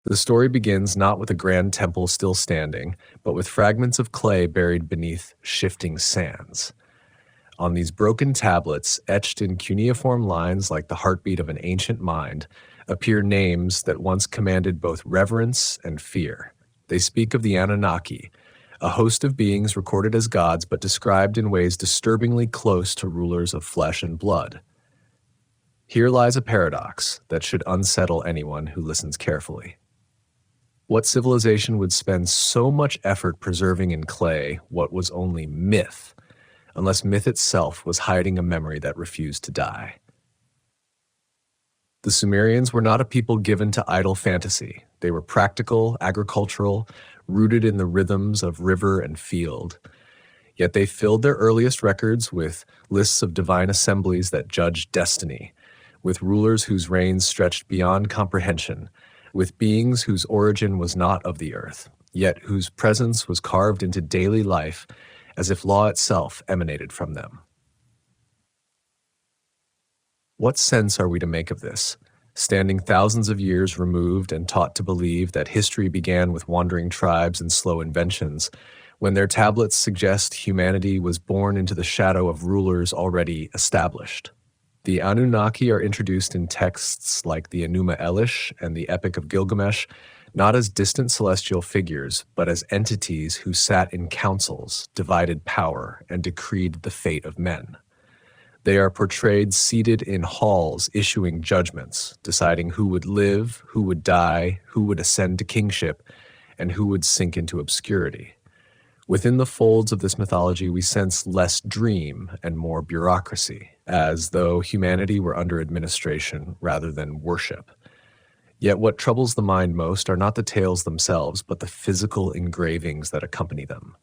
The story begins not with a grand temple still standing, but with fragments of clay buried beneath shifting sands. On these broken tablets, etched in cuneiform lines like the heartbeat of an ancient mind, appear names that once commanded both reverence and fear. They speak of the Anunnaki, a host of beings recorded as gods but described in ways disturbingly close to rulers of flesh and blood. Here lies a paradox that should unsettle anyone who listens carefully. What civilization would spend so much effort preserving in clay what was only myth, unless myth itself was hiding a memory that refused to die? The Sumerians were not a people given to idle fantasy. They were practical, agricultural, rooted in the rhythms of river and field. Yet they filled their earliest records with lists of divine assemblies that judged destiny, with rulers whose reigns stretched beyond comprehension, with beings whose origin was not of the earth, yet whose presence was carved into daily life as if law itself emanated from them. What sense are we to make of this, standing thousands of years removed and taught to believe that history began with wandering tribes and slow inventions, when their tablets suggest humanity was born into the shadow of rulers already established? The Anunnaki are introduced in texts like the Enuma Elish and the Epic of Gilgamesh, not as distant celestial figures, but as entities who sat in councils, divided power, and decreed the fate of men. They are portrayed seated in halls, issuing judgments, deciding who would live, who would die, who would ascend to kingship, and who would sink into obscurity. Within the folds of this mythology, we sense less dream and more bureaucracy, as though humanity were under administration rather than worship. Yet what troubles the mind most are not the tales themselves, but the physical engravings that accompany them.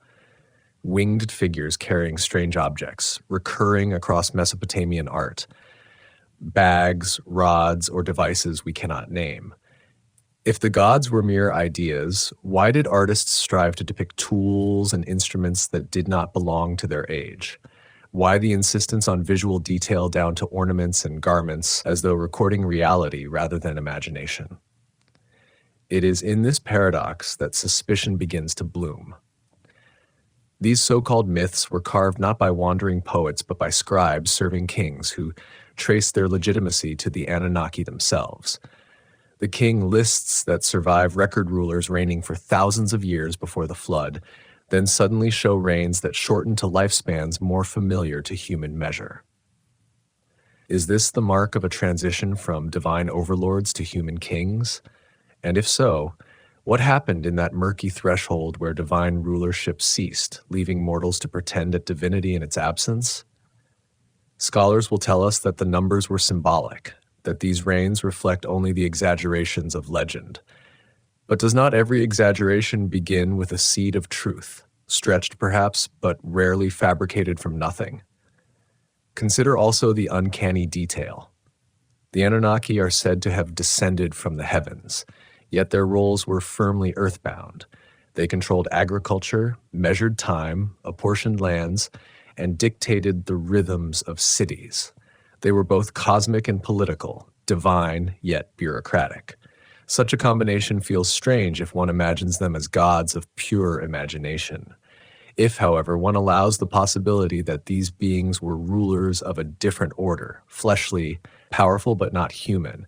Winged figures carrying strange objects, recurring across Mesopotamian art. Bags, rods, or devices we cannot name. If the gods were mere ideas, why did artists strive to depict tools and instruments that did not belong to their age? Why the insistence on visual detail down to ornaments and garments, as though recording reality rather than imagination? It is in this paradox that suspicion begins to bloom. These so-called myths were carved not by wandering poets, but by scribes serving kings who traced their legitimacy to the Anunnaki themselves. The king lists that survive record rulers reigning for thousands of years before the flood, then suddenly show reigns that shorten to lifespans more familiar to human measure. Is this the mark of a transition from divine overlords to human kings? And if so, what happened in that murky threshold where divine rulership ceased, leaving mortals to pretend at divinity in its absence? Scholars will tell us that the numbers were symbolic, that these reigns reflect only the exaggerations of legend. But does not every exaggeration begin with a seed of truth, stretched perhaps, but rarely fabricated from nothing? Consider also the uncanny detail. The Anunnaki are said to have descended from the heavens, yet their roles were firmly earthbound. They controlled agriculture, measured time, apportioned lands, and dictated the rhythms of cities. They were both cosmic and political, divine yet bureaucratic. Such a combination feels strange if one imagines them as gods of pure imagination. If, however, one allows the possibility that these beings were rulers of a different order, fleshly, powerful but not human,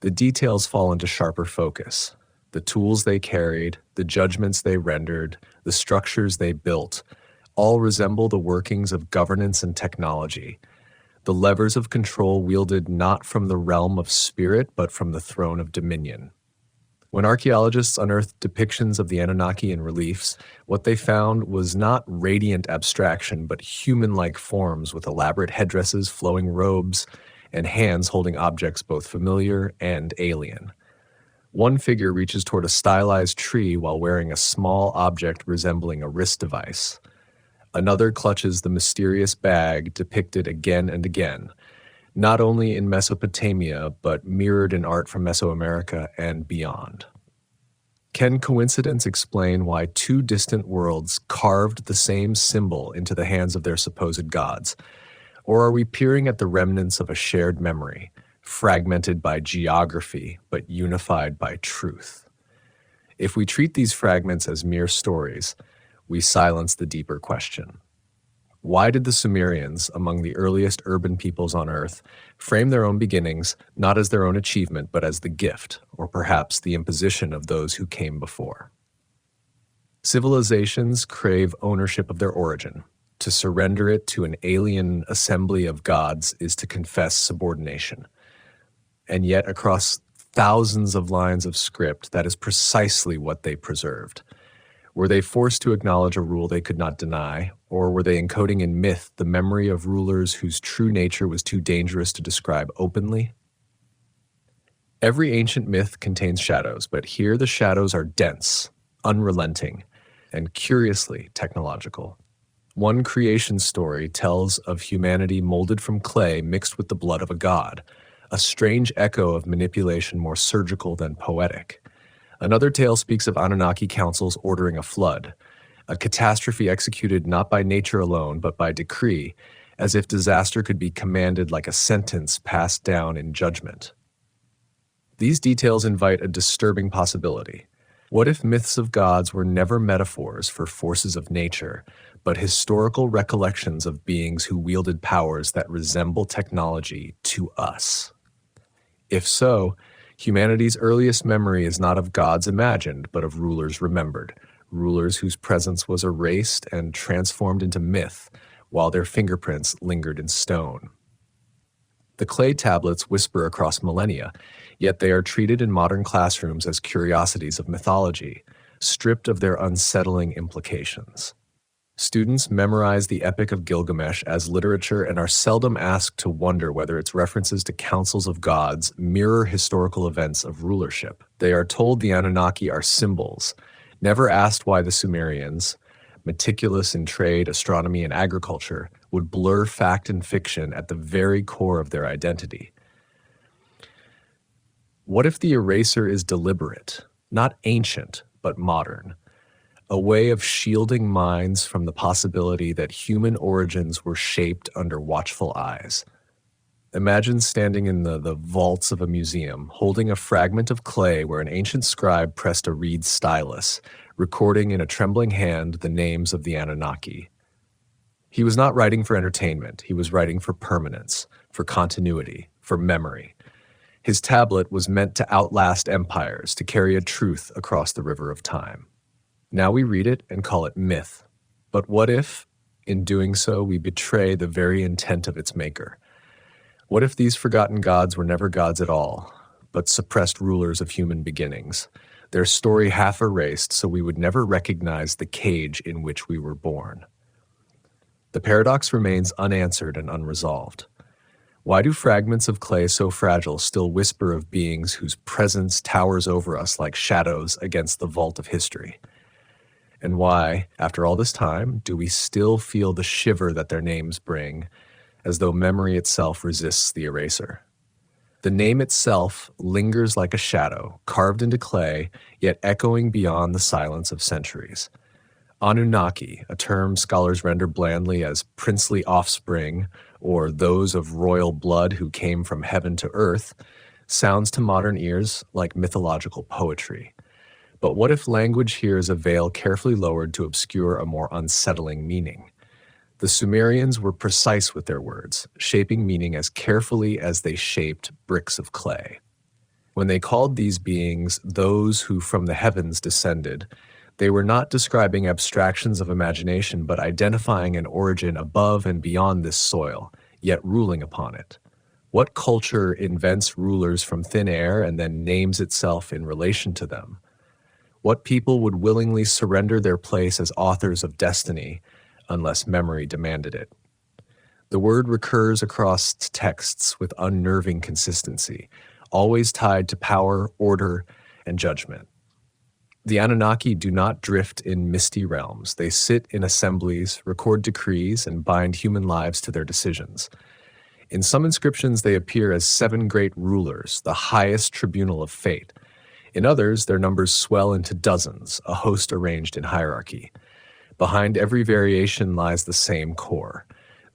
the details fall into sharper focus. The tools they carried, the judgments they rendered, the structures they built, all resemble the workings of governance and technology, the levers of control wielded not from the realm of spirit, but from the throne of dominion. When archaeologists unearthed depictions of the Anunnaki in reliefs, what they found was not radiant abstraction, but human-like forms with elaborate headdresses, flowing robes, and hands holding objects both familiar and alien. One figure reaches toward a stylized tree while wearing a small object resembling a wrist device. Another clutches the mysterious bag depicted again and again, not only in Mesopotamia, but mirrored in art from Mesoamerica and beyond. Can coincidence explain why two distant worlds carved the same symbol into the hands of their supposed gods? Or are we peering at the remnants of a shared memory, fragmented by geography, but unified by truth? If we treat these fragments as mere stories, we silence the deeper question. Why did the Sumerians, among the earliest urban peoples on Earth, frame their own beginnings not as their own achievement but as the gift, or perhaps the imposition of those who came before? Civilizations crave ownership of their origin. To surrender it to an alien assembly of gods is to confess subordination. And yet, across thousands of lines of script, that is precisely what they preserved. Were they forced to acknowledge a rule they could not deny, or were they encoding in myth the memory of rulers whose true nature was too dangerous to describe openly? Every ancient myth contains shadows, but here the shadows are dense, unrelenting, and curiously technological. One creation story tells of humanity molded from clay mixed with the blood of a god, a strange echo of manipulation more surgical than poetic. Another tale speaks of Anunnaki councils ordering a flood, a catastrophe executed not by nature alone but by decree, as if disaster could be commanded like a sentence passed down in judgment. These details invite a disturbing possibility. What if myths of gods were never metaphors for forces of nature, but historical recollections of beings who wielded powers that resemble technology to us? If so, humanity's earliest memory is not of gods imagined, but of rulers remembered, rulers whose presence was erased and transformed into myth, while their fingerprints lingered in stone. The clay tablets whisper across millennia, yet they are treated in modern classrooms as curiosities of mythology, stripped of their unsettling implications. Students memorize the Epic of Gilgamesh as literature and are seldom asked to wonder whether its references to councils of gods mirror historical events of rulership. They are told the Anunnaki are symbols, never asked why the Sumerians, meticulous in trade, astronomy, and agriculture, would blur fact and fiction at the very core of their identity. What if the eraser is deliberate, not ancient, but modern? A way of shielding minds from the possibility that human origins were shaped under watchful eyes. Imagine standing in the vaults of a museum, holding a fragment of clay where an ancient scribe pressed a reed stylus, recording in a trembling hand the names of the Anunnaki. He was not writing for entertainment, he was writing for permanence, for continuity, for memory. His tablet was meant to outlast empires, to carry a truth across the river of time. Now we read it and call it myth. But what if, in doing so, we betray the very intent of its maker? What if these forgotten gods were never gods at all, but suppressed rulers of human beginnings, their story half erased so we would never recognize the cage in which we were born? The paradox remains unanswered and unresolved. Why do fragments of clay so fragile still whisper of beings whose presence towers over us like shadows against the vault of history? And why, after all this time, do we still feel the shiver that their names bring, as though memory itself resists the eraser? The name itself lingers like a shadow, carved into clay, yet echoing beyond the silence of centuries. Anunnaki, a term scholars render blandly as princely offspring, or those of royal blood who came from heaven to earth, sounds to modern ears like mythological poetry. But what if language here is a veil carefully lowered to obscure a more unsettling meaning? The Sumerians were precise with their words, shaping meaning as carefully as they shaped bricks of clay. When they called these beings those who from the heavens descended, they were not describing abstractions of imagination, but identifying an origin above and beyond this soil, yet ruling upon it. What culture invents rulers from thin air and then names itself in relation to them? What people would willingly surrender their place as authors of destiny unless memory demanded it? The word recurs across texts with unnerving consistency, always tied to power, order, and judgment. The Anunnaki do not drift in misty realms. They sit in assemblies, record decrees, and bind human lives to their decisions. In some inscriptions, they appear as 7 great rulers, the highest tribunal of fate. In others, their numbers swell into dozens, a host arranged in hierarchy. Behind every variation lies the same core.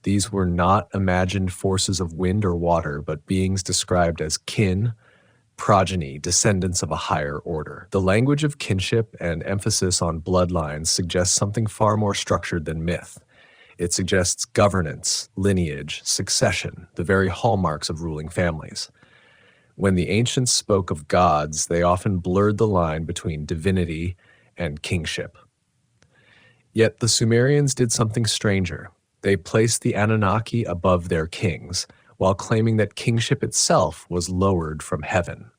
These were not imagined forces of wind or water, but beings described as kin, progeny, descendants of a higher order. The language of kinship and emphasis on bloodlines suggests something far more structured than myth. It suggests governance, lineage, succession, the very hallmarks of ruling families. When the ancients spoke of gods, they often blurred the line between divinity and kingship. Yet the Sumerians did something stranger. They placed the Anunnaki above their kings, while claiming that kingship itself was lowered from heaven.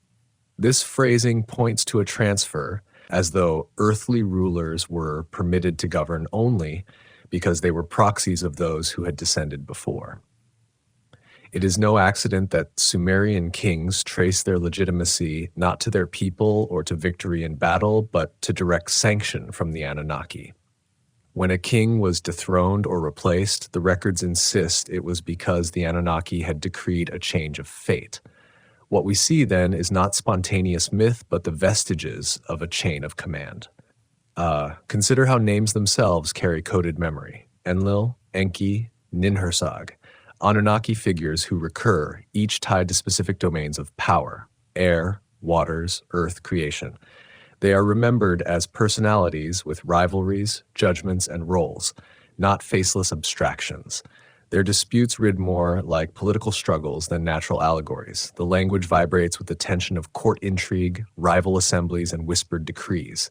This phrasing points to a transfer, as though earthly rulers were permitted to govern only because they were proxies of those who had descended before. It is no accident that Sumerian kings trace their legitimacy not to their people or to victory in battle, but to direct sanction from the Anunnaki. When a king was dethroned or replaced, the records insist it was because the Anunnaki had decreed a change of fate. What we see then is not spontaneous myth, but the vestiges of a chain of command. Consider how names themselves carry coded memory. Enlil, Enki, Ninhursag, Anunnaki figures who recur, each tied to specific domains of power: air, waters, earth, creation. They are remembered as personalities with rivalries, judgments, and roles, not faceless abstractions. Their disputes read more like political struggles than natural allegories. The language vibrates with the tension of court intrigue, rival assemblies, and whispered decrees.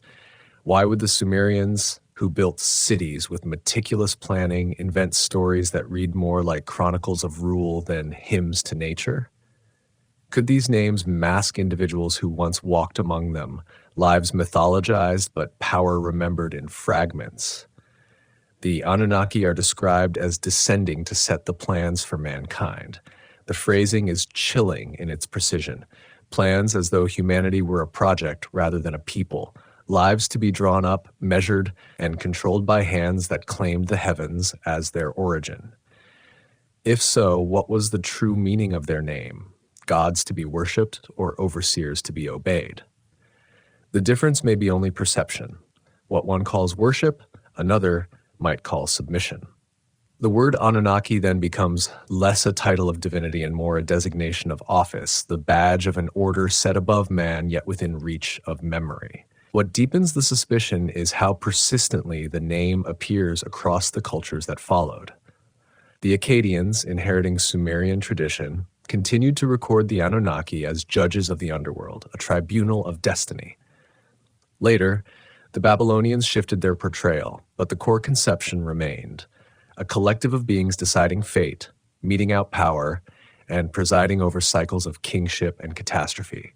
Why would the Sumerians, who built cities with meticulous planning, invent stories that read more like chronicles of rule than hymns to nature? Could these names mask individuals who once walked among them, lives mythologized but power remembered in fragments? The Anunnaki are described as descending to set the plans for mankind. The phrasing is chilling in its precision. Plans as though humanity were a project rather than a people. Lives to be drawn up, measured, and controlled by hands that claimed the heavens as their origin. If so, what was the true meaning of their name? Gods to be worshipped or overseers to be obeyed? The difference may be only perception. What one calls worship, another might call submission. The word Anunnaki then becomes less a title of divinity and more a designation of office, the badge of an order set above man yet within reach of memory. What deepens the suspicion is how persistently the name appears across the cultures that followed. The Akkadians, inheriting Sumerian tradition, continued to record the Anunnaki as judges of the underworld, a tribunal of destiny. Later, the Babylonians shifted their portrayal, but the core conception remained: a collective of beings deciding fate, meting out power, and presiding over cycles of kingship and catastrophe.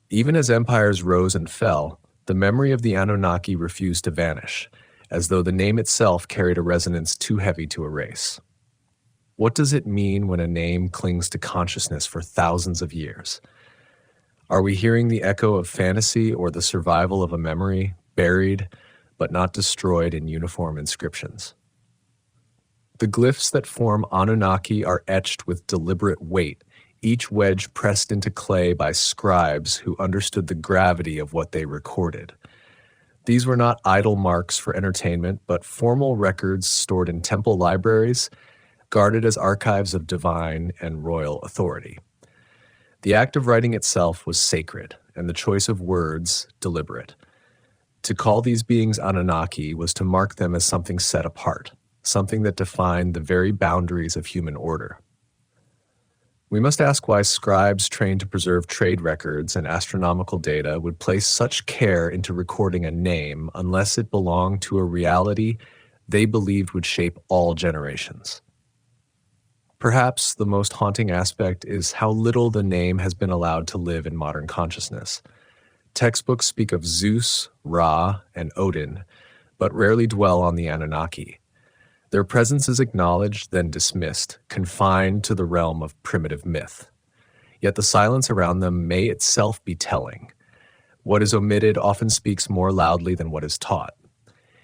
Even as empires rose and fell, the memory of the Anunnaki refused to vanish, as though the name itself carried a resonance too heavy to erase. What does it mean when a name clings to consciousness for thousands of years? Are we hearing the echo of fantasy or the survival of a memory, buried but not destroyed in uniform inscriptions? The glyphs that form Anunnaki are etched with deliberate weight, each wedge pressed into clay by scribes who understood the gravity of what they recorded. These were not idle marks for entertainment, but formal records stored in temple libraries, guarded as archives of divine and royal authority. The act of writing itself was sacred, and the choice of words deliberate. To call these beings Anunnaki was to mark them as something set apart, something that defined the very boundaries of human order. We must ask why scribes trained to preserve trade records and astronomical data would place such care into recording a name unless it belonged to a reality they believed would shape all generations. Perhaps the most haunting aspect is how little the name has been allowed to live in modern consciousness. Textbooks speak of Zeus, Ra, and Odin, but rarely dwell on the Anunnaki. Their presence is acknowledged, then dismissed, confined to the realm of primitive myth. Yet the silence around them may itself be telling. What is omitted often speaks more loudly than what is taught.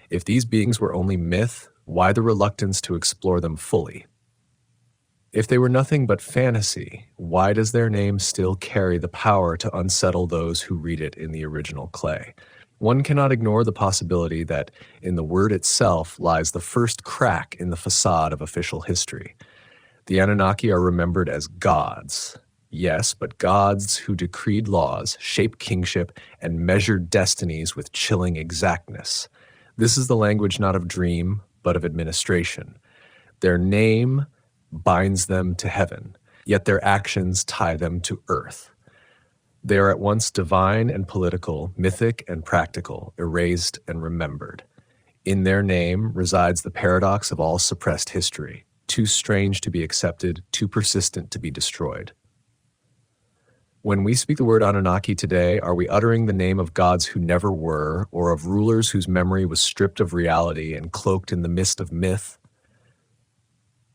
If these beings were only myth, why the reluctance to explore them fully? If they were nothing but fantasy, why does their name still carry the power to unsettle those who read it in the original clay? One cannot ignore the possibility that in the word itself lies the first crack in the facade of official history. The Anunnaki are remembered as gods, Yes, but gods who decreed laws, shaped kingship, and measured destinies with chilling exactness. This is the language not of dream, but of administration. Their name binds them to heaven, yet their actions tie them to earth. They are at once divine and political, mythic and practical, erased and remembered. In their name resides the paradox of all suppressed history, too strange to be accepted, too persistent to be destroyed. When we speak the word Anunnaki today, are we uttering the name of gods who never were, or of rulers whose memory was stripped of reality and cloaked in the mist of myth?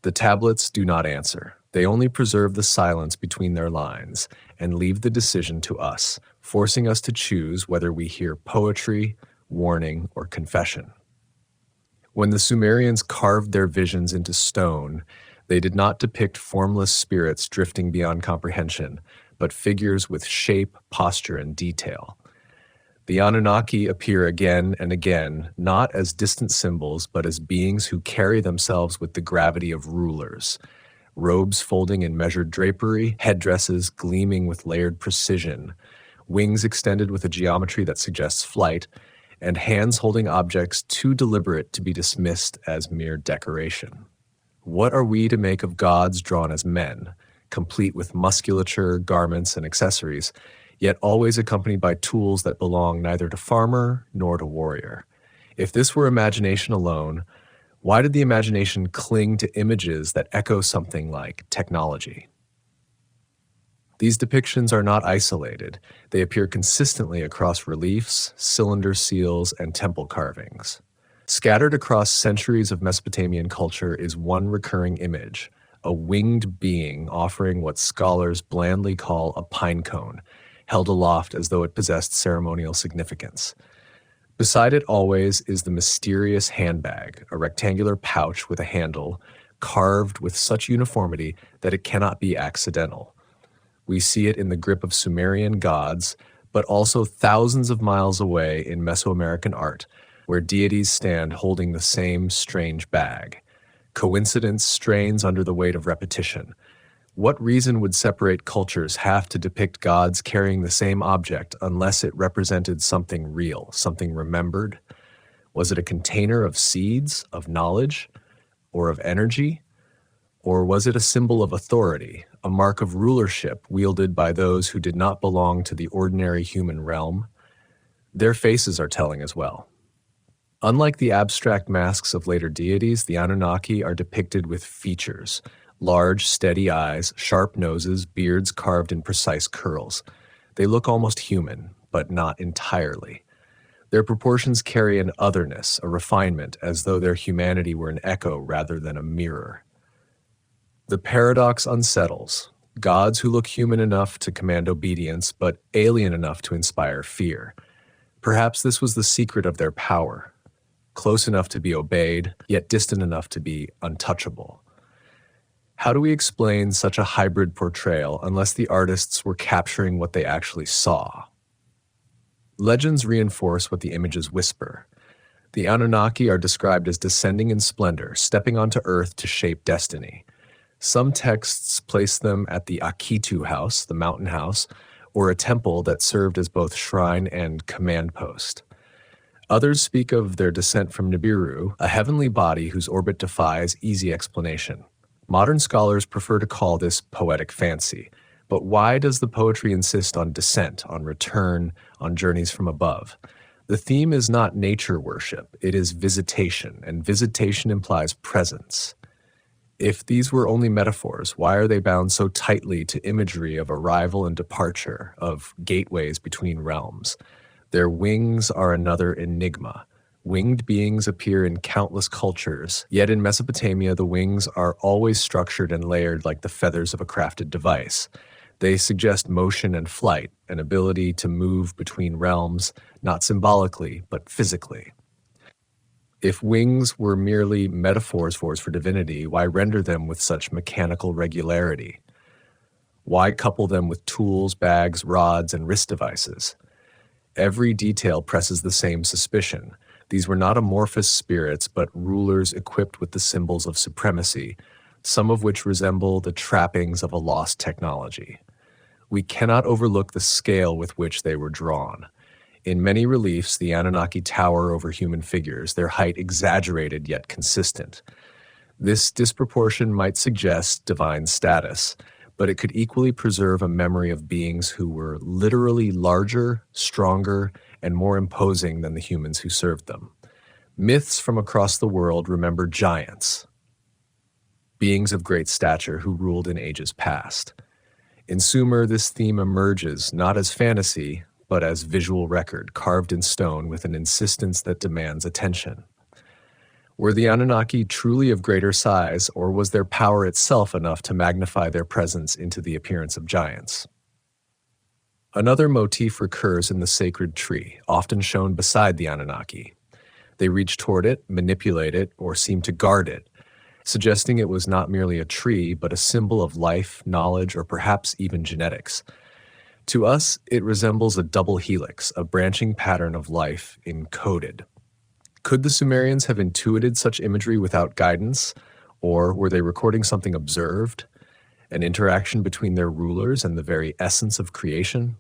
The tablets do not answer. They only preserve the silence between their lines and leave the decision to us, forcing us to choose whether we hear poetry, warning, or confession. When the Sumerians carved their visions into stone, they did not depict formless spirits drifting beyond comprehension, but figures with shape, posture, and detail. The Anunnaki appear again and again, not as distant symbols, but as beings who carry themselves with the gravity of rulers. Robes folding in measured drapery, headdresses gleaming with layered precision, wings extended with a geometry that suggests flight, and hands holding objects too deliberate to be dismissed as mere decoration. What are we to make of gods drawn as men, complete with musculature, garments, and accessories, yet always accompanied by tools that belong neither to farmer nor to warrior? If this were imagination alone, why did the imagination cling to images that echo something like technology? These depictions are not isolated. They appear consistently across reliefs, cylinder seals, and temple carvings. Scattered across centuries of Mesopotamian culture is one recurring image, a winged being offering what scholars blandly call a pine cone, held aloft as though it possessed ceremonial significance. Beside it always is the mysterious handbag, a rectangular pouch with a handle, carved with such uniformity that it cannot be accidental. We see it in the grip of Sumerian gods, but also thousands of miles away in Mesoamerican art, where deities stand holding the same strange bag. Coincidence strains under the weight of repetition. What reason would separate cultures have to depict gods carrying the same object unless it represented something real, something remembered? Was it a container of seeds, of knowledge, or of energy? Or was it a symbol of authority, a mark of rulership wielded by those who did not belong to the ordinary human realm? Their faces are telling as well. Unlike the abstract masks of later deities, the Anunnaki are depicted with features: large, steady eyes, sharp noses, beards carved in precise curls. They look almost human, but not entirely. Their proportions carry an otherness, a refinement, as though their humanity were an echo rather than a mirror. The paradox unsettles. Gods who look human enough to command obedience, but alien enough to inspire fear. Perhaps this was the secret of their power. Close enough to be obeyed, yet distant enough to be untouchable. How do we explain such a hybrid portrayal unless the artists were capturing what they actually saw? Legends reinforce what the images whisper. The Anunnaki are described as descending in splendor, stepping onto Earth to shape destiny. Some texts place them at the Akitu house, the mountain house, or a temple that served as both shrine and command post. Others speak of their descent from Nibiru, a heavenly body whose orbit defies easy explanation. Modern scholars prefer to call this poetic fancy. But why does the poetry insist on descent, on return, on journeys from above? The theme is not nature worship, it is visitation, and visitation implies presence. If these were only metaphors, why are they bound so tightly to imagery of arrival and departure, of gateways between realms? Their wings are another enigma. Winged beings appear in countless cultures, yet in Mesopotamia the wings are always structured and layered like the feathers of a crafted device. They suggest motion and flight, an ability to move between realms, not symbolically, but physically. If wings were merely metaphors for divinity, why render them with such mechanical regularity? Why couple them with tools, bags, rods, and wrist devices? Every detail presses the same suspicion. These were not amorphous spirits, but rulers equipped with the symbols of supremacy, some of which resemble the trappings of a lost technology. We cannot overlook the scale with which they were drawn. In many reliefs, the Anunnaki tower over human figures, their height exaggerated yet consistent. This disproportion might suggest divine status, but it could equally preserve a memory of beings who were literally larger, stronger, and more imposing than the humans who served them. Myths from across the world remember giants, beings of great stature who ruled in ages past. In Sumer, this theme emerges not as fantasy, but as visual record, carved in stone with an insistence that demands attention. Were the Anunnaki truly of greater size, or was their power itself enough to magnify their presence into the appearance of giants? Another motif recurs in the sacred tree, often shown beside the Anunnaki. They reach toward it, manipulate it, or seem to guard it, suggesting it was not merely a tree, but a symbol of life, knowledge, or perhaps even genetics. To us, it resembles a double helix, a branching pattern of life encoded. Could the Sumerians have intuited such imagery without guidance, or were they recording something observed, an interaction between their rulers and the very essence of creation?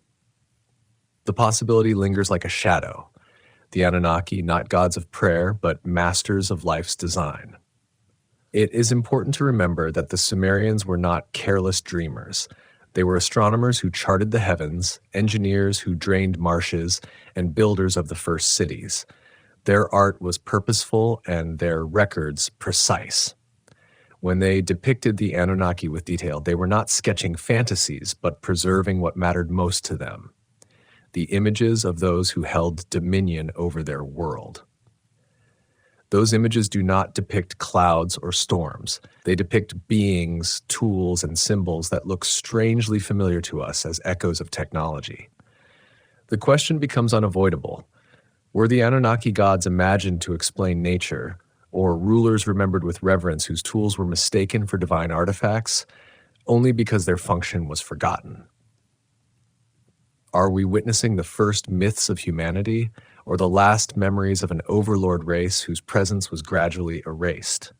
The possibility lingers like a shadow. The Anunnaki, not gods of prayer, but masters of life's design. It is important to remember that the Sumerians were not careless dreamers. They were astronomers who charted the heavens, engineers who drained marshes, and builders of the first cities. Their art was purposeful and their records precise. When they depicted the Anunnaki with detail, they were not sketching fantasies, but preserving what mattered most to them: the images of those who held dominion over their world. Those images do not depict clouds or storms. They depict beings, tools, and symbols that look strangely familiar to us as echoes of technology. The question becomes unavoidable. Were the Anunnaki gods imagined to explain nature, or rulers remembered with reverence whose tools were mistaken for divine artifacts, only because their function was forgotten? Are we witnessing the first myths of humanity, or the last memories of an overlord race whose presence was gradually erased?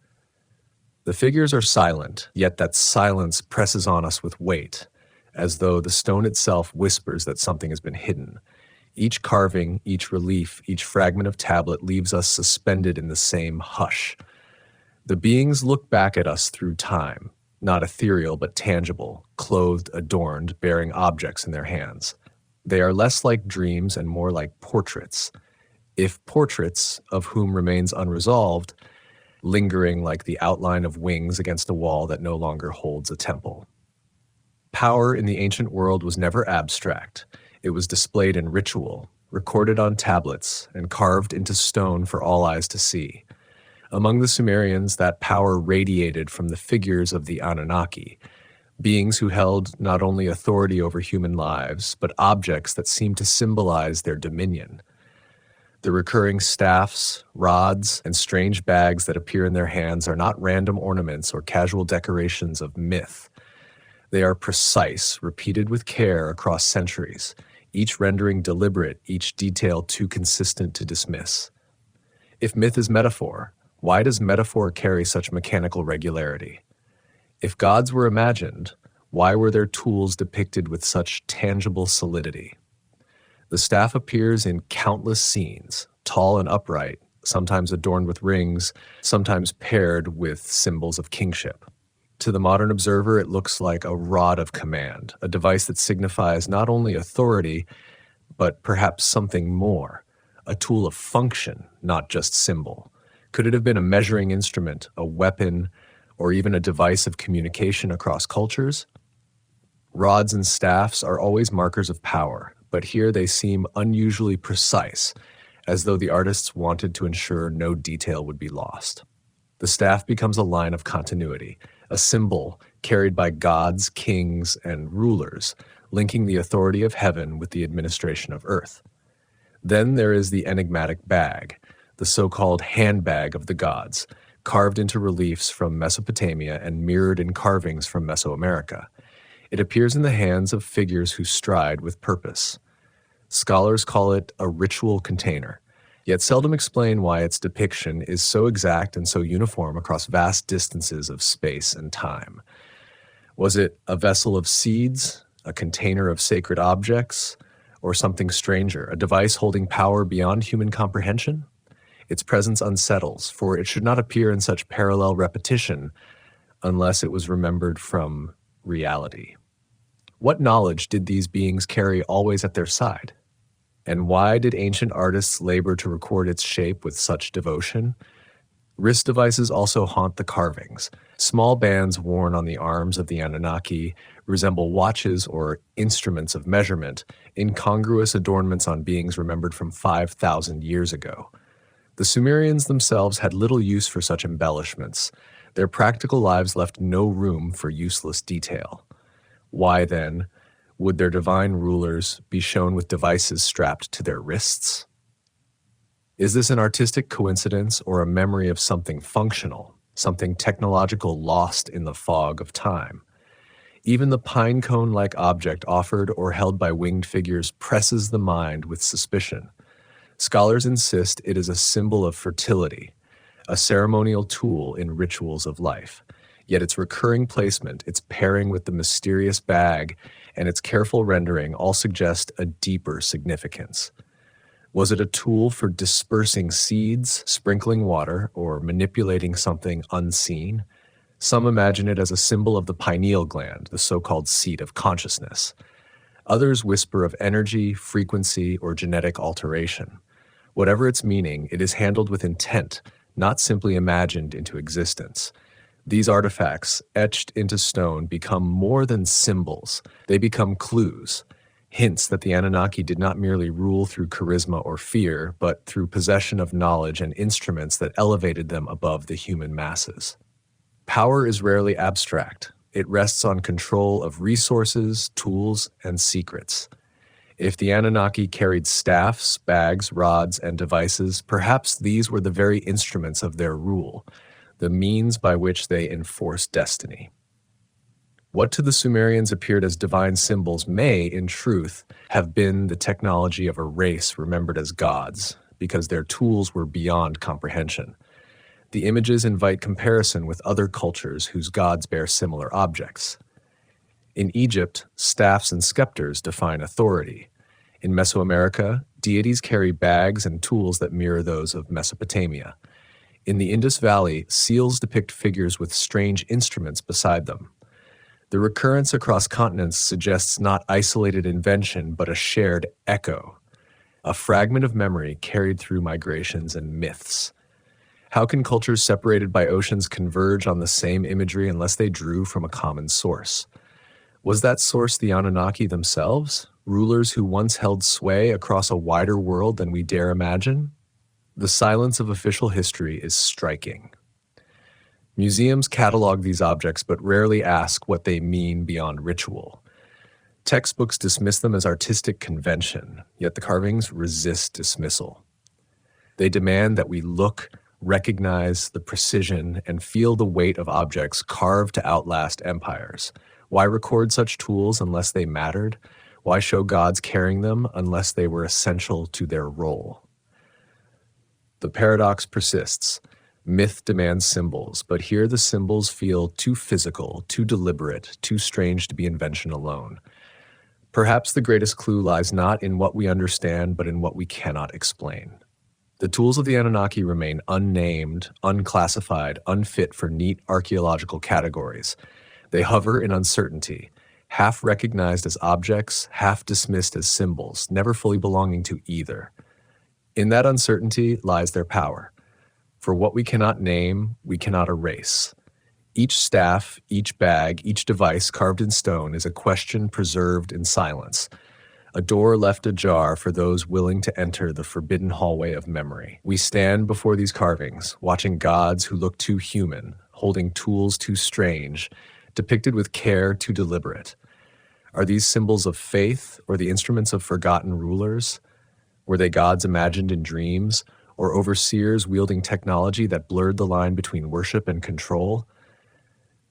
The figures are silent, yet that silence presses on us with weight, as though the stone itself whispers that something has been hidden. Each carving, each relief, each fragment of tablet leaves us suspended in the same hush. The beings look back at us through time, not ethereal but tangible, clothed, adorned, bearing objects in their hands. They are less like dreams and more like portraits, if portraits of whom remains unresolved, lingering like the outline of wings against a wall that no longer holds a temple. Power in the ancient world was never abstract. It was displayed in ritual, recorded on tablets, and carved into stone for all eyes to see. Among the Sumerians, that power radiated from the figures of the Anunnaki, beings who held not only authority over human lives, but objects that seemed to symbolize their dominion. The recurring staffs, rods, and strange bags that appear in their hands are not random ornaments or casual decorations of myth. They are precise, repeated with care across centuries, each rendering deliberate, each detail too consistent to dismiss. If myth is metaphor, why does metaphor carry such mechanical regularity? If gods were imagined, why were their tools depicted with such tangible solidity? The staff appears in countless scenes, tall and upright, sometimes adorned with rings, sometimes paired with symbols of kingship. To the modern observer, it looks like a rod of command, a device that signifies not only authority, but perhaps something more, a tool of function, not just symbol. Could it have been a measuring instrument, a weapon, or even a device of communication across cultures? Rods and staffs are always markers of power, but here they seem unusually precise, as though the artists wanted to ensure no detail would be lost. The staff becomes a line of continuity, a symbol carried by gods, kings, and rulers, linking the authority of heaven with the administration of earth. Then there is the enigmatic bag, the so-called handbag of the gods, carved into reliefs from Mesopotamia and mirrored in carvings from Mesoamerica. It appears in the hands of figures who stride with purpose. Scholars call it a ritual container, yet seldom explain why its depiction is so exact and so uniform across vast distances of space and time. Was it a vessel of seeds, a container of sacred objects, or something stranger, a device holding power beyond human comprehension? Its presence unsettles, for it should not appear in such parallel repetition unless it was remembered from reality. What knowledge did these beings carry always at their side? And why did ancient artists labor to record its shape with such devotion? Wrist devices also haunt the carvings. Small bands worn on the arms of the Anunnaki resemble watches or instruments of measurement, incongruous adornments on beings remembered from 5,000 years ago. The Sumerians themselves had little use for such embellishments. Their practical lives left no room for useless detail. Why, then, would their divine rulers be shown with devices strapped to their wrists? Is this an artistic coincidence or a memory of something functional, something technological lost in the fog of time? Even the pine cone-like object offered or held by winged figures presses the mind with suspicion. Scholars insist it is a symbol of fertility, a ceremonial tool in rituals of life. Yet its recurring placement, its pairing with the mysterious bag, and its careful rendering all suggest a deeper significance. Was it a tool for dispersing seeds, sprinkling water, or manipulating something unseen? Some imagine it as a symbol of the pineal gland, the so-called seat of consciousness. Others whisper of energy, frequency, or genetic alteration. Whatever its meaning, it is handled with intent, not simply imagined into existence. These artifacts, etched into stone, become more than symbols. They become clues, hints that the Anunnaki did not merely rule through charisma or fear, but through possession of knowledge and instruments that elevated them above the human masses. Power is rarely abstract. It rests on control of resources, tools, and secrets. If the Anunnaki carried staffs, bags, rods, and devices, perhaps these were the very instruments of their rule, the means by which they enforced destiny. What to the Sumerians appeared as divine symbols may, in truth, have been the technology of a race remembered as gods, because their tools were beyond comprehension. The images invite comparison with other cultures whose gods bear similar objects. In Egypt, staffs and scepters define authority. In Mesoamerica, deities carry bags and tools that mirror those of Mesopotamia. In the Indus Valley, seals depict figures with strange instruments beside them. The recurrence across continents suggests not isolated invention, but a shared echo, a fragment of memory carried through migrations and myths. How can cultures separated by oceans converge on the same imagery unless they drew from a common source? Was that source the Anunnaki themselves, rulers who once held sway across a wider world than we dare imagine? The silence of official history is striking. Museums catalog these objects but rarely ask what they mean beyond ritual. Textbooks dismiss them as artistic convention, yet the carvings resist dismissal. They demand that we look, recognize the precision, and feel the weight of objects carved to outlast empires. Why record such tools unless they mattered? Why show gods carrying them unless they were essential to their role? The paradox persists. Myth demands symbols, but here the symbols feel too physical, too deliberate, too strange to be invention alone. Perhaps the greatest clue lies not in what we understand, but in what we cannot explain. The tools of the Anunnaki remain unnamed, unclassified, unfit for neat archaeological categories. They hover in uncertainty, half recognized as objects, half dismissed as symbols, never fully belonging to either. In that uncertainty lies their power. For what we cannot name, we cannot erase. Each staff, each bag, each device carved in stone is a question preserved in silence, a door left ajar for those willing to enter the forbidden hallway of memory. We stand before these carvings, watching gods who look too human, holding tools too strange, depicted with care too deliberate. Are these symbols of faith or the instruments of forgotten rulers? Were they gods imagined in dreams, or overseers wielding technology that blurred the line between worship and control?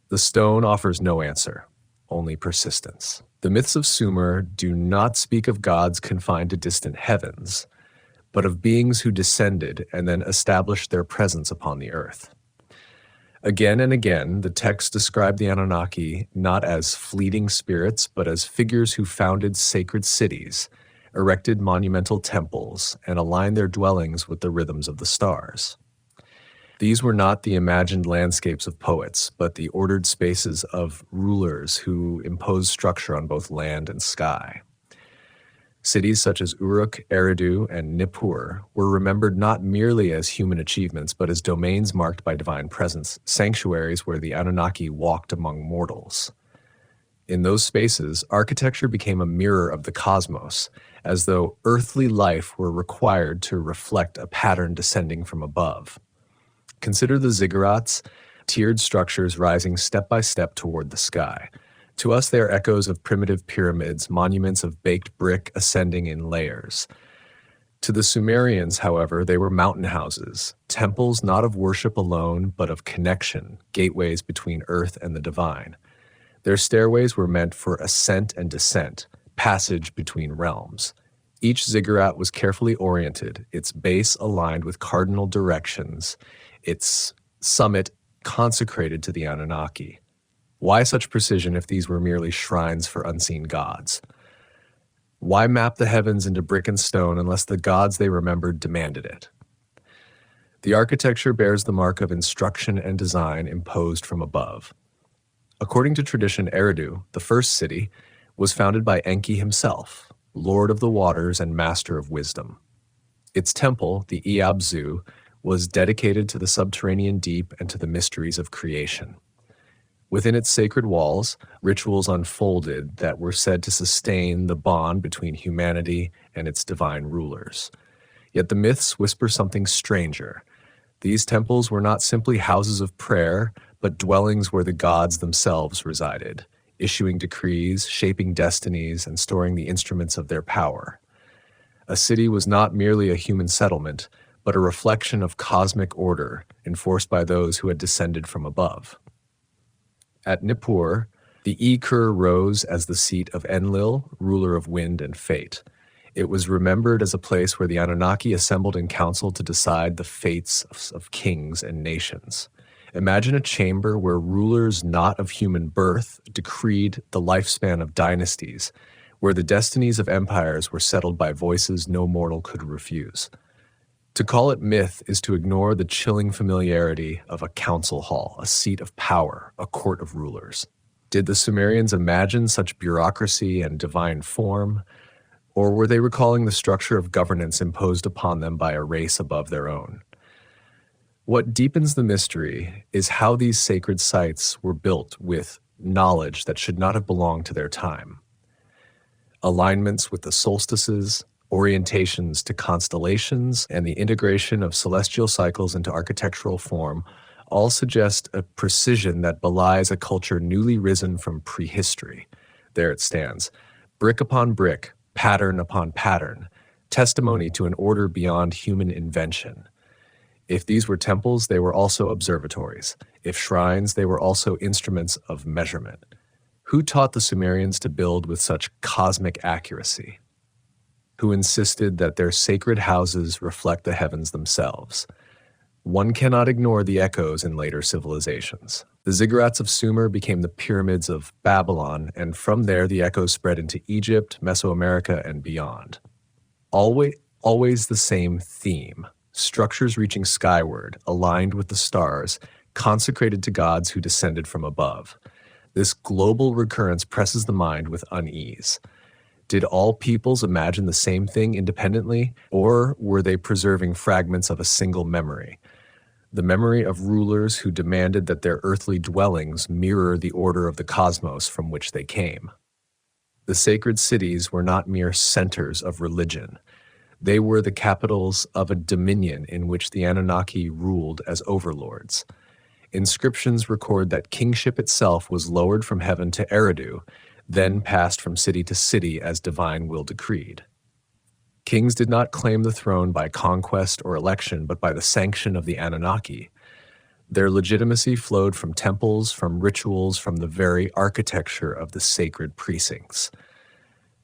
The stone offers no answer, only persistence. The myths of Sumer do not speak of gods confined to distant heavens, but of beings who descended and then established their presence upon the earth. Again and again, the texts describe the Anunnaki not as fleeting spirits, but as figures who founded sacred cities, erected monumental temples, and aligned their dwellings with the rhythms of the stars. These were not the imagined landscapes of poets, but the ordered spaces of rulers who imposed structure on both land and sky. Cities such as Uruk, Eridu, and Nippur were remembered not merely as human achievements, but as domains marked by divine presence, sanctuaries where the Anunnaki walked among mortals. In those spaces, architecture became a mirror of the cosmos, as though earthly life were required to reflect a pattern descending from above. Consider the ziggurats, tiered structures rising step by step toward the sky. To us, they are echoes of primitive pyramids, monuments of baked brick ascending in layers. To the Sumerians, however, they were mountain houses, temples not of worship alone, but of connection, gateways between earth and the divine. Their stairways were meant for ascent and descent, passage between realms. Each ziggurat was carefully oriented, its base aligned with cardinal directions, its summit consecrated to the Anunnaki. Why such precision if these were merely shrines for unseen gods? Why map the heavens into brick and stone unless the gods they remembered demanded it? The architecture bears the mark of instruction and design imposed from above. According to tradition, Eridu, the first city, was founded by Enki himself, lord of the waters and master of wisdom. Its temple, the Iabzu, was dedicated to the subterranean deep and to the mysteries of creation. Within its sacred walls, rituals unfolded that were said to sustain the bond between humanity and its divine rulers. Yet the myths whisper something stranger. These temples were not simply houses of prayer, but dwellings where the gods themselves resided, issuing decrees, shaping destinies, and storing the instruments of their power. A city was not merely a human settlement, but a reflection of cosmic order enforced by those who had descended from above. At Nippur, the Ikur rose as the seat of Enlil, ruler of wind and fate. It was remembered as a place where the Anunnaki assembled in council to decide the fates of kings and nations. Imagine a chamber where rulers not of human birth decreed the lifespan of dynasties, where the destinies of empires were settled by voices no mortal could refuse. To call it myth is to ignore the chilling familiarity of a council hall, a seat of power, a court of rulers. Did the Sumerians imagine such bureaucracy and divine form, or were they recalling the structure of governance imposed upon them by a race above their own? What deepens the mystery is how these sacred sites were built with knowledge that should not have belonged to their time. Alignments with the solstices, orientations to constellations, and the integration of celestial cycles into architectural form all suggest a precision that belies a culture newly risen from prehistory. There it stands, brick upon brick, pattern upon pattern, testimony to an order beyond human invention. If these were temples, they were also observatories. If shrines, they were also instruments of measurement. Who taught the Sumerians to build with such cosmic accuracy? Who insisted that their sacred houses reflect the heavens themselves? One cannot ignore the echoes in later civilizations. The ziggurats of Sumer became the pyramids of Babylon, and from there the echoes spread into Egypt, Mesoamerica, and beyond. Always the same theme: structures reaching skyward, aligned with the stars, consecrated to gods who descended from above. This global recurrence presses the mind with unease. Did all peoples imagine the same thing independently, or were they preserving fragments of a single memory? The memory of rulers who demanded that their earthly dwellings mirror the order of the cosmos from which they came. The sacred cities were not mere centers of religion. They were the capitals of a dominion in which the Anunnaki ruled as overlords. Inscriptions record that kingship itself was lowered from heaven to Eridu, then passed from city to city as divine will decreed. Kings did not claim the throne by conquest or election, but by the sanction of the Anunnaki. Their legitimacy flowed from temples, from rituals, from the very architecture of the sacred precincts.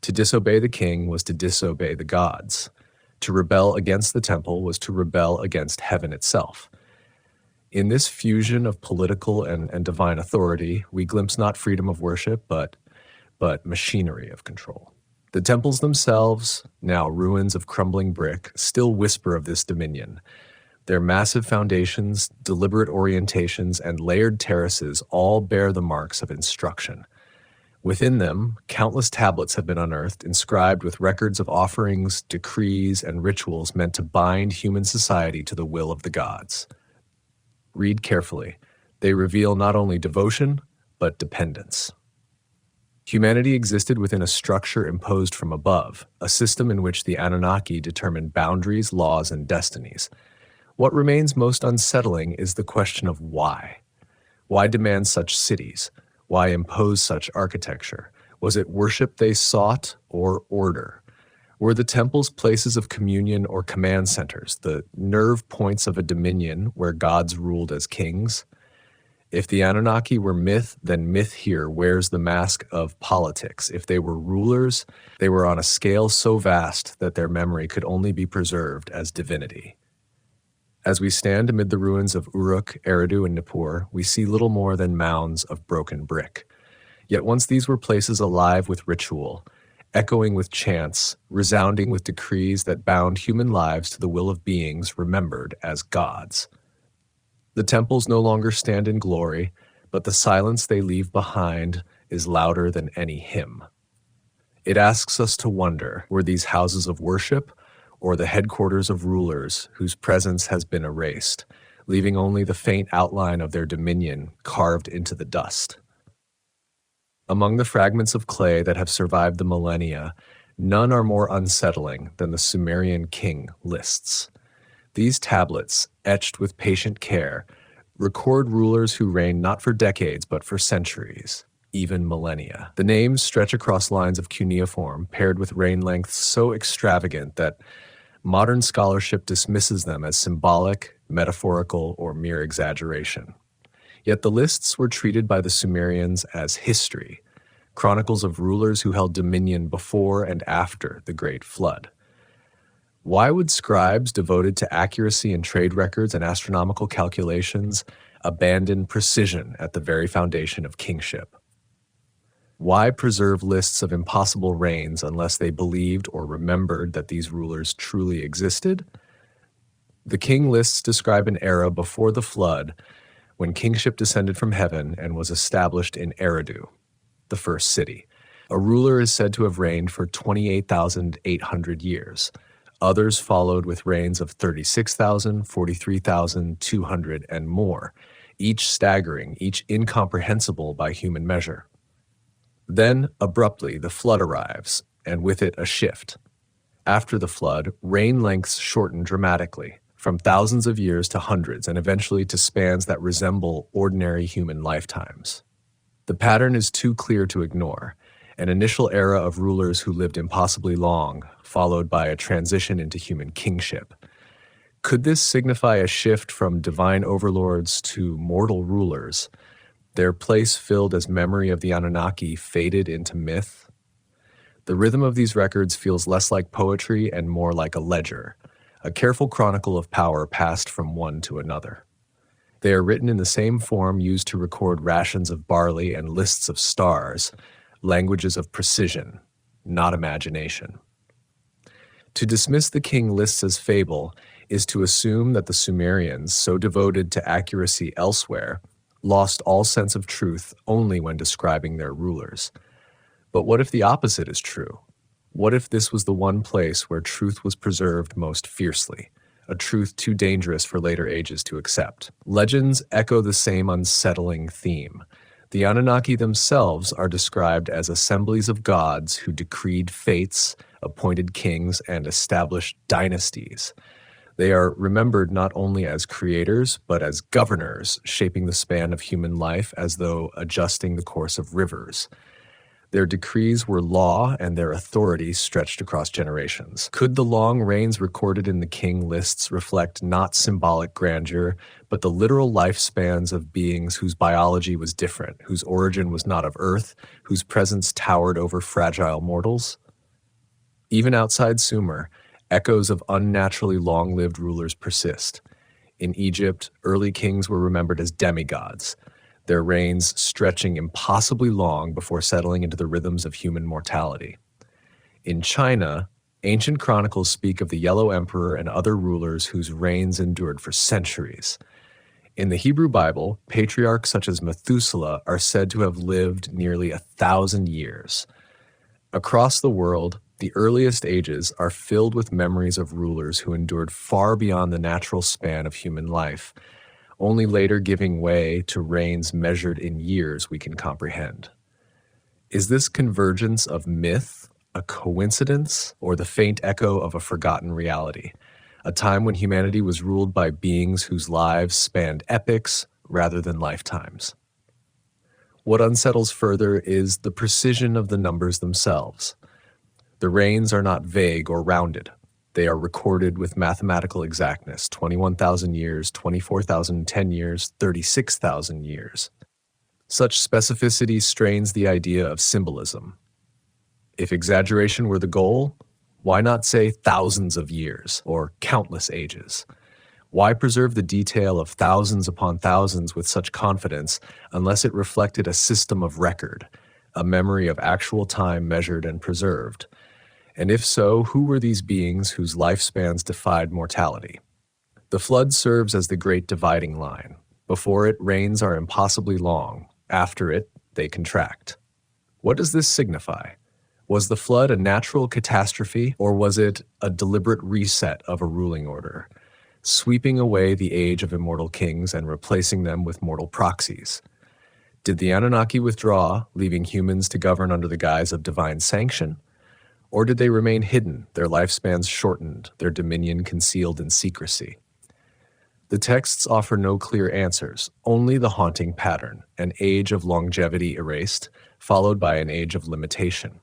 To disobey the king was to disobey the gods. To rebel against the temple was to rebel against heaven itself. In this fusion of political and divine authority, we glimpse not freedom of worship, but machinery of control. The temples themselves, now ruins of crumbling brick, still whisper of this dominion. Their massive foundations, deliberate orientations, and layered terraces all bear the marks of instruction. Within them, countless tablets have been unearthed, inscribed with records of offerings, decrees, and rituals meant to bind human society to the will of the gods. Read carefully. They reveal not only devotion, but dependence. Humanity existed within a structure imposed from above, a system in which the Anunnaki determined boundaries, laws, and destinies. What remains most unsettling is the question of why. Why demand such cities? Why impose such architecture? Was it worship they sought or order? Were the temples places of communion or command centers, the nerve points of a dominion where gods ruled as kings? If the Anunnaki were myth, then myth here wears the mask of politics. If they were rulers, they were on a scale so vast that their memory could only be preserved as divinity. As we stand amid the ruins of Uruk, Eridu, and Nippur, we see little more than mounds of broken brick. Yet once these were places alive with ritual, echoing with chants, resounding with decrees that bound human lives to the will of beings remembered as gods. The temples no longer stand in glory, but the silence they leave behind is louder than any hymn. It asks us to wonder, were these houses of worship or the headquarters of rulers whose presence has been erased, leaving only the faint outline of their dominion carved into the dust? Among the fragments of clay that have survived the millennia, none are more unsettling than the Sumerian king lists. These tablets, etched with patient care, record rulers who reigned not for decades but for centuries, even millennia. The names stretch across lines of cuneiform, paired with reign lengths so extravagant that modern scholarship dismisses them as symbolic, metaphorical, or mere exaggeration. Yet the lists were treated by the Sumerians as history, chronicles of rulers who held dominion before and after the Great Flood. Why would scribes devoted to accuracy in trade records and astronomical calculations abandon precision at the very foundation of kingship? Why preserve lists of impossible reigns unless they believed or remembered that these rulers truly existed? The king lists describe an era before the flood when kingship descended from heaven and was established in Eridu, the first city. A ruler is said to have reigned for 28,800 years. Others followed with reigns of 36,000, 43,200, and more, each staggering, each incomprehensible by human measure. Then, abruptly, the flood arrives, and with it a shift. After the flood, reign lengths shorten dramatically, from thousands of years to hundreds, and eventually to spans that resemble ordinary human lifetimes. The pattern is too clear to ignore. An initial era of rulers who lived impossibly long, followed by a transition into human kingship. Could this signify a shift from divine overlords to mortal rulers, their place filled as memory of the Anunnaki faded into myth? The rhythm of these records feels less like poetry and more like a ledger, a careful chronicle of power passed from one to another. They are written in the same form used to record rations of barley and lists of stars, languages of precision, not imagination. To dismiss the king lists as fable is to assume that the Sumerians, so devoted to accuracy elsewhere, lost all sense of truth only when describing their rulers. But what if the opposite is true? What if this was the one place where truth was preserved most fiercely, a truth too dangerous for later ages to accept? Legends echo the same unsettling theme. The Anunnaki themselves are described as assemblies of gods who decreed fates, appointed kings, and established dynasties. They are remembered not only as creators, but as governors, shaping the span of human life as though adjusting the course of rivers. Their decrees were law, and their authority stretched across generations. Could the long reigns recorded in the king lists reflect not symbolic grandeur, but the literal lifespans of beings whose biology was different, whose origin was not of Earth, whose presence towered over fragile mortals? Even outside Sumer, echoes of unnaturally long-lived rulers persist. In Egypt, early kings were remembered as demigods, their reigns stretching impossibly long before settling into the rhythms of human mortality. In China, ancient chronicles speak of the Yellow Emperor and other rulers whose reigns endured for centuries. In the Hebrew Bible, patriarchs such as Methuselah are said to have lived nearly 1,000 years. Across the world, the earliest ages are filled with memories of rulers who endured far beyond the natural span of human life, only later giving way to reigns measured in years we can comprehend. Is this convergence of myth a coincidence or the faint echo of a forgotten reality? A time when humanity was ruled by beings whose lives spanned epochs rather than lifetimes. What unsettles further is the precision of the numbers themselves. The reigns are not vague or rounded. They are recorded with mathematical exactness: 21,000 years, 24,010 years, 36,000 years. Such specificity strains the idea of symbolism. If exaggeration were the goal, why not say thousands of years or countless ages? Why preserve the detail of thousands upon thousands with such confidence unless it reflected a system of record, a memory of actual time measured and preserved? And if so, who were these beings whose lifespans defied mortality? The flood serves as the great dividing line. Before it, reigns are impossibly long. After it, they contract. What does this signify? Was the flood a natural catastrophe, or was it a deliberate reset of a ruling order, sweeping away the age of immortal kings and replacing them with mortal proxies? Did the Anunnaki withdraw, leaving humans to govern under the guise of divine sanction? Or did they remain hidden, their lifespans shortened, their dominion concealed in secrecy? The texts offer no clear answers, only the haunting pattern: an age of longevity erased, followed by an age of limitation.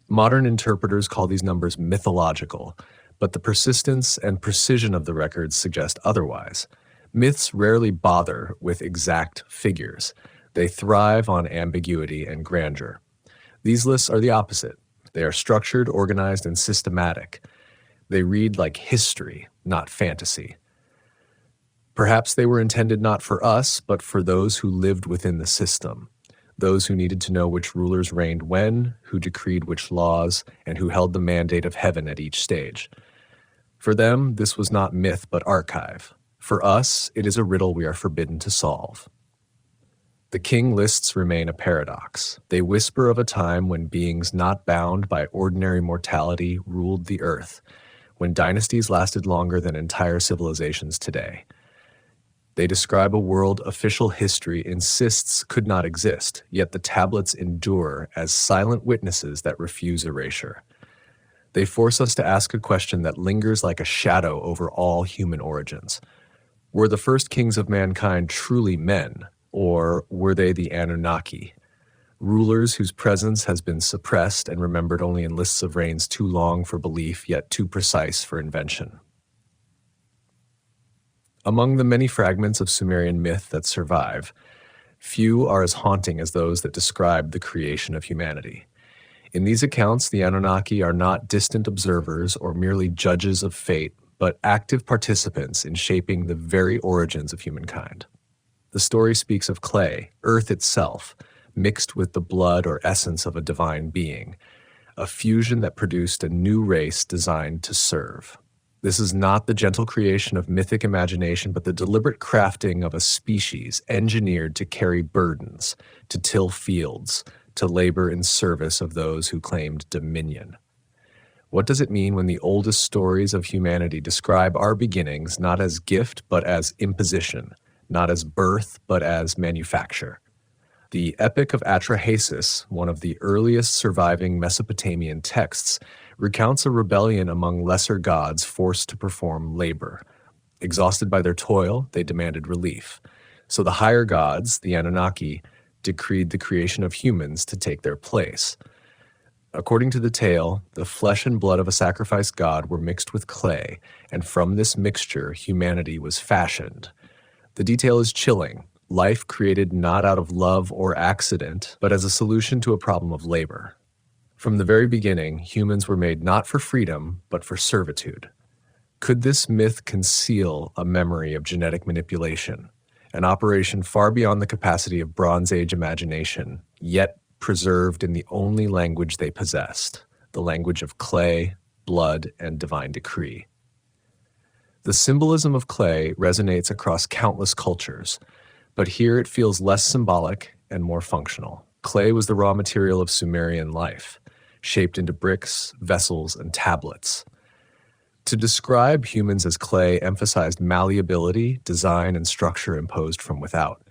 Modern interpreters call these numbers mythological, but the persistence and precision of the records suggest otherwise. Myths rarely bother with exact figures. They thrive on ambiguity and grandeur. These lists are the opposite. They are structured, organized, and systematic. They read like history, not fantasy. Perhaps they were intended not for us, but for those who lived within the system, those who needed to know which rulers reigned when, who decreed which laws, and who held the mandate of heaven at each stage. For them, this was not myth but archive. For us, it is a riddle we are forbidden to solve. The king lists remain a paradox. They whisper of a time when beings not bound by ordinary mortality ruled the earth, when dynasties lasted longer than entire civilizations today. They describe a world official history insists could not exist, yet the tablets endure as silent witnesses that refuse erasure. They force us to ask a question that lingers like a shadow over all human origins. Were the first kings of mankind truly men, or were they the Anunnaki, rulers whose presence has been suppressed and remembered only in lists of reigns too long for belief, yet too precise for invention? Among the many fragments of Sumerian myth that survive, few are as haunting as those that describe the creation of humanity. In these accounts, the Anunnaki are not distant observers or merely judges of fate, but active participants in shaping the very origins of humankind. The story speaks of clay, earth itself, mixed with the blood or essence of a divine being, a fusion that produced a new race designed to serve. This is not the gentle creation of mythic imagination, but the deliberate crafting of a species engineered to carry burdens, to till fields, to labor in service of those who claimed dominion. What does it mean when the oldest stories of humanity describe our beginnings not as gift but as imposition, not as birth but as manufacture? The Epic of Atrahasis, one of the earliest surviving Mesopotamian texts, recounts a rebellion among lesser gods forced to perform labor. Exhausted by their toil, they demanded relief. So the higher gods, the Anunnaki, decreed the creation of humans to take their place. According to the tale, the flesh and blood of a sacrificed god were mixed with clay, and from this mixture, humanity was fashioned. The detail is chilling. Life created not out of love or accident, but as a solution to a problem of labor. From the very beginning, humans were made not for freedom, but for servitude. Could this myth conceal a memory of genetic manipulation, an operation far beyond the capacity of Bronze Age imagination, yet preserved in the only language they possessed, the language of clay, blood, and divine decree? The symbolism of clay resonates across countless cultures, but here it feels less symbolic and more functional. Clay was the raw material of Sumerian life, shaped into bricks, vessels, and tablets. To describe humans as clay emphasized malleability, design, and structure imposed from without.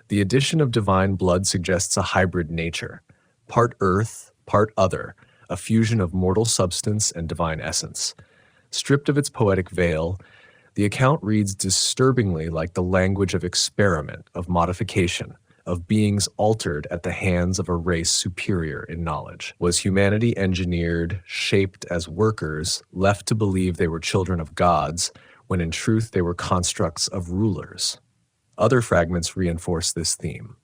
The addition of divine blood suggests a hybrid nature, part earth, part other, a fusion of mortal substance and divine essence. Stripped of its poetic veil, the account reads disturbingly like the language of experiment, of modification, of beings altered at the hands of a race superior in knowledge. Was humanity engineered, shaped as workers, left to believe they were children of gods, when in truth they were constructs of rulers? Other fragments reinforce this theme.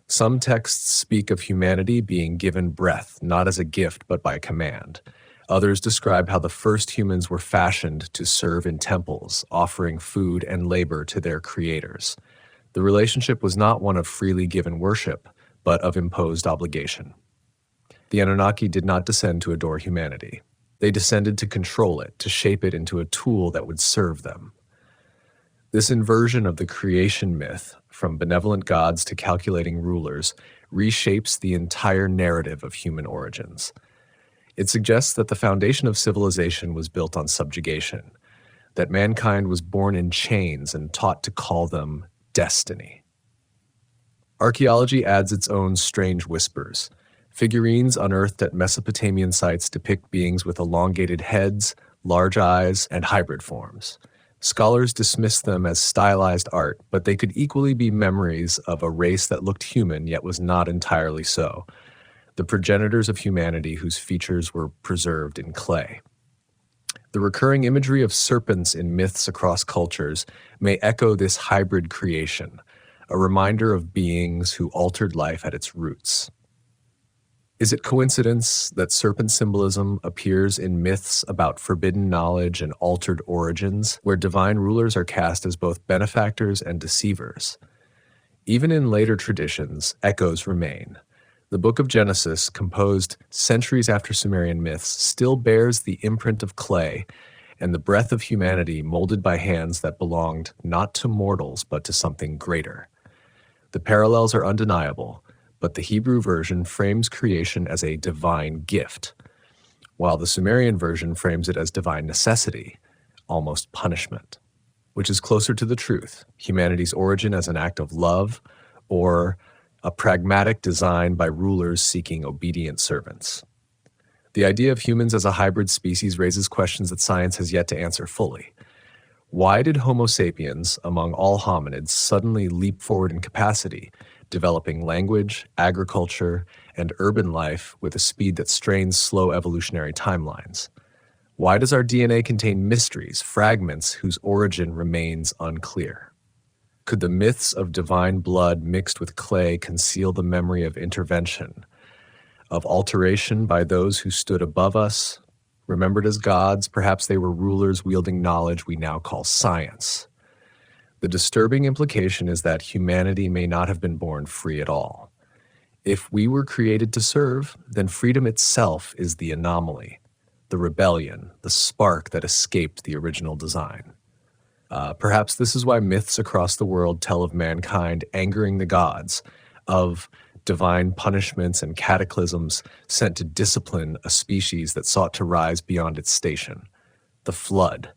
Some texts speak of humanity being given breath, not as a gift but by command. Others describe how the first humans were fashioned to serve in temples, offering food and labor to their creators. The relationship was not one of freely given worship, but of imposed obligation. The Anunnaki did not descend to adore humanity. They descended to control it, to shape it into a tool that would serve them. This inversion of the creation myth, from benevolent gods to calculating rulers, reshapes the entire narrative of human origins. It suggests that the foundation of civilization was built on subjugation, that mankind was born in chains and taught to call them destiny. Archaeology adds its own strange whispers. Figurines unearthed at Mesopotamian sites depict beings with elongated heads, large eyes, and hybrid forms. Scholars dismiss them as stylized art, but they could equally be memories of a race that looked human yet was not entirely so, the progenitors of humanity whose features were preserved in clay. The recurring imagery of serpents in myths across cultures may echo this hybrid creation, a reminder of beings who altered life at its roots. Is it coincidence that serpent symbolism appears in myths about forbidden knowledge and altered origins, where divine rulers are cast as both benefactors and deceivers? Even in later traditions, echoes remain. The Book of Genesis, composed centuries after Sumerian myths, still bears the imprint of clay and the breath of humanity molded by hands that belonged not to mortals but to something greater. The parallels are undeniable, but the Hebrew version frames creation as a divine gift, while the Sumerian version frames it as divine necessity, almost punishment, which is closer to the truth, humanity's origin as an act of love, or a pragmatic design by rulers seeking obedient servants. The idea of humans as a hybrid species raises questions that science has yet to answer fully. Why did Homo sapiens, among all hominids, suddenly leap forward in capacity, developing language, agriculture, and urban life with a speed that strains slow evolutionary timelines? Why does our DNA contain mysteries, fragments whose origin remains unclear? Could the myths of divine blood mixed with clay conceal the memory of intervention, of alteration by those who stood above us? Remembered as gods, perhaps they were rulers wielding knowledge we now call science. The disturbing implication is that humanity may not have been born free at all. If we were created to serve, then freedom itself is the anomaly, the rebellion, the spark that escaped the original design. Perhaps this is why myths across the world tell of mankind angering the gods, of divine punishments and cataclysms sent to discipline a species that sought to rise beyond its station. The flood,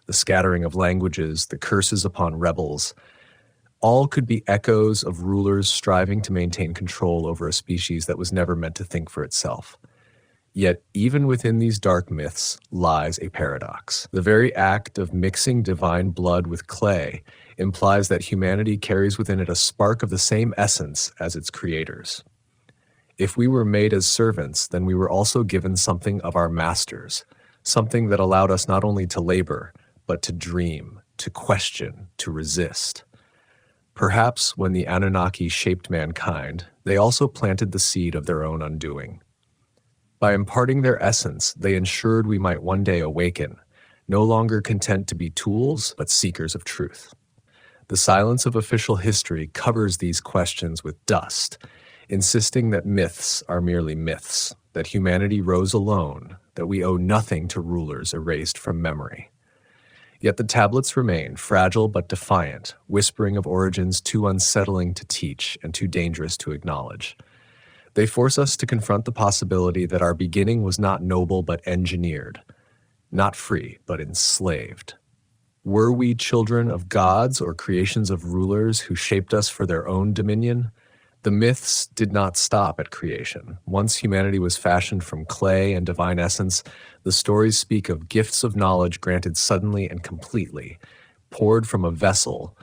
the scattering of languages, the curses upon rebels, all could be echoes of rulers striving to maintain control over a species that was never meant to think for itself. Yet, even within these dark myths lies a paradox. The very act of mixing divine blood with clay implies that humanity carries within it a spark of the same essence as its creators. If we were made as servants, then we were also given something of our masters, something that allowed us not only to labor, but to dream, to question, to resist. Perhaps when the Anunnaki shaped mankind, they also planted the seed of their own undoing. By imparting their essence, they ensured we might one day awaken, no longer content to be tools, but seekers of truth. The silence of official history covers these questions with dust, insisting that myths are merely myths, that humanity rose alone, that we owe nothing to rulers erased from memory. Yet the tablets remain, fragile but defiant, whispering of origins too unsettling to teach and too dangerous to acknowledge. They force us to confront the possibility that our beginning was not noble but engineered, not free but enslaved. Were we children of gods or creations of rulers who shaped us for their own dominion? The myths did not stop at creation. Once humanity was fashioned from clay and divine essence, the stories speak of gifts of knowledge granted suddenly and completely, poured from a vessel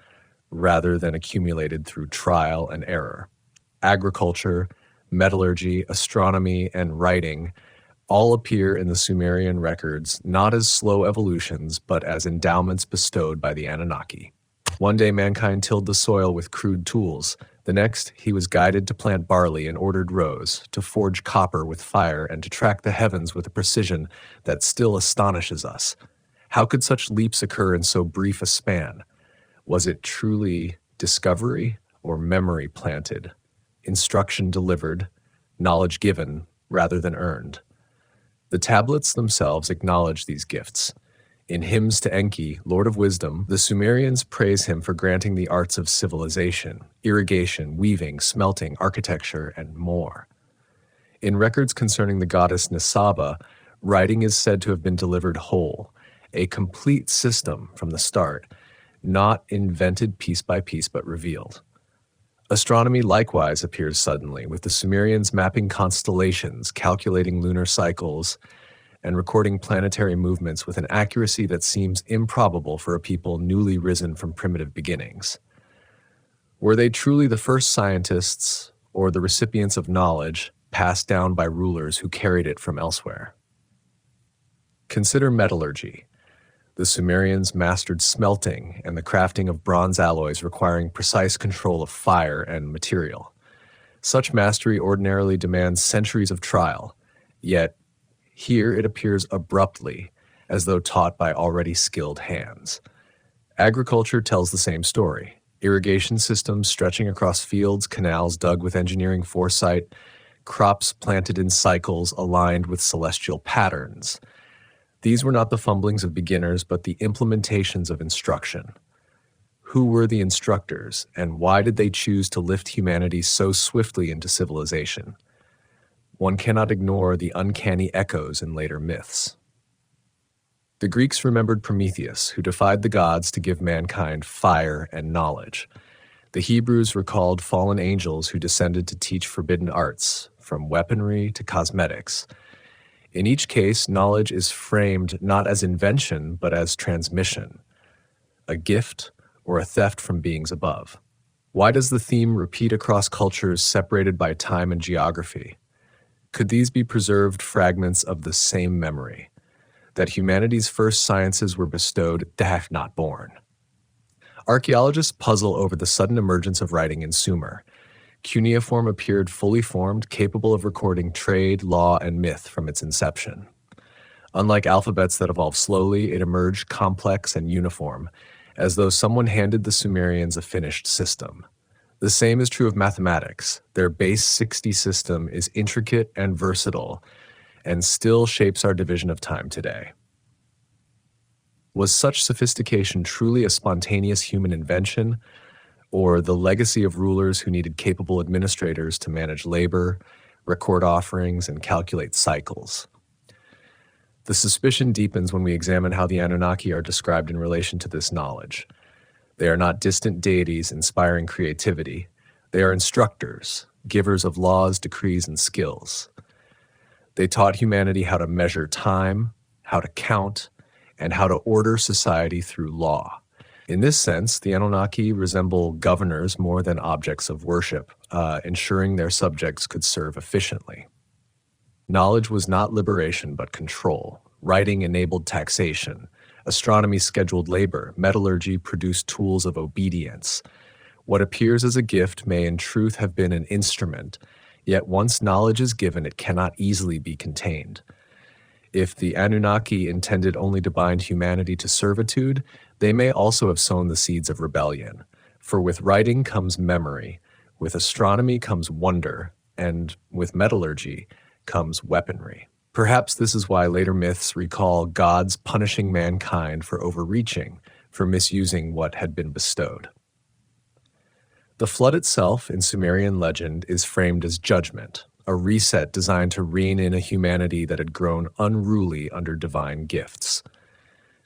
rather than accumulated through trial and error. Agriculture, metallurgy, astronomy, and writing all appear in the Sumerian records not as slow evolutions, but as endowments bestowed by the Anunnaki. One day mankind tilled the soil with crude tools. The next, he was guided to plant barley in ordered rows, to forge copper with fire, and to track the heavens with a precision that still astonishes us. How could such leaps occur in so brief a span? Was it truly discovery or memory planted, instruction delivered, knowledge given rather than earned? The tablets themselves acknowledge these gifts. In hymns to Enki, Lord of Wisdom, the Sumerians praise him for granting the arts of civilization, irrigation, weaving, smelting, architecture, and more. In records concerning the goddess Nisaba, writing is said to have been delivered whole, a complete system from the start, not invented piece by piece but revealed. Astronomy likewise appears suddenly, with the Sumerians mapping constellations, calculating lunar cycles, and recording planetary movements with an accuracy that seems improbable for a people newly risen from primitive beginnings. Were they truly the first scientists or the recipients of knowledge passed down by rulers who carried it from elsewhere? Consider metallurgy. The Sumerians mastered smelting and the crafting of bronze alloys requiring precise control of fire and material. Such mastery ordinarily demands centuries of trial, yet here it appears abruptly, as though taught by already skilled hands. Agriculture tells the same story. Irrigation systems stretching across fields, canals dug with engineering foresight, crops planted in cycles aligned with celestial patterns. These were not the fumblings of beginners, but the implementations of instruction. Who were the instructors, and why did they choose to lift humanity so swiftly into civilization? One cannot ignore the uncanny echoes in later myths. The Greeks remembered Prometheus, who defied the gods to give mankind fire and knowledge. The Hebrews recalled fallen angels who descended to teach forbidden arts, from weaponry to cosmetics. In each case, knowledge is framed not as invention, but as transmission, a gift or a theft from beings above. Why does the theme repeat across cultures separated by time and geography? Could these be preserved fragments of the same memory, that humanity's first sciences were bestowed, they have not born? Archaeologists puzzle over the sudden emergence of writing in Sumer. Cuneiform appeared fully formed, capable of recording trade, law, and myth from its inception. Unlike alphabets that evolve slowly, it emerged complex and uniform, as though someone handed the Sumerians a finished system. The same is true of mathematics. Their base 60 system is intricate and versatile, and still shapes our division of time today. Was such sophistication truly a spontaneous human invention, or the legacy of rulers who needed capable administrators to manage labor, record offerings, and calculate cycles? The suspicion deepens when we examine how the Anunnaki are described in relation to this knowledge. They are not distant deities inspiring creativity. They are instructors, givers of laws, decrees, and skills. They taught humanity how to measure time, how to count, and how to order society through law. In this sense, the Anunnaki resemble governors more than objects of worship, ensuring their subjects could serve efficiently. Knowledge was not liberation but control. Writing enabled taxation. Astronomy scheduled labor. Metallurgy produced tools of obedience. What appears as a gift may in truth have been an instrument, yet once knowledge is given, it cannot easily be contained. If the Anunnaki intended only to bind humanity to servitude, they may also have sown the seeds of rebellion. For with writing comes memory, with astronomy comes wonder, and with metallurgy comes weaponry. Perhaps this is why later myths recall gods punishing mankind for overreaching, for misusing what had been bestowed. The flood itself in Sumerian legend is framed as judgment, a reset designed to rein in a humanity that had grown unruly under divine gifts.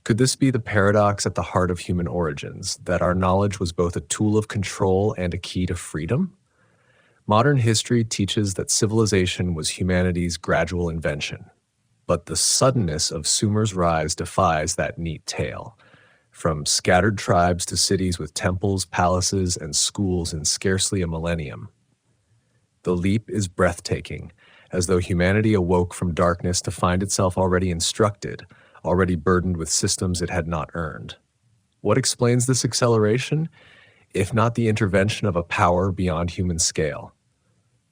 Could this be the paradox at the heart of human origins, that our knowledge was both a tool of control and a key to freedom? Modern history teaches that civilization was humanity's gradual invention, but the suddenness of Sumer's rise defies that neat tale. From scattered tribes to cities with temples, palaces, and schools in scarcely a millennium. The leap is breathtaking, as though humanity awoke from darkness to find itself already instructed, already burdened with systems it had not earned. What explains this acceleration, if not the intervention of a power beyond human scale?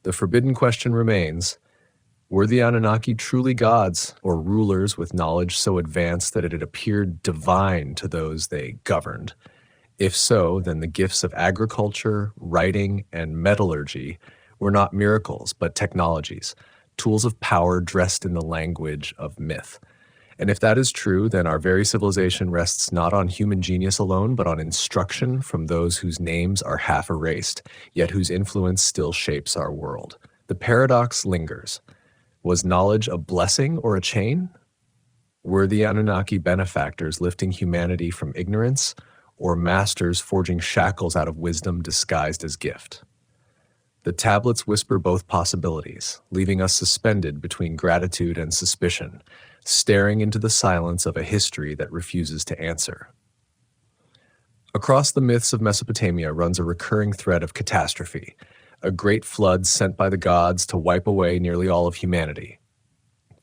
The forbidden question remains, were the Anunnaki truly gods or rulers with knowledge so advanced that it had appeared divine to those they governed? If so, then the gifts of agriculture, writing, and metallurgy were not miracles, but technologies, tools of power dressed in the language of myth. And if that is true, then our very civilization rests not on human genius alone, but on instruction from those whose names are half erased, yet whose influence still shapes our world. The paradox lingers. Was knowledge a blessing or a chain? Were the Anunnaki benefactors lifting humanity from ignorance, or masters forging shackles out of wisdom disguised as gift? The tablets whisper both possibilities, leaving us suspended between gratitude and suspicion, staring into the silence of a history that refuses to answer. Across the myths of Mesopotamia runs a recurring thread of catastrophe, a great flood sent by the gods to wipe away nearly all of humanity.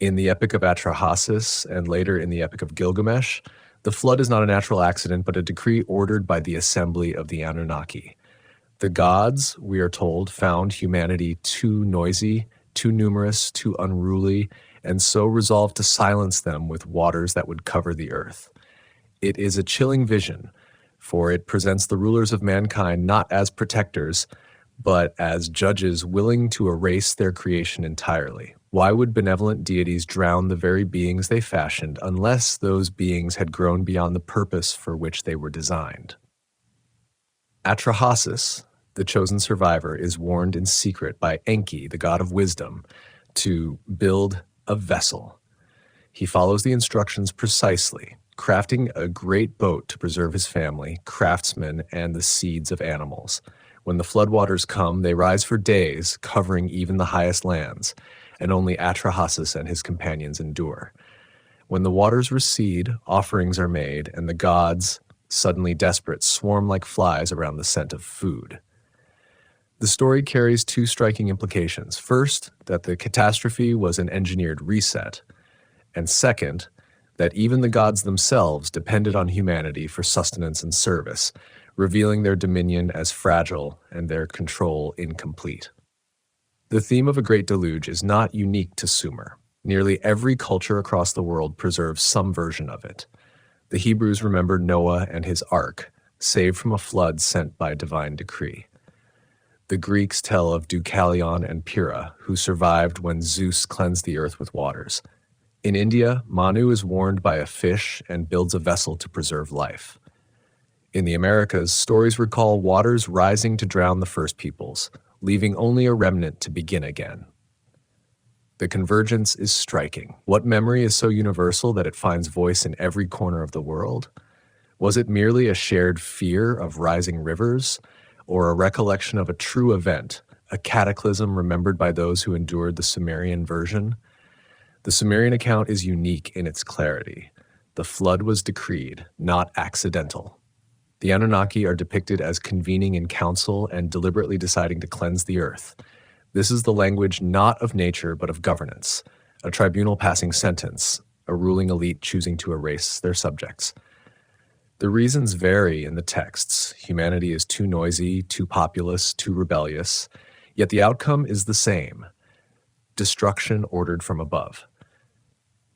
In the Epic of Atrahasis and later in the Epic of Gilgamesh, the flood is not a natural accident but a decree ordered by the assembly of the Anunnaki. The gods, we are told, found humanity too noisy, too numerous, too unruly, and so resolved to silence them with waters that would cover the earth. It is a chilling vision, for it presents the rulers of mankind not as protectors, but as judges willing to erase their creation entirely. Why would benevolent deities drown the very beings they fashioned unless those beings had grown beyond the purpose for which they were designed? Atrahasis, the chosen survivor, is warned in secret by Enki, the god of wisdom, to build a vessel. He follows the instructions precisely, crafting a great boat to preserve his family, craftsmen, and the seeds of animals. When the floodwaters come, they rise for days, covering even the highest lands, and only Atrahasis and his companions endure. When the waters recede, offerings are made, and the gods, suddenly desperate, swarm like flies around the scent of food. The story carries two striking implications. First, that the catastrophe was an engineered reset, and second, that even the gods themselves depended on humanity for sustenance and service, revealing their dominion as fragile and their control incomplete. The theme of a great deluge is not unique to Sumer. Nearly every culture across the world preserves some version of it. The Hebrews remember Noah and his ark, saved from a flood sent by divine decree. The Greeks tell of Deucalion and Pyrrha, who survived when Zeus cleansed the earth with waters. In India, Manu is warned by a fish and builds a vessel to preserve life. In the Americas, stories recall waters rising to drown the first peoples, leaving only a remnant to begin again. The convergence is striking. What memory is so universal that it finds voice in every corner of the world? Was it merely a shared fear of rising rivers, or a recollection of a true event, a cataclysm remembered by those who endured the Sumerian version? The Sumerian account is unique in its clarity. The flood was decreed, not accidental. The Anunnaki are depicted as convening in council and deliberately deciding to cleanse the earth. This is the language not of nature but of governance, a tribunal passing sentence, a ruling elite choosing to erase their subjects. The reasons vary in the texts. Humanity is too noisy, too populous, too rebellious, yet the outcome is the same: destruction ordered from above.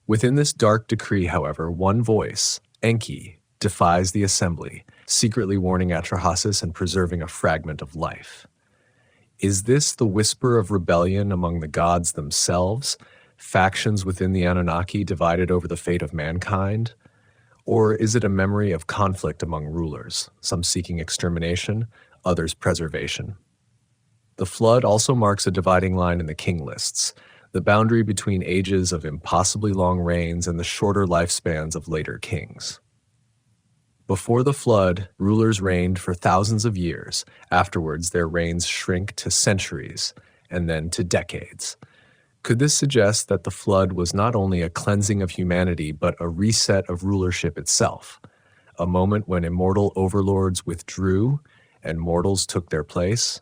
Within this dark decree, however, one voice, Enki, defies the assembly, secretly warning Atrahasis and preserving a fragment of life. Is this the whisper of rebellion among the gods themselves, factions within the Anunnaki divided over the fate of mankind? Or is it a memory of conflict among rulers, some seeking extermination, others preservation? The flood also marks a dividing line in the king lists, the boundary between ages of impossibly long reigns and the shorter lifespans of later kings. Before the flood, rulers reigned for thousands of years. Afterwards, their reigns shrink to centuries, and then to decades. Could this suggest that the flood was not only a cleansing of humanity, but a reset of rulership itself, a moment when immortal overlords withdrew and mortals took their place?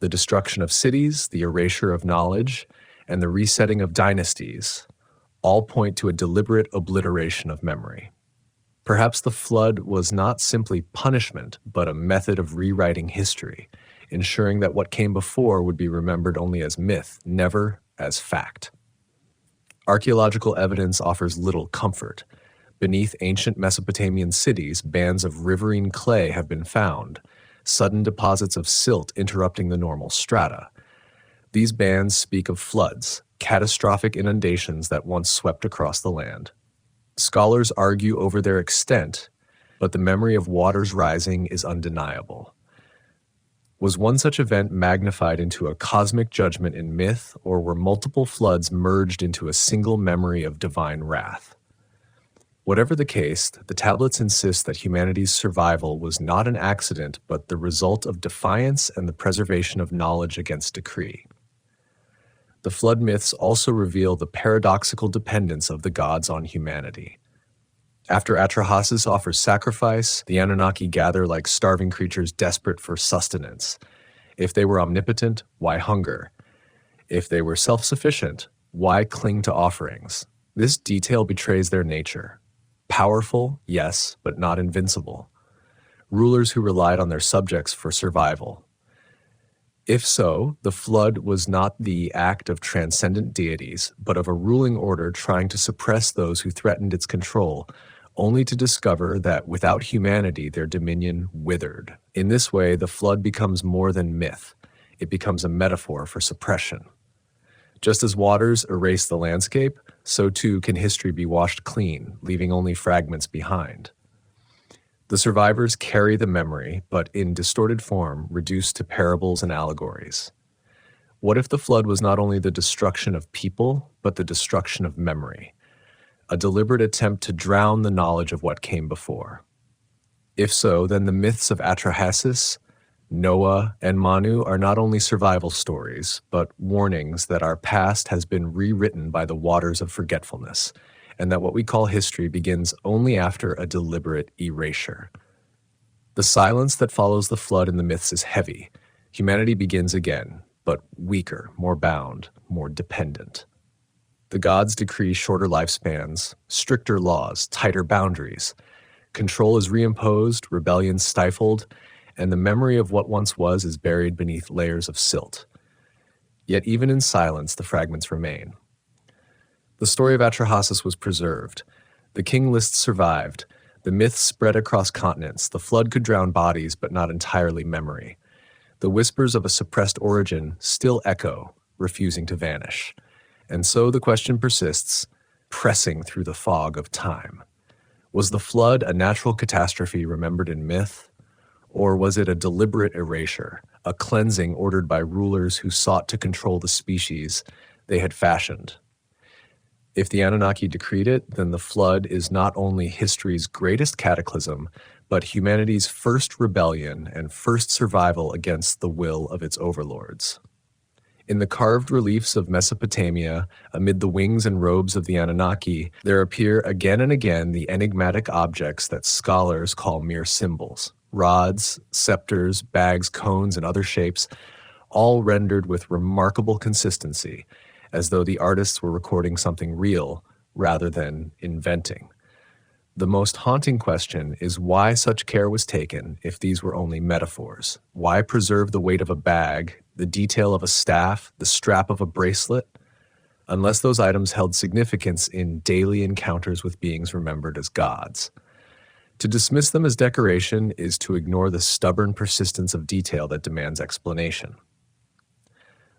The destruction of cities, the erasure of knowledge, and the resetting of dynasties all point to a deliberate obliteration of memory. Perhaps the flood was not simply punishment, but a method of rewriting history, ensuring that what came before would be remembered only as myth, never as fact. Archaeological evidence offers little comfort. Beneath ancient Mesopotamian cities, bands of riverine clay have been found, sudden deposits of silt interrupting the normal strata. These bands speak of floods, catastrophic inundations that once swept across the land. Scholars argue over their extent, but the memory of waters rising is undeniable. Was one such event magnified into a cosmic judgment in myth, or were multiple floods merged into a single memory of divine wrath? Whatever the case, the tablets insist that humanity's survival was not an accident, but the result of defiance and the preservation of knowledge against decree. The flood myths also reveal the paradoxical dependence of the gods on humanity. After Atrahasis offers sacrifice, the Anunnaki gather like starving creatures desperate for sustenance. If they were omnipotent, why hunger? If they were self-sufficient, why cling to offerings? This detail betrays their nature. Powerful, yes, but not invincible. Rulers who relied on their subjects for survival. If so, the flood was not the act of transcendent deities, but of a ruling order trying to suppress those who threatened its control, only to discover that without humanity their dominion withered. In this way, the flood becomes more than myth. It becomes a metaphor for suppression. Just as waters erase the landscape, so too can history be washed clean, leaving only fragments behind. The survivors carry the memory, but in distorted form, reduced to parables and allegories. What if the flood was not only the destruction of people, but the destruction of memory? A deliberate attempt to drown the knowledge of what came before. If so, then the myths of Atrahasis, Noah, and Manu are not only survival stories, but warnings that our past has been rewritten by the waters of forgetfulness, and that what we call history begins only after a deliberate erasure. The silence that follows the flood in the myths is heavy. Humanity begins again, but weaker, more bound, more dependent. The gods decree shorter lifespans, stricter laws, tighter boundaries. Control is reimposed, rebellion stifled, and the memory of what once was is buried beneath layers of silt. Yet even in silence, the fragments remain. The story of Atrahasis was preserved. The king list survived. The myths spread across continents. The flood could drown bodies, but not entirely memory. The whispers of a suppressed origin still echo, refusing to vanish. And so the question persists, pressing through the fog of time. Was the flood a natural catastrophe remembered in myth? Or was it a deliberate erasure, a cleansing ordered by rulers who sought to control the species they had fashioned? If the Anunnaki decreed it, then the flood is not only history's greatest cataclysm, but humanity's first rebellion and first survival against the will of its overlords. In the carved reliefs of Mesopotamia, amid the wings and robes of the Anunnaki, there appear again and again the enigmatic objects that scholars call mere symbols. Rods, scepters, bags, cones, and other shapes, all rendered with remarkable consistency, as though the artists were recording something real rather than inventing. The most haunting question is why such care was taken if these were only metaphors. Why preserve the weight of a bag, the detail of a staff, the strap of a bracelet? unless those items held significance in daily encounters with beings remembered as gods. To dismiss them as decoration is to ignore the stubborn persistence of detail that demands explanation.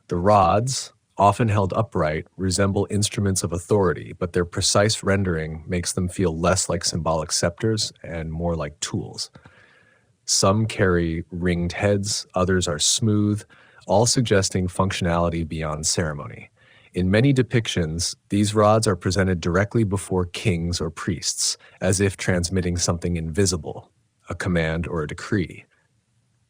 The rods, often held upright, resemble instruments of authority, but their precise rendering makes them feel less like symbolic scepters and more like tools. Some carry ringed heads, others are smooth, all suggesting functionality beyond ceremony. In many depictions, these rods are presented directly before kings or priests, as if transmitting something invisible, a command or a decree.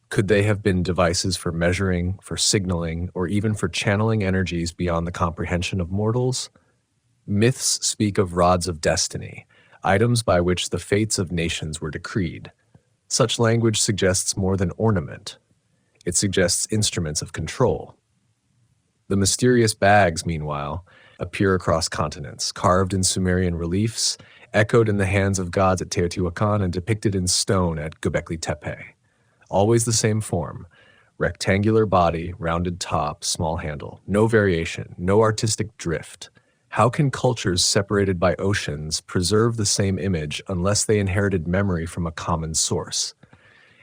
Could they have been devices for measuring, for signaling, or even for channeling energies beyond the comprehension of mortals? Myths speak of rods of destiny, items by which the fates of nations were decreed. Such language suggests more than ornament. It suggests instruments of control. The mysterious bags, meanwhile, appear across continents, carved in Sumerian reliefs, echoed in the hands of gods at Teotihuacan, and depicted in stone at Göbekli Tepe. Always the same form: rectangular body, rounded top, small handle. No variation, no artistic drift. How can cultures separated by oceans preserve the same image unless they inherited memory from a common source?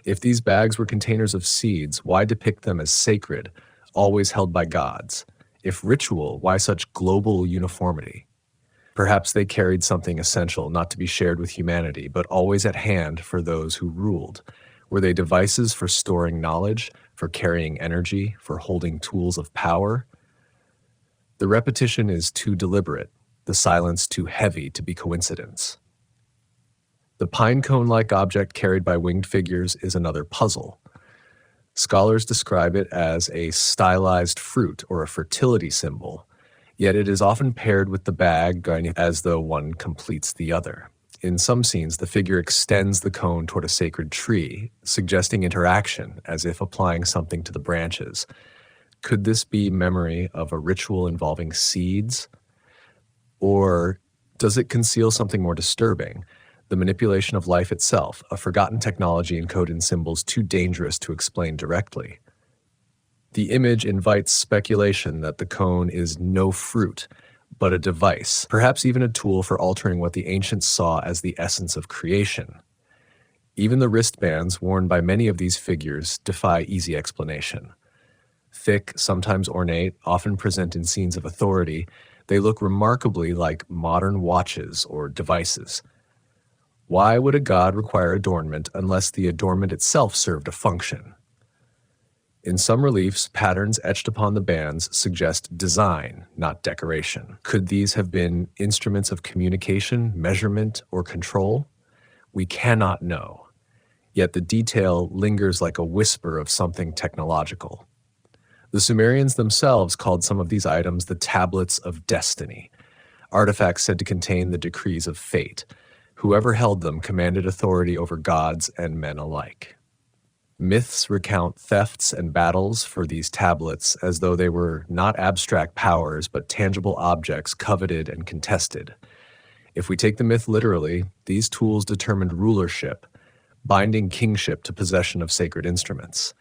If these bags were containers of seeds, why depict them as sacred, always held by gods? If ritual, why such global uniformity? Perhaps they carried something essential, not to be shared with humanity, but always at hand for those who ruled. Were they devices for storing knowledge, for carrying energy, for holding tools of power? The repetition is too deliberate, the silence too heavy to be coincidence. The pine cone-like object carried by winged figures is another puzzle. Scholars describe it as a stylized fruit or a fertility symbol, yet it is often paired with the bag, as though one completes the other. In some scenes, the figure extends the cone toward a sacred tree, suggesting interaction, as if applying something to the branches. Could this be memory of a ritual involving seeds? Or does it conceal something more disturbing? The manipulation of life itself, a forgotten technology encoded in symbols too dangerous to explain directly. The image invites speculation that the cone is no fruit, but a device, perhaps even a tool for altering what the ancients saw as the essence of creation. Even the wristbands worn by many of these figures defy easy explanation. Thick, sometimes ornate, often present in scenes of authority, they look remarkably like modern watches or devices. Why would a god require adornment unless the adornment itself served a function? In some reliefs, patterns etched upon the bands suggest design, not decoration. Could these have been instruments of communication, measurement, or control? We cannot know, yet the detail lingers like a whisper of something technological. The Sumerians themselves called some of these items the tablets of destiny, artifacts said to contain the decrees of fate. Whoever held them commanded authority over gods and men alike. Myths recount thefts and battles for these tablets as though they were not abstract powers but tangible objects coveted and contested. If we take the myth literally, these tools determined rulership, binding kingship to possession of sacred instruments.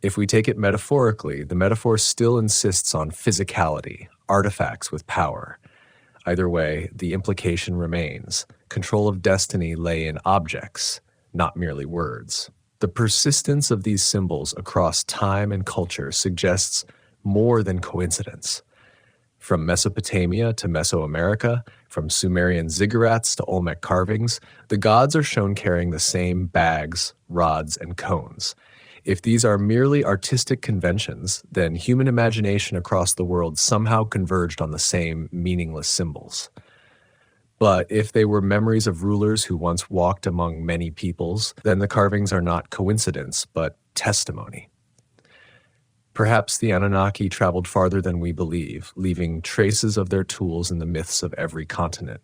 If we take it metaphorically, the metaphor still insists on physicality, artifacts with power. Either way, the implication remains. Control of destiny lay in objects, not merely words. The persistence of these symbols across time and culture suggests more than coincidence. From Mesopotamia to Mesoamerica, from Sumerian ziggurats to Olmec carvings, the gods are shown carrying the same bags, rods, and cones. If these are merely artistic conventions, then human imagination across the world somehow converged on the same meaningless symbols. But if they were memories of rulers who once walked among many peoples, then the carvings are not coincidence, but testimony. Perhaps the Anunnaki traveled farther than we believe, leaving traces of their tools in the myths of every continent.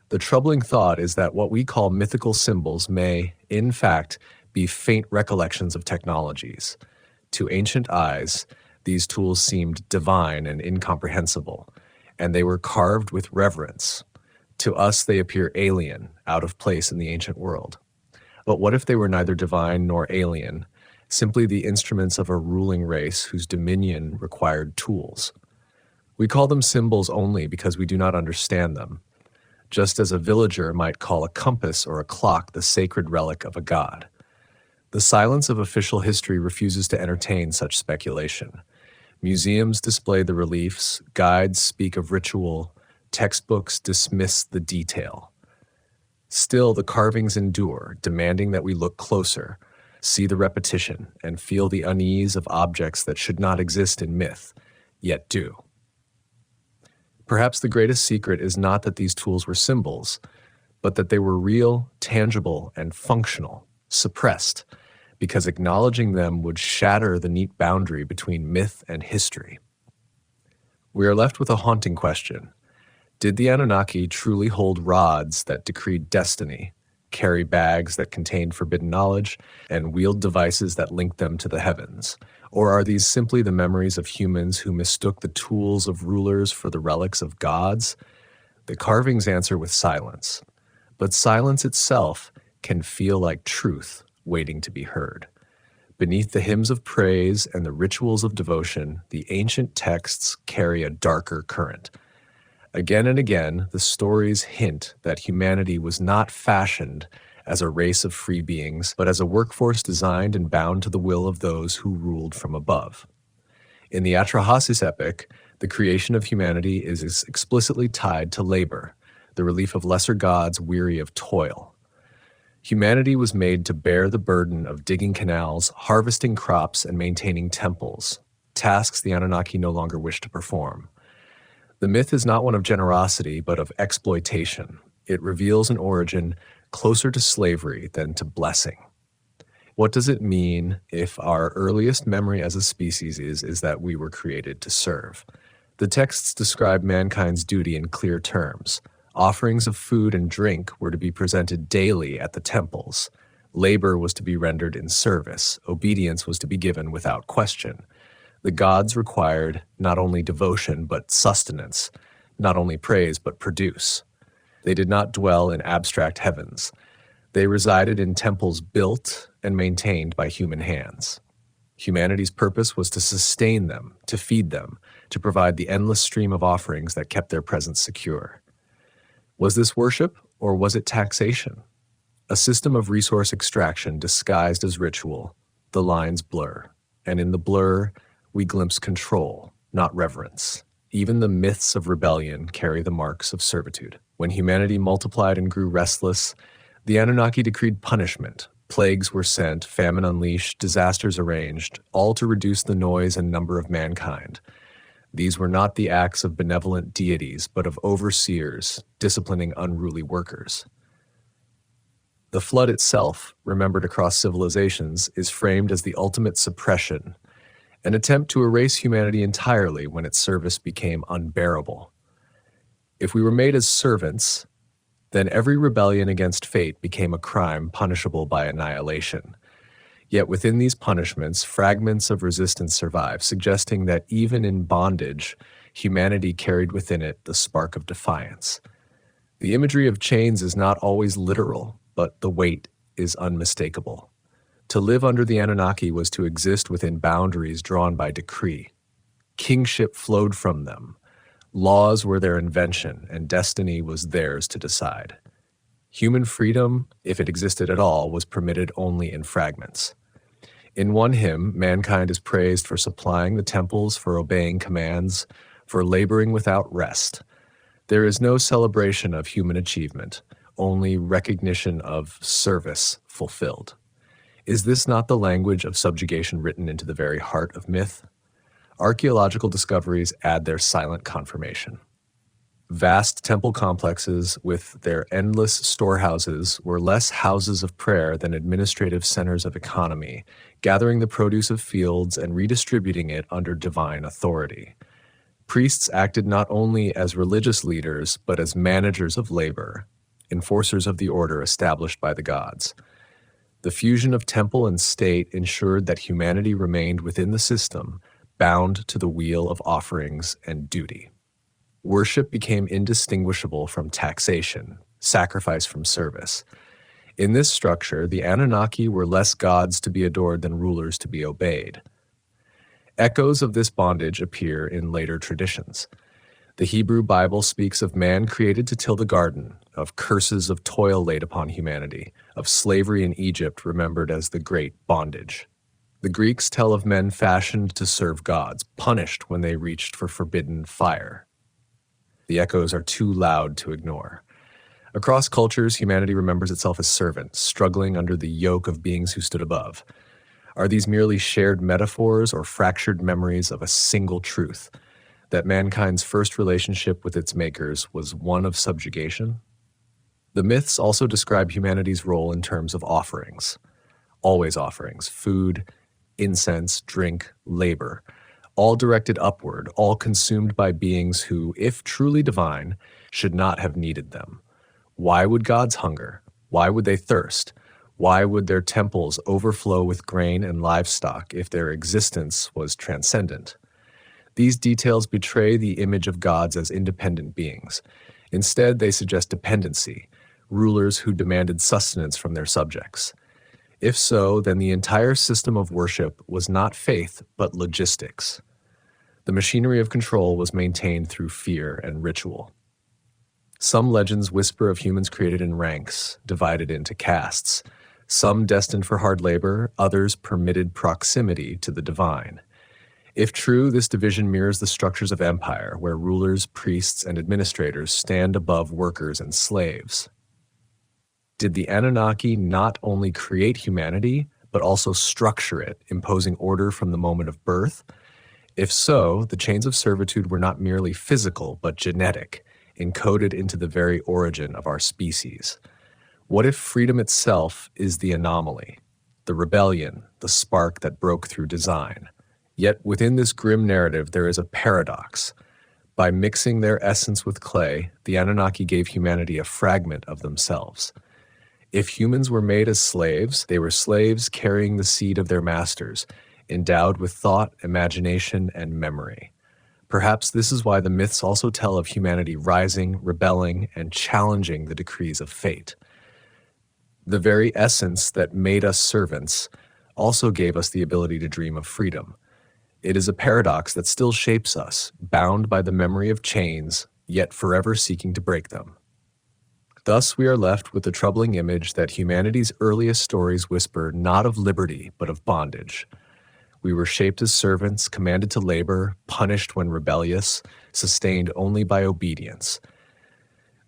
The troubling thought is that what we call mythical symbols may, in fact, be faint recollections of technologies. To ancient eyes, these tools seemed divine and incomprehensible, and they were carved with reverence. To us, they appear alien, out of place in the ancient world. But what if they were neither divine nor alien, simply the instruments of a ruling race whose dominion required tools? We call them symbols only because we do not understand them, just as a villager might call a compass or a clock the sacred relic of a god. The silence of official history refuses to entertain such speculation. Museums display the reliefs, guides speak of ritual, textbooks dismiss the detail. Still, the carvings endure, demanding that we look closer, see the repetition, and feel the unease of objects that should not exist in myth, yet do. Perhaps the greatest secret is not that these tools were symbols, but that they were real, tangible, and functional, suppressed, because acknowledging them would shatter the neat boundary between myth and history. We are left with a haunting question. Did the Anunnaki truly hold rods that decreed destiny, carry bags that contained forbidden knowledge, and wield devices that linked them to the heavens? Or are these simply the memories of humans who mistook the tools of rulers for the relics of gods? The carvings answer with silence, but silence itself can feel like truth waiting to be heard. Beneath the hymns of praise and the rituals of devotion, the ancient texts carry a darker current. Again and again, the stories hint that humanity was not fashioned as a race of free beings, but as a workforce designed and bound to the will of those who ruled from above. In the Atrahasis epic, the creation of humanity is explicitly tied to labor, the relief of lesser gods weary of toil. Humanity was made to bear the burden of digging canals, harvesting crops, and maintaining temples, tasks the Anunnaki no longer wish to perform. The myth is not one of generosity, but of exploitation. It reveals an origin closer to slavery than to blessing. What does it mean if our earliest memory as a species is that we were created to serve? The texts describe mankind's duty in clear terms. Offerings of food and drink were to be presented daily at the temples. Labor was to be rendered in service. Obedience was to be given without question. The gods required not only devotion but sustenance, not only praise but produce. They did not dwell in abstract heavens. They resided in temples built and maintained by human hands. Humanity's purpose was to sustain them, to feed them, to provide the endless stream of offerings that kept their presence secure. Was this worship, or was it taxation? A system of resource extraction disguised as ritual. The lines blur, and in the blur, we glimpse control, not reverence. Even the myths of rebellion carry the marks of servitude. When humanity multiplied and grew restless, the Anunnaki decreed punishment. Plagues were sent, famine unleashed, disasters arranged, all to reduce the noise and number of mankind. These were not the acts of benevolent deities, but of overseers disciplining unruly workers. The flood itself, remembered across civilizations, is framed as the ultimate suppression, an attempt to erase humanity entirely when its service became unbearable. If we were made as servants, then every rebellion against fate became a crime punishable by annihilation. Yet within these punishments, fragments of resistance survive, suggesting that even in bondage, humanity carried within it the spark of defiance. The imagery of chains is not always literal, but the weight is unmistakable. To live under the Anunnaki was to exist within boundaries drawn by decree. Kingship flowed from them. Laws were their invention, and destiny was theirs to decide. Human freedom, if it existed at all, was permitted only in fragments. In one hymn, mankind is praised for supplying the temples, for obeying commands, for laboring without rest. There is no celebration of human achievement, only recognition of service fulfilled. Is this not the language of subjugation written into the very heart of myth? Archaeological discoveries add their silent confirmation. Vast temple complexes with their endless storehouses were less houses of prayer than administrative centers of economy, gathering the produce of fields and redistributing it under divine authority. Priests acted not only as religious leaders, but as managers of labor, enforcers of the order established by the gods. The fusion of temple and state ensured that humanity remained within the system, bound to the wheel of offerings and duty. Worship became indistinguishable from taxation, sacrifice from service. In this structure, the Anunnaki were less gods to be adored than rulers to be obeyed. Echoes of this bondage appear in later traditions. The Hebrew Bible speaks of man created to till the garden, of curses of toil laid upon humanity, of slavery in Egypt remembered as the great bondage. The Greeks tell of men fashioned to serve gods, punished when they reached for forbidden fire. The echoes are too loud to ignore. Across cultures, humanity remembers itself as servants, struggling under the yoke of beings who stood above. Are these merely shared metaphors or fractured memories of a single truth, that mankind's first relationship with its makers was one of subjugation? The myths also describe humanity's role in terms of offerings. Always offerings, food, incense, drink, labor, all directed upward, all consumed by beings who, if truly divine, should not have needed them. Why would gods hunger? Why would they thirst? Why would their temples overflow with grain and livestock if their existence was transcendent? These details betray the image of gods as independent beings. Instead, they suggest dependency, rulers who demanded sustenance from their subjects. If so, then the entire system of worship was not faith, but logistics. The machinery of control was maintained through fear and ritual. Some legends whisper of humans created in ranks, divided into castes. Some destined for hard labor, others permitted proximity to the divine. If true, this division mirrors the structures of empire, where rulers, priests, and administrators stand above workers and slaves. Did the Anunnaki not only create humanity, but also structure it, imposing order from the moment of birth? If so, the chains of servitude were not merely physical, but genetic, encoded into the very origin of our species. What if freedom itself is the anomaly, the rebellion, the spark that broke through design? Yet within this grim narrative, there is a paradox. By mixing their essence with clay, the Anunnaki gave humanity a fragment of themselves. If humans were made as slaves, they were slaves carrying the seed of their masters, endowed with thought, imagination, and memory. Perhaps this is why the myths also tell of humanity rising, rebelling, and challenging the decrees of fate. The very essence that made us servants also gave us the ability to dream of freedom. It is a paradox that still shapes us, bound by the memory of chains, yet forever seeking to break them. Thus, we are left with the troubling image that humanity's earliest stories whisper not of liberty, but of bondage. We were shaped as servants, commanded to labor, punished when rebellious, sustained only by obedience.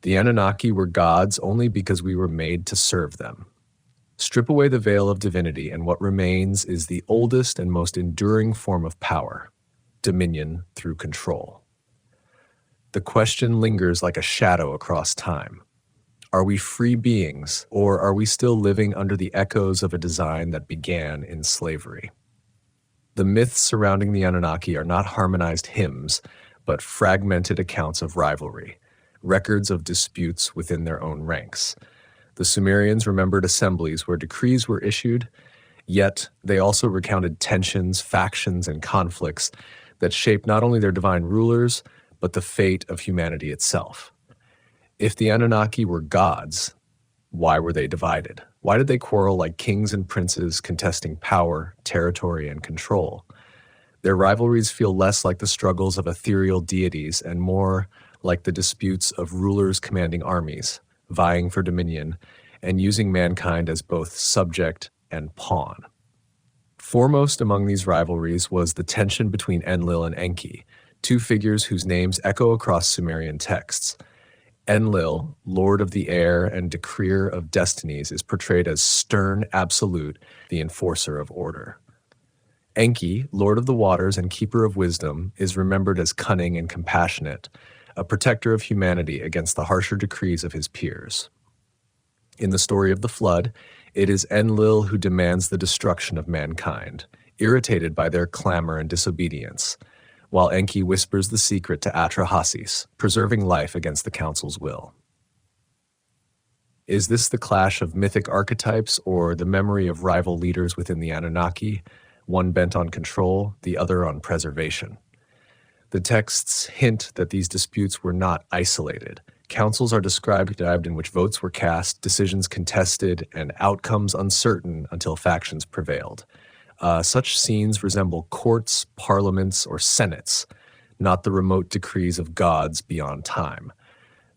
The Anunnaki were gods only because we were made to serve them. Strip away the veil of divinity, and what remains is the oldest and most enduring form of power, dominion through control. The question lingers like a shadow across time. Are we free beings, or are we still living under the echoes of a design that began in slavery? The myths surrounding the Anunnaki are not harmonized hymns, but fragmented accounts of rivalry, records of disputes within their own ranks. The Sumerians remembered assemblies where decrees were issued, yet they also recounted tensions, factions, and conflicts that shaped not only their divine rulers, but the fate of humanity itself. If the Anunnaki were gods, why were they divided? Why did they quarrel like kings and princes contesting power, territory, and control? Their rivalries feel less like the struggles of ethereal deities and more like the disputes of rulers commanding armies, vying for dominion, and using mankind as both subject and pawn. Foremost among these rivalries was the tension between Enlil and Enki, two figures whose names echo across Sumerian texts. Enlil, lord of the air and decreer of destinies, is portrayed as stern absolute, the enforcer of order. Enki, lord of the waters and keeper of wisdom, is remembered as cunning and compassionate, a protector of humanity against the harsher decrees of his peers. In the story of the flood, it is Enlil who demands the destruction of mankind, irritated by their clamor and disobedience, while Enki whispers the secret to Atrahasis, preserving life against the council's will. Is this the clash of mythic archetypes or the memory of rival leaders within the Anunnaki, one bent on control, the other on preservation? The texts hint that these disputes were not isolated. Councils are described in which votes were cast, decisions contested, and outcomes uncertain until factions prevailed. Such scenes resemble courts, parliaments, or senates, not the remote decrees of gods beyond time.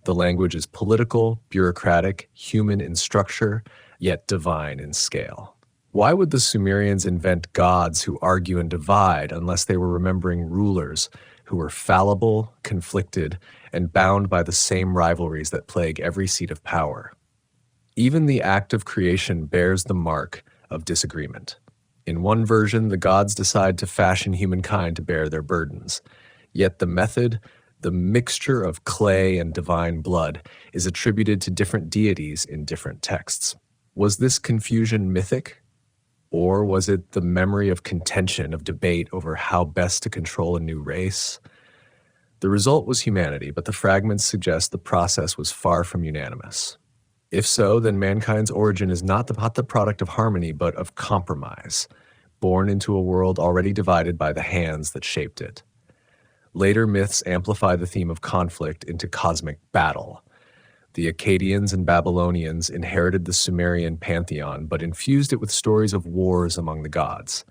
The language is political, bureaucratic, human in structure, yet divine in scale. Why would the Sumerians invent gods who argue and divide unless they were remembering rulers who were fallible, conflicted, and bound by the same rivalries that plague every seat of power? Even the act of creation bears the mark of disagreement. In one version, the gods decide to fashion humankind to bear their burdens. Yet the method, the mixture of clay and divine blood, is attributed to different deities in different texts. Was this confusion mythic? Or was it the memory of contention, of debate over how best to control a new race? The result was humanity, but the fragments suggest the process was far from unanimous. If so, then mankind's origin is not the product of harmony, but of compromise, born into a world already divided by the hands that shaped it. Later myths amplify the theme of conflict into cosmic battle. The Akkadians and Babylonians inherited the Sumerian pantheon, but infused it with stories of wars among the gods.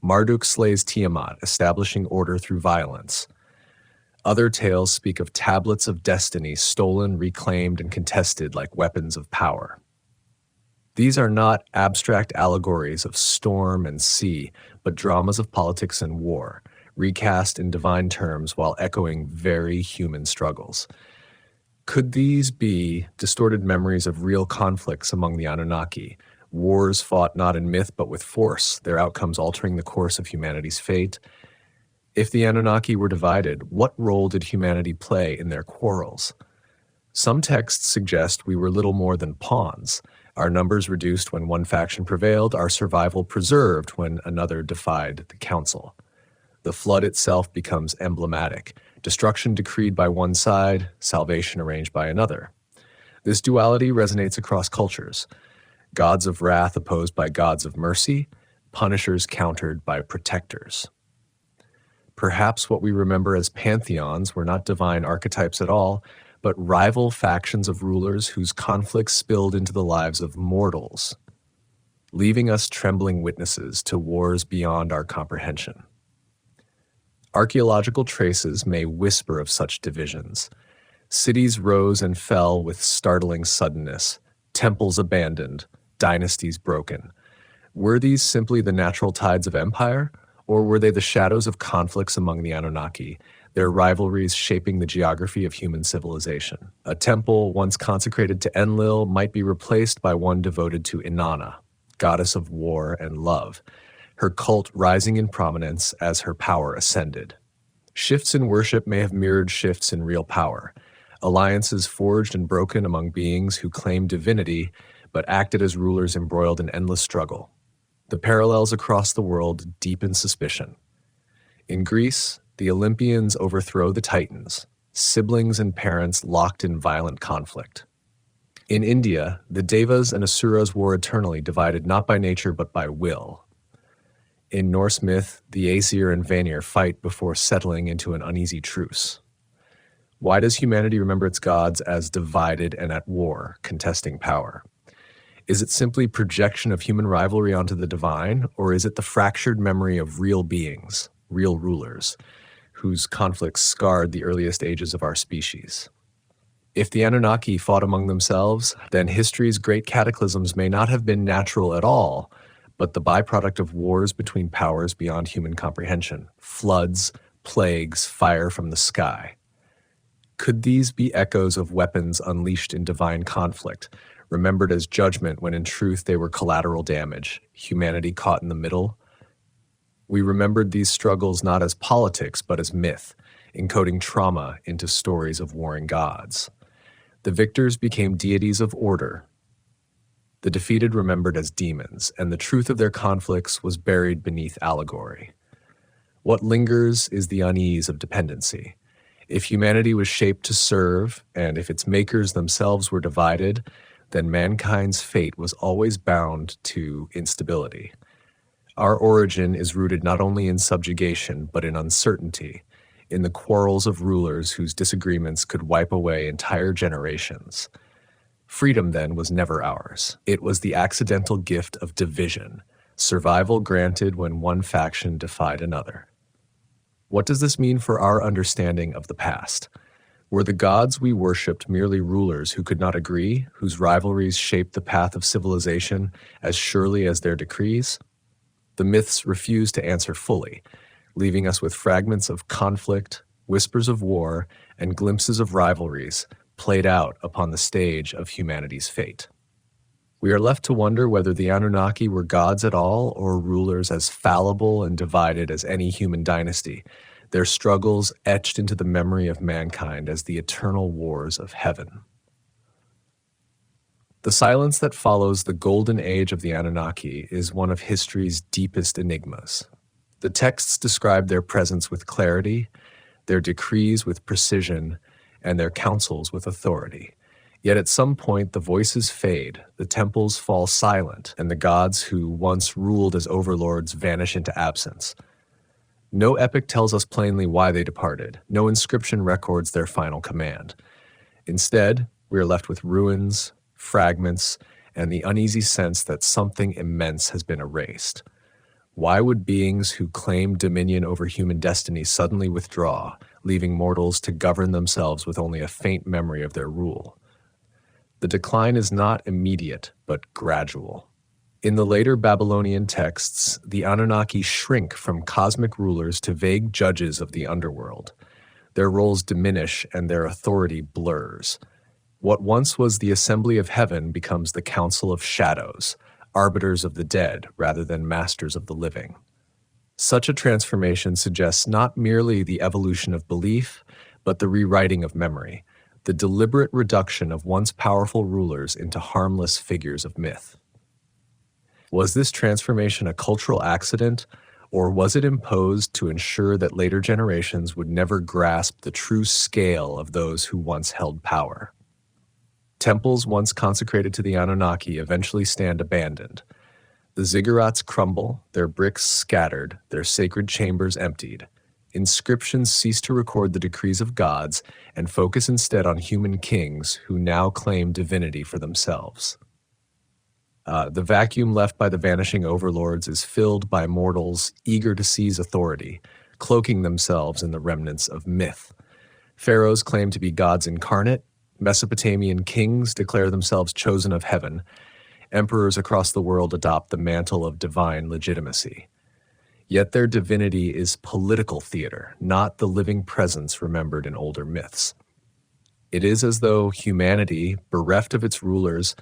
Marduk slays Tiamat, establishing order through violence. Other tales speak of tablets of destiny stolen, reclaimed, and contested like weapons of power. These are not abstract allegories of storm and sea, but dramas of politics and war, recast in divine terms while echoing very human struggles. Could these be distorted memories of real conflicts among the Anunnaki, wars fought not in myth but with force, their outcomes altering the course of humanity's fate? If the Anunnaki were divided, what role did humanity play in their quarrels? Some texts suggest we were little more than pawns, our numbers reduced when one faction prevailed, our survival preserved when another defied the council. The flood itself becomes emblematic, destruction decreed by one side, salvation arranged by another. This duality resonates across cultures. Gods of wrath opposed by gods of mercy, punishers countered by protectors. Perhaps what we remember as pantheons were not divine archetypes at all, but rival factions of rulers whose conflicts spilled into the lives of mortals, leaving us trembling witnesses to wars beyond our comprehension. Archaeological traces may whisper of such divisions. Cities rose and fell with startling suddenness, temples abandoned, dynasties broken. Were these simply the natural tides of empire, or were they the shadows of conflicts among the Anunnaki, their rivalries shaping the geography of human civilization? A temple once consecrated to Enlil might be replaced by one devoted to Inanna, goddess of war and love, her cult rising in prominence as her power ascended. Shifts in worship may have mirrored shifts in real power, alliances forged and broken among beings who claimed divinity but acted as rulers embroiled in endless struggle. The parallels across the world deepen suspicion. In Greece, the Olympians overthrow the Titans, siblings and parents locked in violent conflict. In India, the Devas and Asuras war eternally, divided not by nature but by will. In Norse myth, the Aesir and Vanir fight before settling into an uneasy truce. Why does humanity remember its gods as divided and at war, contesting power? Is it simply projection of human rivalry onto the divine, or is it the fractured memory of real beings, real rulers, whose conflicts scarred the earliest ages of our species? If the Anunnaki fought among themselves, then history's great cataclysms may not have been natural at all, but the byproduct of wars between powers beyond human comprehension, floods, plagues, fire from the sky. Could these be echoes of weapons unleashed in divine conflict, remembered as judgment when in truth they were collateral damage, humanity caught in the middle? We remembered these struggles not as politics but as myth, encoding trauma into stories of warring gods. The victors became deities of order, the defeated remembered as demons, and the truth of their conflicts was buried beneath allegory. What lingers is the unease of dependency. If humanity was shaped to serve, and if its makers themselves were divided, then mankind's fate was always bound to instability. Our origin is rooted not only in subjugation, but in uncertainty, in the quarrels of rulers whose disagreements could wipe away entire generations. Freedom, then, was never ours. It was the accidental gift of division, survival granted when one faction defied another. What does this mean for our understanding of the past? Were the gods we worshipped merely rulers who could not agree, whose rivalries shaped the path of civilization as surely as their decrees? The myths refuse to answer fully, leaving us with fragments of conflict, whispers of war, and glimpses of rivalries played out upon the stage of humanity's fate. We are left to wonder whether the Anunnaki were gods at all or rulers as fallible and divided as any human dynasty, their struggles etched into the memory of mankind as the eternal wars of heaven. The silence that follows the golden age of the Anunnaki is one of history's deepest enigmas. The texts describe their presence with clarity, their decrees with precision, and their counsels with authority. Yet at some point the voices fade, the temples fall silent, and the gods who once ruled as overlords vanish into absence. No epic tells us plainly why they departed. No inscription records their final command. Instead, we are left with ruins, fragments, and the uneasy sense that something immense has been erased. Why would beings who claim dominion over human destiny suddenly withdraw, leaving mortals to govern themselves with only a faint memory of their rule? The decline is not immediate, but gradual. In the later Babylonian texts, the Anunnaki shrink from cosmic rulers to vague judges of the underworld. Their roles diminish and their authority blurs. What once was the assembly of heaven becomes the council of shadows, arbiters of the dead rather than masters of the living. Such a transformation suggests not merely the evolution of belief, but the rewriting of memory, the deliberate reduction of once powerful rulers into harmless figures of myth. Was this transformation a cultural accident, or was it imposed to ensure that later generations would never grasp the true scale of those who once held power? Temples once consecrated to the Anunnaki eventually stand abandoned. The ziggurats crumble, their bricks scattered, their sacred chambers emptied. Inscriptions cease to record the decrees of gods and focus instead on human kings who now claim divinity for themselves. The vacuum left by the vanishing overlords is filled by mortals eager to seize authority, cloaking themselves in the remnants of myth. Pharaohs claim to be gods incarnate, Mesopotamian kings declare themselves chosen of heaven, emperors across the world adopt the mantle of divine legitimacy. Yet their divinity is political theater, not the living presence remembered in older myths. It is as though humanity, bereft of its rulers,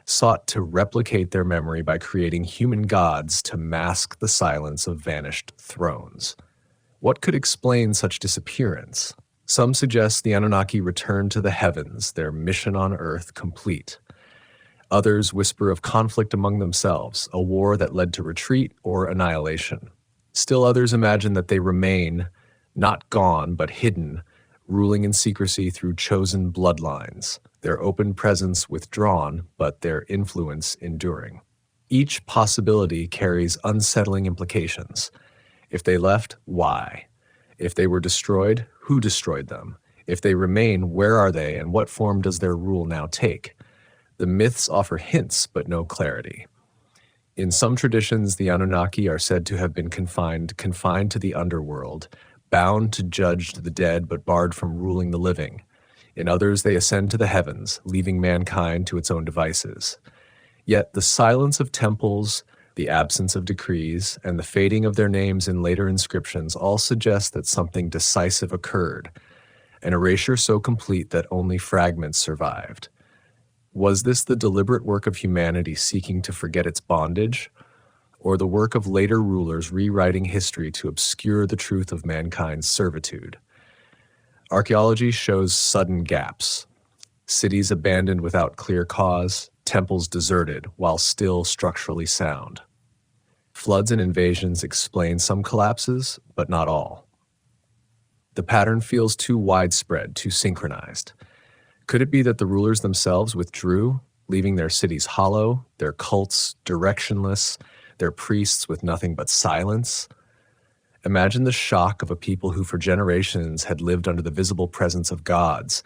sought to replicate their memory by creating human gods to mask the silence of vanished thrones. What could explain such disappearance? Some suggest the Anunnaki returned to the heavens, their mission on Earth complete. Others whisper of conflict among themselves, a war that led to retreat or annihilation. Still others imagine that they remain, not gone, but hidden, ruling in secrecy through chosen bloodlines, their open presence withdrawn, but their influence enduring. Each possibility carries unsettling implications. If they left, why? If they were destroyed, who destroyed them? If they remain, where are they, and what form does their rule now take? The myths offer hints, but no clarity. In some traditions, the Anunnaki are said to have been confined to the underworld, bound to judge the dead but barred from ruling the living. In others, they ascend to the heavens, leaving mankind to its own devices. Yet the silence of temples, the absence of decrees, and the fading of their names in later inscriptions all suggest that something decisive occurred, an erasure so complete that only fragments survived. Was this the deliberate work of humanity seeking to forget its bondage, or the work of later rulers rewriting history to obscure the truth of mankind's servitude? Archaeology shows sudden gaps. Cities abandoned without clear cause, temples deserted while still structurally sound. Floods and invasions explain some collapses, but not all. The pattern feels too widespread, too synchronized. Could it be that the rulers themselves withdrew, leaving their cities hollow, their cults directionless, their priests with nothing but silence? Imagine the shock of a people who for generations had lived under the visible presence of gods,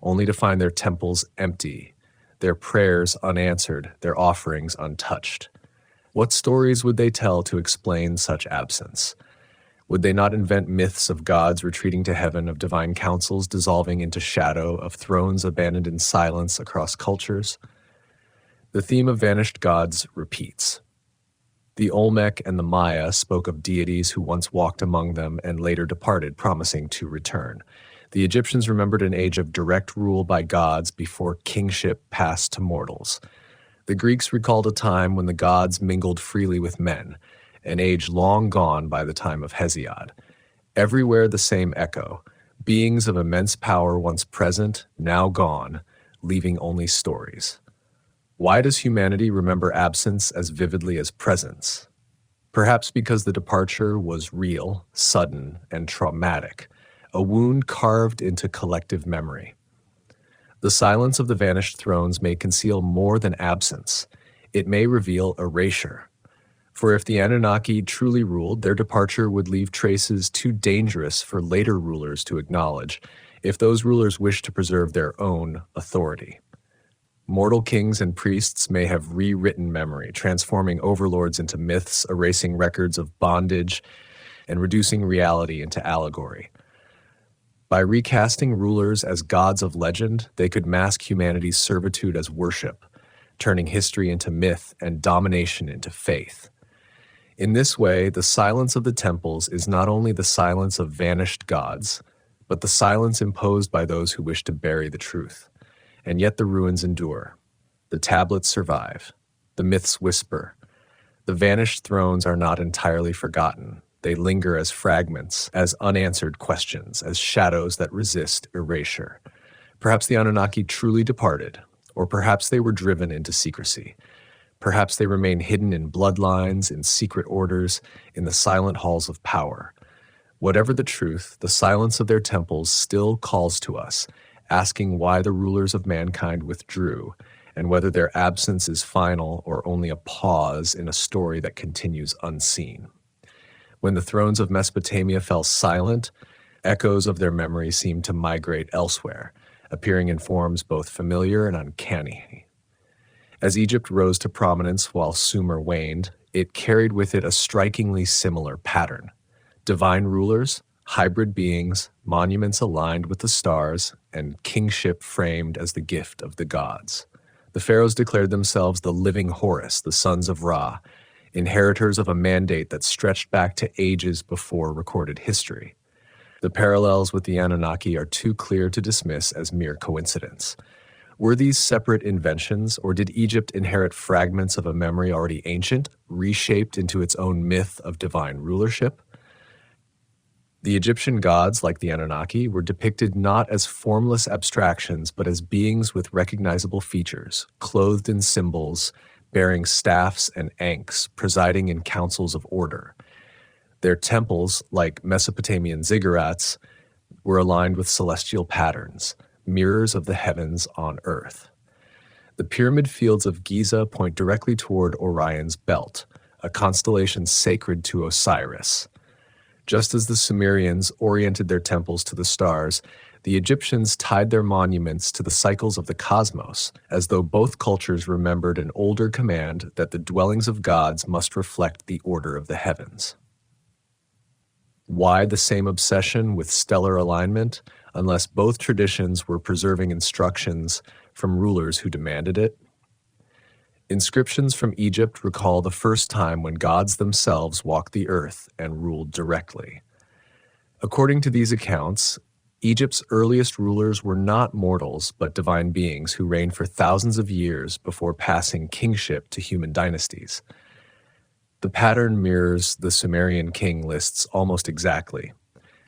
only to find their temples empty, their prayers unanswered, their offerings untouched. What stories would they tell to explain such absence? Would they not invent myths of gods retreating to heaven, of divine councils dissolving into shadow, of thrones abandoned in silence across cultures? The theme of vanished gods repeats. The Olmec and the Maya spoke of deities who once walked among them and later departed, promising to return. The Egyptians remembered an age of direct rule by gods before kingship passed to mortals. The Greeks recalled a time when the gods mingled freely with men, an age long gone by the time of Hesiod. Everywhere the same echo, beings of immense power once present, now gone, leaving only stories. Why does humanity remember absence as vividly as presence? Perhaps because the departure was real, sudden, and traumatic, a wound carved into collective memory. The silence of the vanished thrones may conceal more than absence. It may reveal erasure. For if the Anunnaki truly ruled, their departure would leave traces too dangerous for later rulers to acknowledge, if those rulers wished to preserve their own authority. Mortal kings and priests may have rewritten memory, transforming overlords into myths, erasing records of bondage, and reducing reality into allegory. By recasting rulers as gods of legend, they could mask humanity's servitude as worship, turning history into myth and domination into faith. In this way, the silence of the temples is not only the silence of vanished gods, but the silence imposed by those who wish to bury the truth. And yet the ruins endure. The tablets survive. The myths whisper. The vanished thrones are not entirely forgotten. They linger as fragments, as unanswered questions, as shadows that resist erasure. Perhaps the Anunnaki truly departed, or perhaps they were driven into secrecy. Perhaps they remain hidden in bloodlines, in secret orders, in the silent halls of power. Whatever the truth, the silence of their temples still calls to us, asking why the rulers of mankind withdrew, and whether their absence is final or only a pause in a story that continues unseen. When the thrones of Mesopotamia fell silent, echoes of their memory seemed to migrate elsewhere, appearing in forms both familiar and uncanny. As Egypt rose to prominence while Sumer waned, it carried with it a strikingly similar pattern. Divine rulers, hybrid beings, monuments aligned with the stars, and kingship framed as the gift of the gods. The pharaohs declared themselves the living Horus, the sons of Ra, inheritors of a mandate that stretched back to ages before recorded history. The parallels with the Anunnaki are too clear to dismiss as mere coincidence. Were these separate inventions, or did Egypt inherit fragments of a memory already ancient, reshaped into its own myth of divine rulership? The Egyptian gods, like the Anunnaki, were depicted not as formless abstractions, but as beings with recognizable features, clothed in symbols, bearing staffs and ankhs, presiding in councils of order. Their temples, like Mesopotamian ziggurats, were aligned with celestial patterns, mirrors of the heavens on earth. The pyramid fields of Giza point directly toward Orion's belt, a constellation sacred to Osiris. Just as the Sumerians oriented their temples to the stars, the Egyptians tied their monuments to the cycles of the cosmos, as though both cultures remembered an older command that the dwellings of gods must reflect the order of the heavens. Why the same obsession with stellar alignment, unless both traditions were preserving instructions from rulers who demanded it? Inscriptions from Egypt recall the first time when gods themselves walked the earth and ruled directly. According to these accounts, Egypt's earliest rulers were not mortals but divine beings who reigned for thousands of years before passing kingship to human dynasties. The pattern mirrors the Sumerian king lists almost exactly.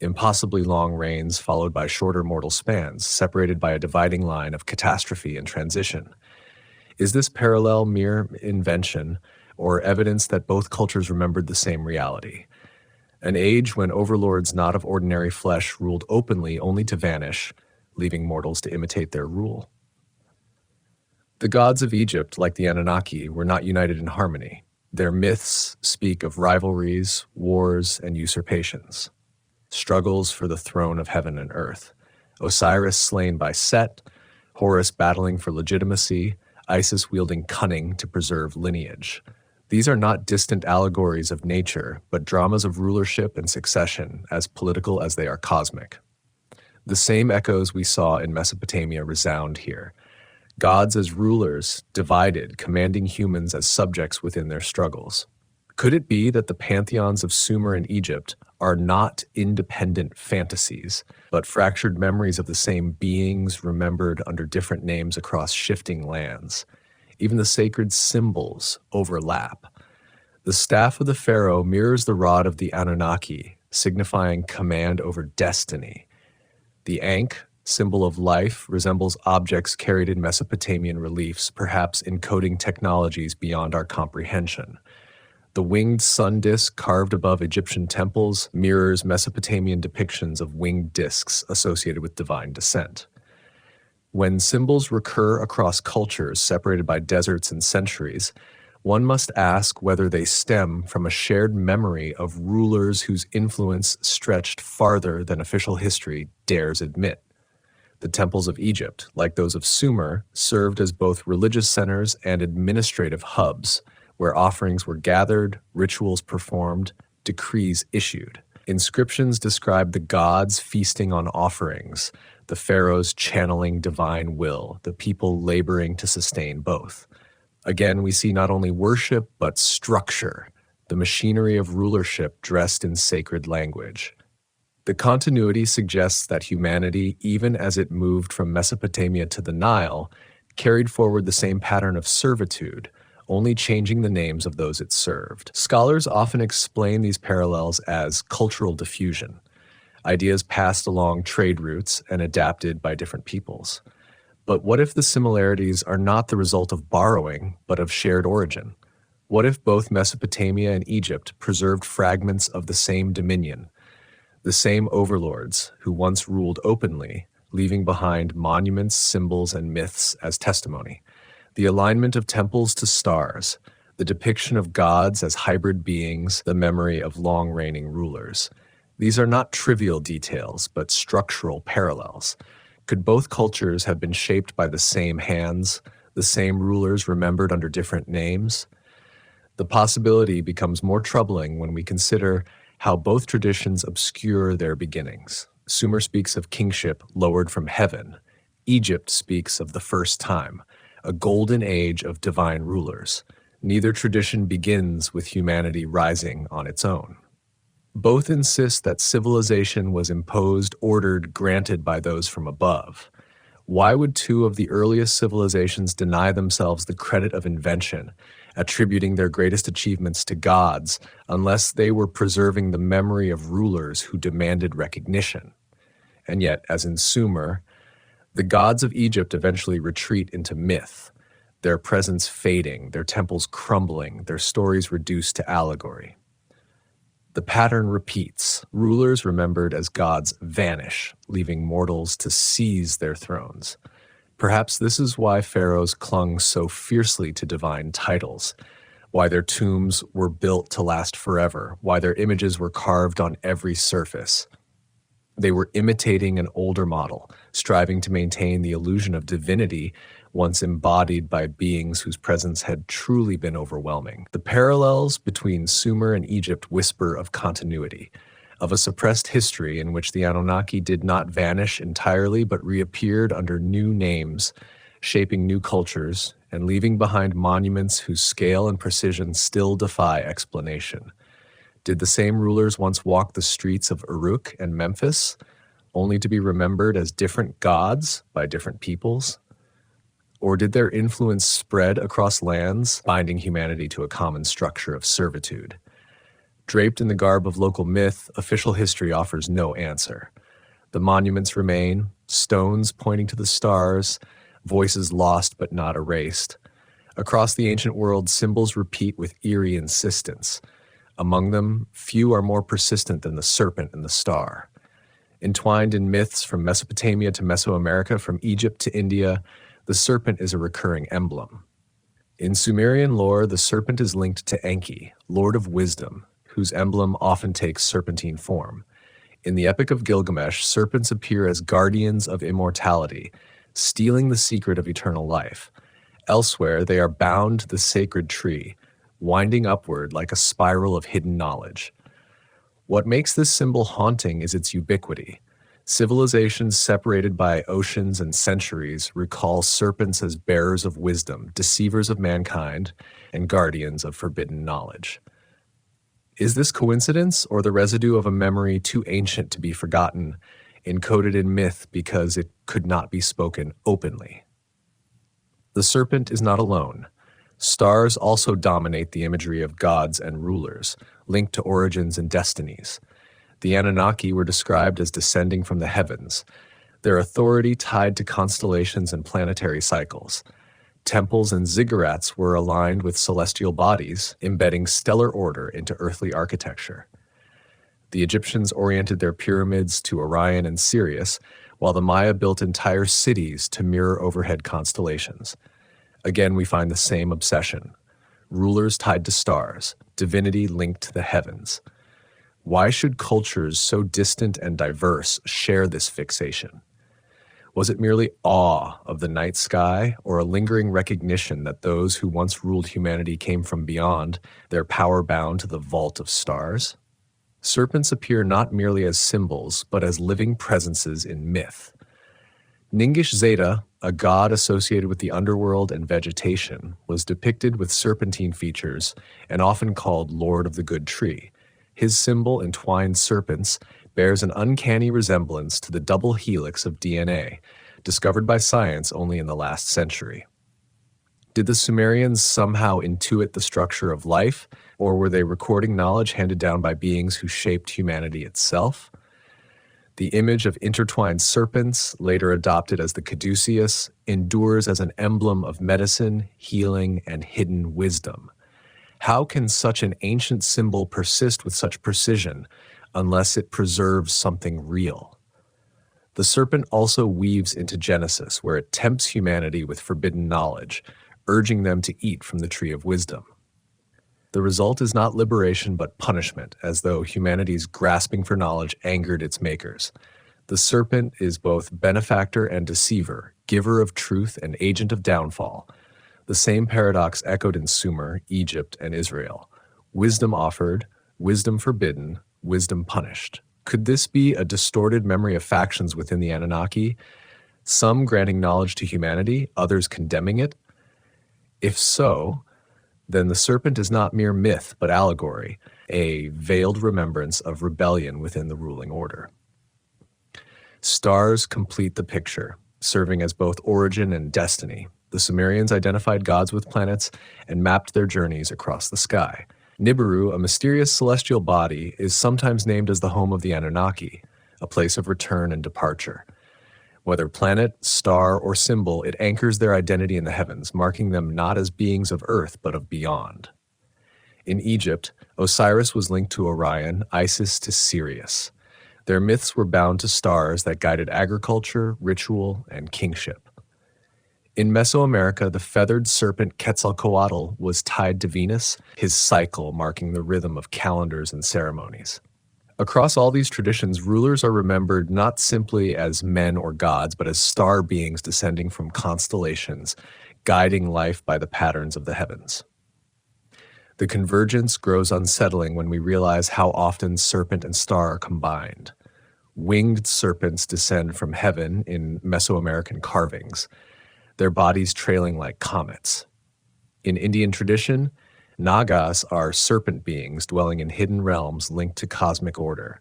Impossibly long reigns followed by shorter mortal spans, separated by a dividing line of catastrophe and transition. Is this parallel mere invention, or evidence that both cultures remembered the same reality? An age when overlords not of ordinary flesh ruled openly only to vanish, leaving mortals to imitate their rule. The gods of Egypt, like the Anunnaki, were not united in harmony. Their myths speak of rivalries, wars, and usurpations, struggles for the throne of heaven and earth. Osiris slain by Set, Horus battling for legitimacy, Isis wielding cunning to preserve lineage. These are not distant allegories of nature, but dramas of rulership and succession, as political as they are cosmic. The same echoes we saw in Mesopotamia resound here. Gods as rulers, divided, commanding humans as subjects within their struggles. Could it be that the pantheons of Sumer and Egypt are not independent fantasies, but fractured memories of the same beings remembered under different names across shifting lands? Even the sacred symbols overlap. The staff of the pharaoh mirrors the rod of the Anunnaki, signifying command over destiny. The Ankh, symbol of life, resembles objects carried in Mesopotamian reliefs, perhaps encoding technologies beyond our comprehension. The winged sun disk carved above Egyptian temples mirrors Mesopotamian depictions of winged disks associated with divine descent. When symbols recur across cultures separated by deserts and centuries, one must ask whether they stem from a shared memory of rulers whose influence stretched farther than official history dares admit. The temples of Egypt, like those of Sumer, served as both religious centers and administrative hubs, where offerings were gathered, rituals performed, decrees issued. Inscriptions describe the gods feasting on offerings, the pharaohs channeling divine will, the people laboring to sustain both. Again, we see not only worship, but structure, the machinery of rulership dressed in sacred language. The continuity suggests that humanity, even as it moved from Mesopotamia to the Nile, carried forward the same pattern of servitude, only changing the names of those it served. Scholars often explain these parallels as cultural diffusion, ideas passed along trade routes and adapted by different peoples. But what if the similarities are not the result of borrowing, but of shared origin? What if both Mesopotamia and Egypt preserved fragments of the same dominion, the same overlords who once ruled openly, leaving behind monuments, symbols, and myths as testimony? The alignment of temples to stars, the depiction of gods as hybrid beings, the memory of long-reigning rulers. These are not trivial details, but structural parallels. Could both cultures have been shaped by the same hands, the same rulers remembered under different names? The possibility becomes more troubling when we consider how both traditions obscure their beginnings. Sumer speaks of kingship lowered from heaven. Egypt speaks of the first time, a golden age of divine rulers. Neither tradition begins with humanity rising on its own. Both insist that civilization was imposed, ordered, granted by those from above. Why would two of the earliest civilizations deny themselves the credit of invention, attributing their greatest achievements to gods, unless they were preserving the memory of rulers who demanded recognition? And yet, as in Sumer, the gods of Egypt eventually retreat into myth, their presence fading, their temples crumbling, their stories reduced to allegory. The pattern repeats. Rulers remembered as gods vanish, leaving mortals to seize their thrones. Perhaps this is why pharaohs clung so fiercely to divine titles, why their tombs were built to last forever, why their images were carved on every surface. They were imitating an older model, striving to maintain the illusion of divinity once embodied by beings whose presence had truly been overwhelming. The parallels between Sumer and Egypt whisper of continuity, of a suppressed history in which the Anunnaki did not vanish entirely but reappeared under new names, shaping new cultures, and leaving behind monuments whose scale and precision still defy explanation. Did the same rulers once walk the streets of Uruk and Memphis, only to be remembered as different gods by different peoples? Or did their influence spread across lands, binding humanity to a common structure of servitude? Draped in the garb of local myth, official history offers no answer. The monuments remain, stones pointing to the stars, voices lost but not erased. Across the ancient world, symbols repeat with eerie insistence. Among them, few are more persistent than the serpent and the star. Entwined in myths from Mesopotamia to Mesoamerica, from Egypt to India, the serpent is a recurring emblem. In Sumerian lore, the serpent is linked to Enki, Lord of Wisdom, whose emblem often takes serpentine form. In the Epic of Gilgamesh, serpents appear as guardians of immortality, stealing the secret of eternal life. Elsewhere, they are bound to the sacred tree, winding upward like a spiral of hidden knowledge. What makes this symbol haunting is its ubiquity. Civilizations separated by oceans and centuries recall serpents as bearers of wisdom, deceivers of mankind, and guardians of forbidden knowledge. Is this coincidence or the residue of a memory too ancient to be forgotten, encoded in myth because it could not be spoken openly? The serpent is not alone. Stars also dominate the imagery of gods and rulers, linked to origins and destinies. The Anunnaki were described as descending from the heavens, their authority tied to constellations and planetary cycles. Temples and ziggurats were aligned with celestial bodies, embedding stellar order into earthly architecture. The Egyptians oriented their pyramids to Orion and Sirius, while the Maya built entire cities to mirror overhead constellations. Again, we find the same obsession. Rulers tied to stars, divinity linked to the heavens. Why should cultures so distant and diverse share this fixation? Was it merely awe of the night sky, or a lingering recognition that those who once ruled humanity came from beyond, their power bound to the vault of stars? Serpents appear not merely as symbols, but as living presences in myth. Ningish Zeta, a god associated with the underworld and vegetation, was depicted with serpentine features and often called Lord of the Good Tree. His symbol, entwined serpents, bears an uncanny resemblance to the double helix of DNA, discovered by science only in the last century. Did the Sumerians somehow intuit the structure of life, or were they recording knowledge handed down by beings who shaped humanity itself? The image of intertwined serpents, later adopted as the caduceus, endures as an emblem of medicine, healing, and hidden wisdom. How can such an ancient symbol persist with such precision unless it preserves something real? The serpent also weaves into Genesis, where it tempts humanity with forbidden knowledge, urging them to eat from the tree of wisdom. The result is not liberation but punishment, as though humanity's grasping for knowledge angered its makers. The serpent is both benefactor and deceiver, giver of truth and agent of downfall. The same paradox echoed in Sumer, Egypt, and Israel. Wisdom offered, wisdom forbidden, wisdom punished. Could this be a distorted memory of factions within the Anunnaki, some granting knowledge to humanity, others condemning it? If so, then the serpent is not mere myth but allegory, a veiled remembrance of rebellion within the ruling order. Stars complete the picture, serving as both origin and destiny. The Sumerians identified gods with planets and mapped their journeys across the sky. Nibiru, a mysterious celestial body, is sometimes named as the home of the Anunnaki, a place of return and departure. Whether planet, star, or symbol, it anchors their identity in the heavens, marking them not as beings of earth, but of beyond. In Egypt, Osiris was linked to Orion, Isis to Sirius. Their myths were bound to stars that guided agriculture, ritual, and kingship. In Mesoamerica, the feathered serpent Quetzalcoatl was tied to Venus, his cycle marking the rhythm of calendars and ceremonies. Across all these traditions, rulers are remembered not simply as men or gods, but as star beings descending from constellations, guiding life by the patterns of the heavens. The convergence grows unsettling when we realize how often serpent and star are combined. Winged serpents descend from heaven in Mesoamerican carvings, their bodies trailing like comets. In Indian tradition, Nagas are serpent beings dwelling in hidden realms linked to cosmic order.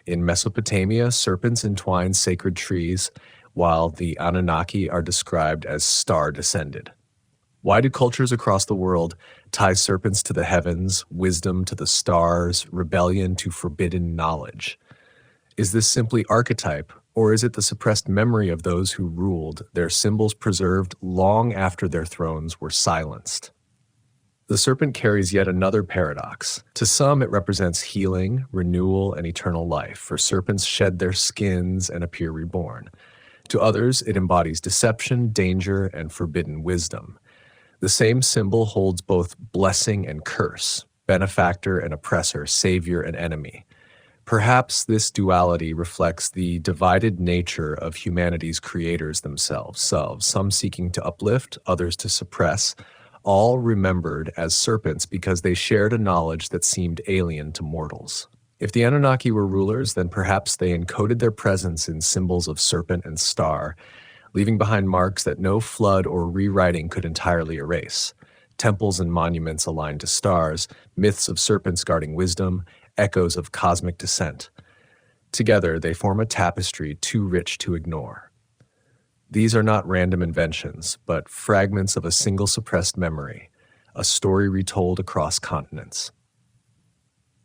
In Mesopotamia, serpents entwine sacred trees, while the Anunnaki are described as star-descended. Why do cultures across the world tie serpents to the heavens, wisdom to the stars, rebellion to forbidden knowledge? Is this simply archetype, or is it the suppressed memory of those who ruled, their symbols preserved long after their thrones were silenced? The serpent carries yet another paradox. To some, it represents healing, renewal, and eternal life, for serpents shed their skins and appear reborn. To others, it embodies deception, danger, and forbidden wisdom. The same symbol holds both blessing and curse, benefactor and oppressor, savior and enemy. Perhaps this duality reflects the divided nature of humanity's creators themselves, some seeking to uplift, others to suppress, all remembered as serpents because they shared a knowledge that seemed alien to mortals. If the Anunnaki were rulers, then perhaps they encoded their presence in symbols of serpent and star, leaving behind marks that no flood or rewriting could entirely erase. Temples and monuments aligned to stars, myths of serpents guarding wisdom, echoes of cosmic descent. Together, they form a tapestry too rich to ignore. These are not random inventions, but fragments of a single suppressed memory, a story retold across continents.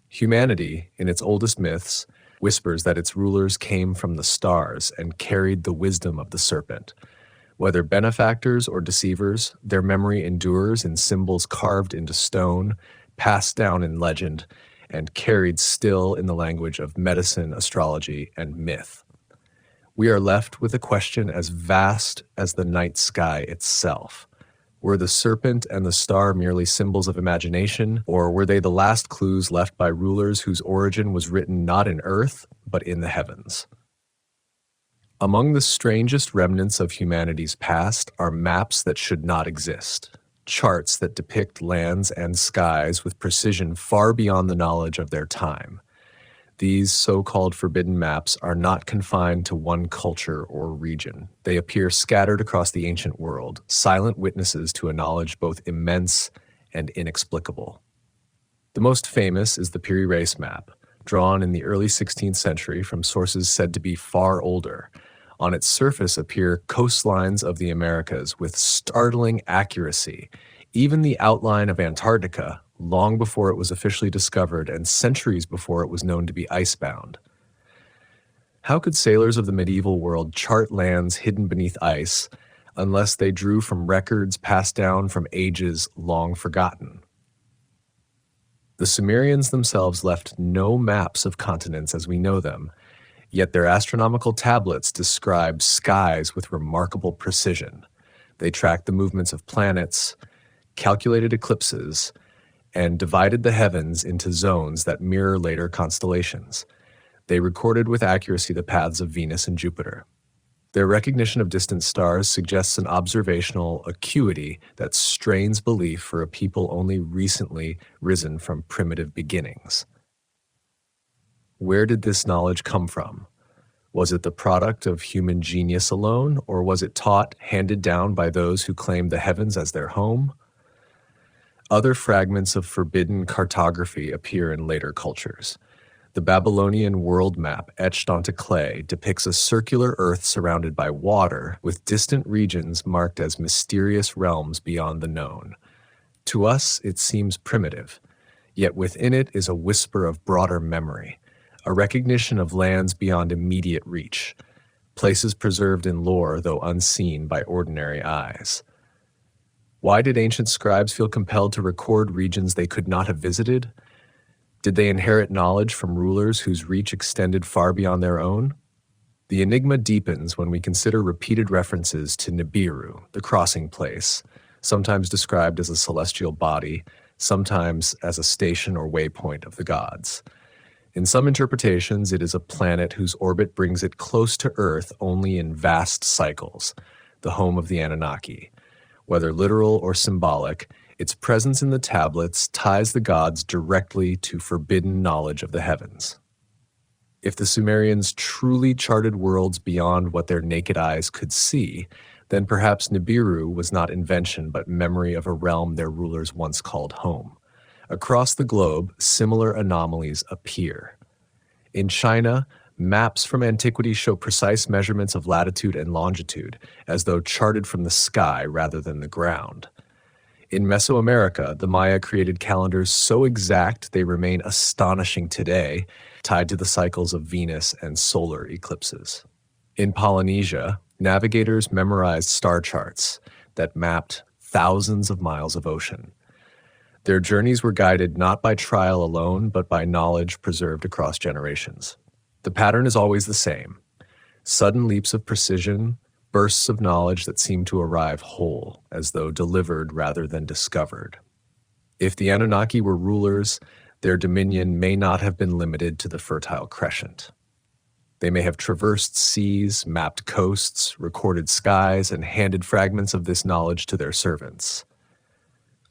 Humanity, in its oldest myths, whispers that its rulers came from the stars and carried the wisdom of the serpent. Whether benefactors or deceivers, their memory endures in symbols carved into stone, passed down in legend, and carried still in the language of medicine, astrology, and myth. We are left with a question as vast as the night sky itself. Were the serpent and the star merely symbols of imagination, or were they the last clues left by rulers whose origin was written not in earth, but in the heavens? Among the strangest remnants of humanity's past are maps that should not exist, charts that depict lands and skies with precision far beyond the knowledge of their time. These so-called forbidden maps are not confined to one culture or region. They appear scattered across the ancient world, silent witnesses to a knowledge both immense and inexplicable. The most famous is the Piri Reis map, drawn in the early 16th century from sources said to be far older. On its surface appear coastlines of the Americas with startling accuracy, even the outline of Antarctica, long before it was officially discovered and centuries before it was known to be icebound. How could sailors of the medieval world chart lands hidden beneath ice unless they drew from records passed down from ages long forgotten? The Sumerians themselves left no maps of continents as we know them, yet their astronomical tablets describe skies with remarkable precision. They tracked the movements of planets, calculated eclipses, and divided the heavens into zones that mirror later constellations. They recorded with accuracy the paths of Venus and Jupiter. Their recognition of distant stars suggests an observational acuity that strains belief for a people only recently risen from primitive beginnings. Where did this knowledge come from? Was it the product of human genius alone, or was it taught, handed down by those who claimed the heavens as their home? Other fragments of forbidden cartography appear in later cultures. The Babylonian world map etched onto clay depicts a circular Earth surrounded by water, with distant regions marked as mysterious realms beyond the known. To us, it seems primitive, yet within it is a whisper of broader memory, a recognition of lands beyond immediate reach, places preserved in lore though unseen by ordinary eyes. Why did ancient scribes feel compelled to record regions they could not have visited? Did they inherit knowledge from rulers whose reach extended far beyond their own? The enigma deepens when we consider repeated references to Nibiru, the crossing place, sometimes described as a celestial body, sometimes as a station or waypoint of the gods. In some interpretations, it is a planet whose orbit brings it close to Earth only in vast cycles, the home of the Anunnaki. Whether literal or symbolic, its presence in the tablets ties the gods directly to forbidden knowledge of the heavens. If the Sumerians truly charted worlds beyond what their naked eyes could see, then perhaps Nibiru was not invention but memory of a realm their rulers once called home. Across the globe, similar anomalies appear. In China, maps from antiquity show precise measurements of latitude and longitude, as though charted from the sky rather than the ground. In Mesoamerica, the Maya created calendars so exact they remain astonishing today, tied to the cycles of Venus and solar eclipses. In Polynesia, navigators memorized star charts that mapped thousands of miles of ocean. Their journeys were guided not by trial alone, but by knowledge preserved across generations. The pattern is always the same: sudden leaps of precision, bursts of knowledge that seem to arrive whole, as though delivered rather than discovered. If the Anunnaki were rulers, their dominion may not have been limited to the Fertile Crescent. They may have traversed seas, mapped coasts, recorded skies, and handed fragments of this knowledge to their servants.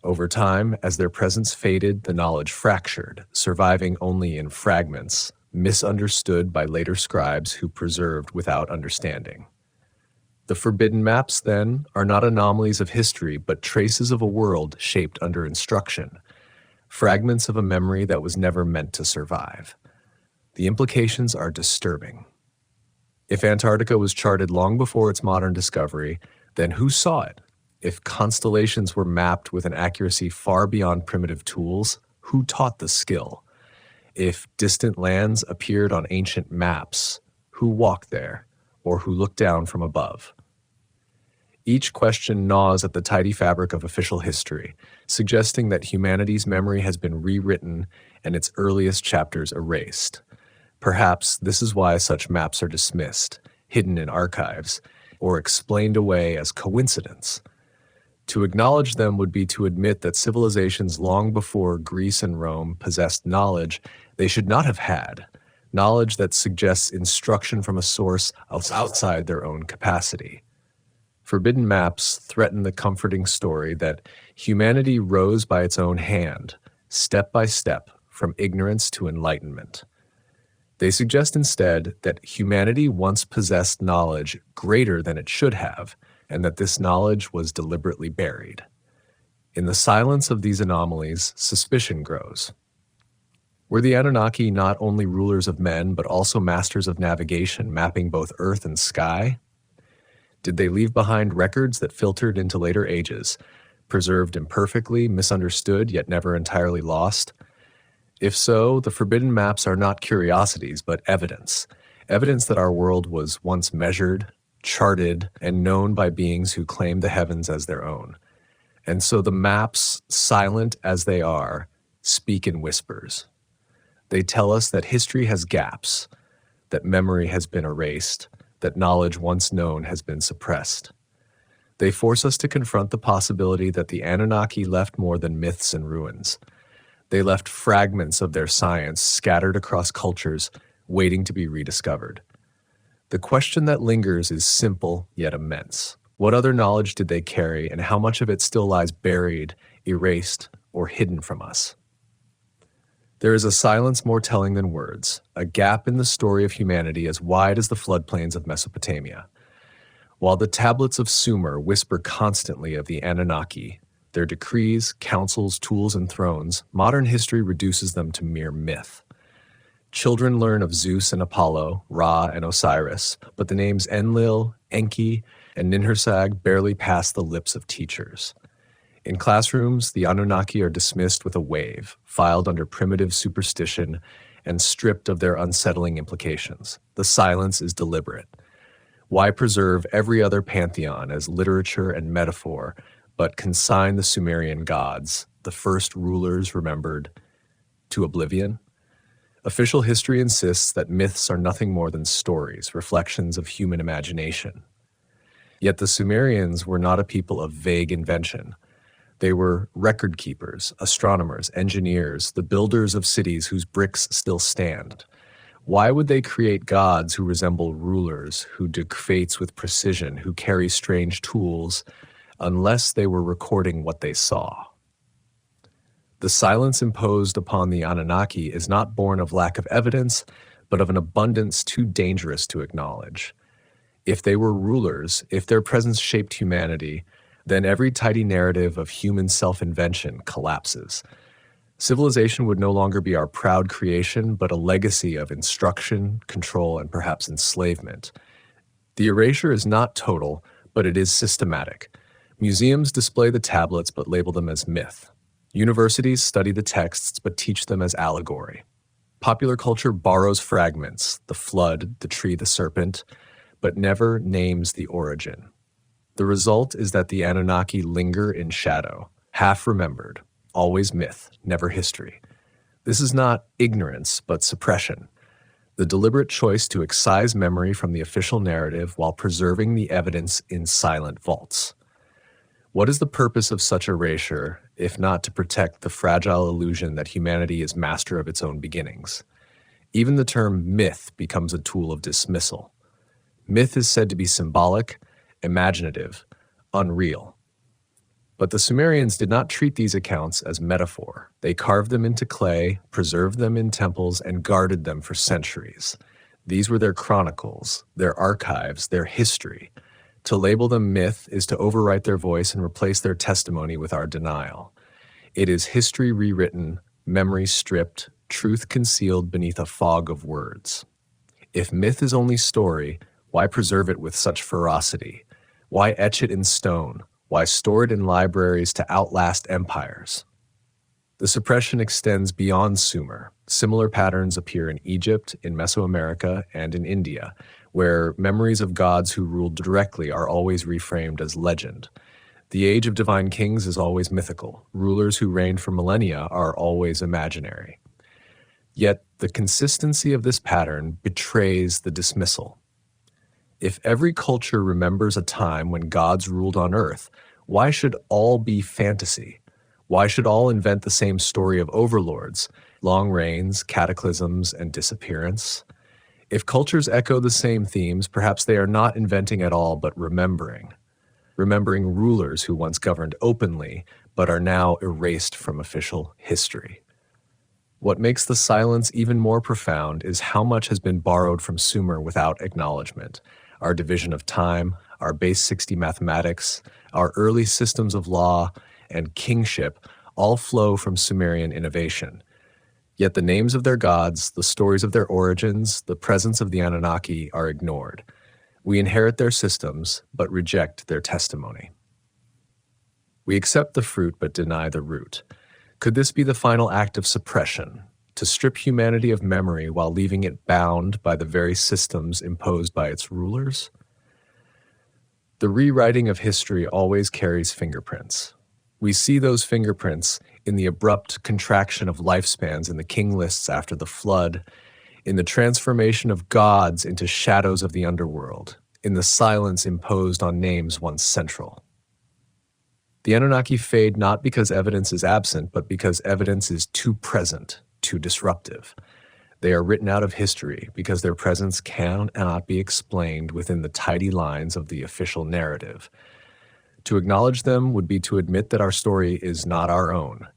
Over time, as their presence faded, the knowledge fractured, surviving only in fragments, misunderstood by later scribes who preserved without understanding. The forbidden maps, then, are not anomalies of history, but traces of a world shaped under instruction, fragments of a memory that was never meant to survive. The implications are disturbing. If Antarctica was charted long before its modern discovery, then who saw it? If constellations were mapped with an accuracy far beyond primitive tools, who taught the skill? If distant lands appeared on ancient maps, who walked there, or who looked down from above? Each question gnaws at the tidy fabric of official history, suggesting that humanity's memory has been rewritten and its earliest chapters erased. Perhaps this is why such maps are dismissed, hidden in archives, or explained away as coincidence. To acknowledge them would be to admit that civilizations long before Greece and Rome possessed knowledge they should not have had, knowledge that suggests instruction from a source outside their own capacity. Forbidden maps threaten the comforting story that humanity rose by its own hand, step by step, from ignorance to enlightenment. They suggest instead that humanity once possessed knowledge greater than it should have, and that this knowledge was deliberately buried. In the silence of these anomalies, suspicion grows. Were the Anunnaki not only rulers of men, but also masters of navigation, mapping both earth and sky? Did they leave behind records that filtered into later ages, preserved imperfectly, misunderstood, yet never entirely lost? If so, the forbidden maps are not curiosities, but evidence. Evidence that our world was once measured, charted, and known by beings who claimed the heavens as their own. And so the maps, silent as they are, speak in whispers. They tell us that history has gaps, that memory has been erased, that knowledge once known has been suppressed. They force us to confront the possibility that the Anunnaki left more than myths and ruins. They left fragments of their science scattered across cultures, waiting to be rediscovered. The question that lingers is simple yet immense. What other knowledge did they carry, and how much of it still lies buried, erased, or hidden from us? There is a silence more telling than words, a gap in the story of humanity as wide as the floodplains of Mesopotamia. While the tablets of Sumer whisper constantly of the Anunnaki, their decrees, councils, tools, and thrones, modern history reduces them to mere myth. Children learn of Zeus and Apollo, Ra and Osiris, but the names Enlil, Enki, and Ninhursag barely pass the lips of teachers. In classrooms, the Anunnaki are dismissed with a wave, filed under primitive superstition, and stripped of their unsettling implications. The silence is deliberate. Why preserve every other pantheon as literature and metaphor, but consign the Sumerian gods, the first rulers remembered, to oblivion? Official history insists that myths are nothing more than stories, reflections of human imagination. Yet the Sumerians were not a people of vague invention. They were record keepers, astronomers, engineers, the builders of cities whose bricks still stand. Why would they create gods who resemble rulers, who dig fates with precision, who carry strange tools, unless they were recording what they saw? The silence imposed upon the Anunnaki is not born of lack of evidence, but of an abundance too dangerous to acknowledge. If they were rulers, if their presence shaped humanity, then every tidy narrative of human self-invention collapses. Civilization would no longer be our proud creation, but a legacy of instruction, control, and perhaps enslavement. The erasure is not total, but it is systematic. Museums display the tablets but label them as myth. Universities study the texts but teach them as allegory. Popular culture borrows fragments, the flood, the tree, the serpent, but never names the origin. The result is that the Anunnaki linger in shadow, half remembered, always myth, never history. This is not ignorance, but suppression, the deliberate choice to excise memory from the official narrative while preserving the evidence in silent vaults. What is the purpose of such erasure, if not to protect the fragile illusion that humanity is master of its own beginnings? Even the term myth becomes a tool of dismissal. Myth is said to be symbolic, imaginative, unreal. But the Sumerians did not treat these accounts as metaphor. They carved them into clay, preserved them in temples, and guarded them for centuries. These were their chronicles, their archives, their history. To label them myth is to overwrite their voice and replace their testimony with our denial. It is history rewritten, memory stripped, truth concealed beneath a fog of words. If myth is only story, why preserve it with such ferocity? Why etch it in stone? Why store it in libraries to outlast empires? The suppression extends beyond Sumer. Similar patterns appear in Egypt, in Mesoamerica, and in India, where memories of gods who ruled directly are always reframed as legend. The age of divine kings is always mythical. Rulers who reigned for millennia are always imaginary. Yet the consistency of this pattern betrays the dismissal. If every culture remembers a time when gods ruled on earth, why should all be fantasy? Why should all invent the same story of overlords, long reigns, cataclysms, and disappearance? If cultures echo the same themes, perhaps they are not inventing at all, but remembering rulers who once governed openly, but are now erased from official history. What makes the silence even more profound is how much has been borrowed from Sumer without acknowledgement. Our division of time, our base 60 mathematics, our early systems of law, and kingship all flow from Sumerian innovation. Yet the names of their gods, the stories of their origins, the presence of the Anunnaki are ignored. We inherit their systems, but reject their testimony. We accept the fruit, but deny the root. Could this be the final act of suppression, to strip humanity of memory while leaving it bound by the very systems imposed by its rulers? The rewriting of history always carries fingerprints. We see those fingerprints in the abrupt contraction of lifespans in the king lists after the flood, in the transformation of gods into shadows of the underworld, in the silence imposed on names once central. The Anunnaki fade not because evidence is absent, but because evidence is too present, too disruptive. They are written out of history because their presence cannot be explained within the tidy lines of the official narrative. To acknowledge them would be to admit that our story is not our own.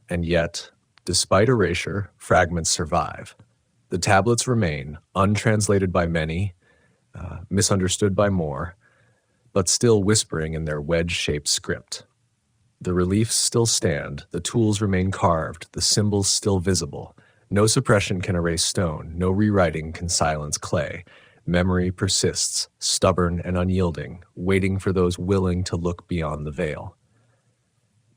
And yet, despite erasure, fragments survive. The tablets remain, untranslated by many, misunderstood by more, but still whispering in their wedge-shaped script. The reliefs still stand, the tools remain carved, the symbols still visible. No suppression can erase stone, no rewriting can silence clay. Memory persists, stubborn and unyielding, waiting for those willing to look beyond the veil.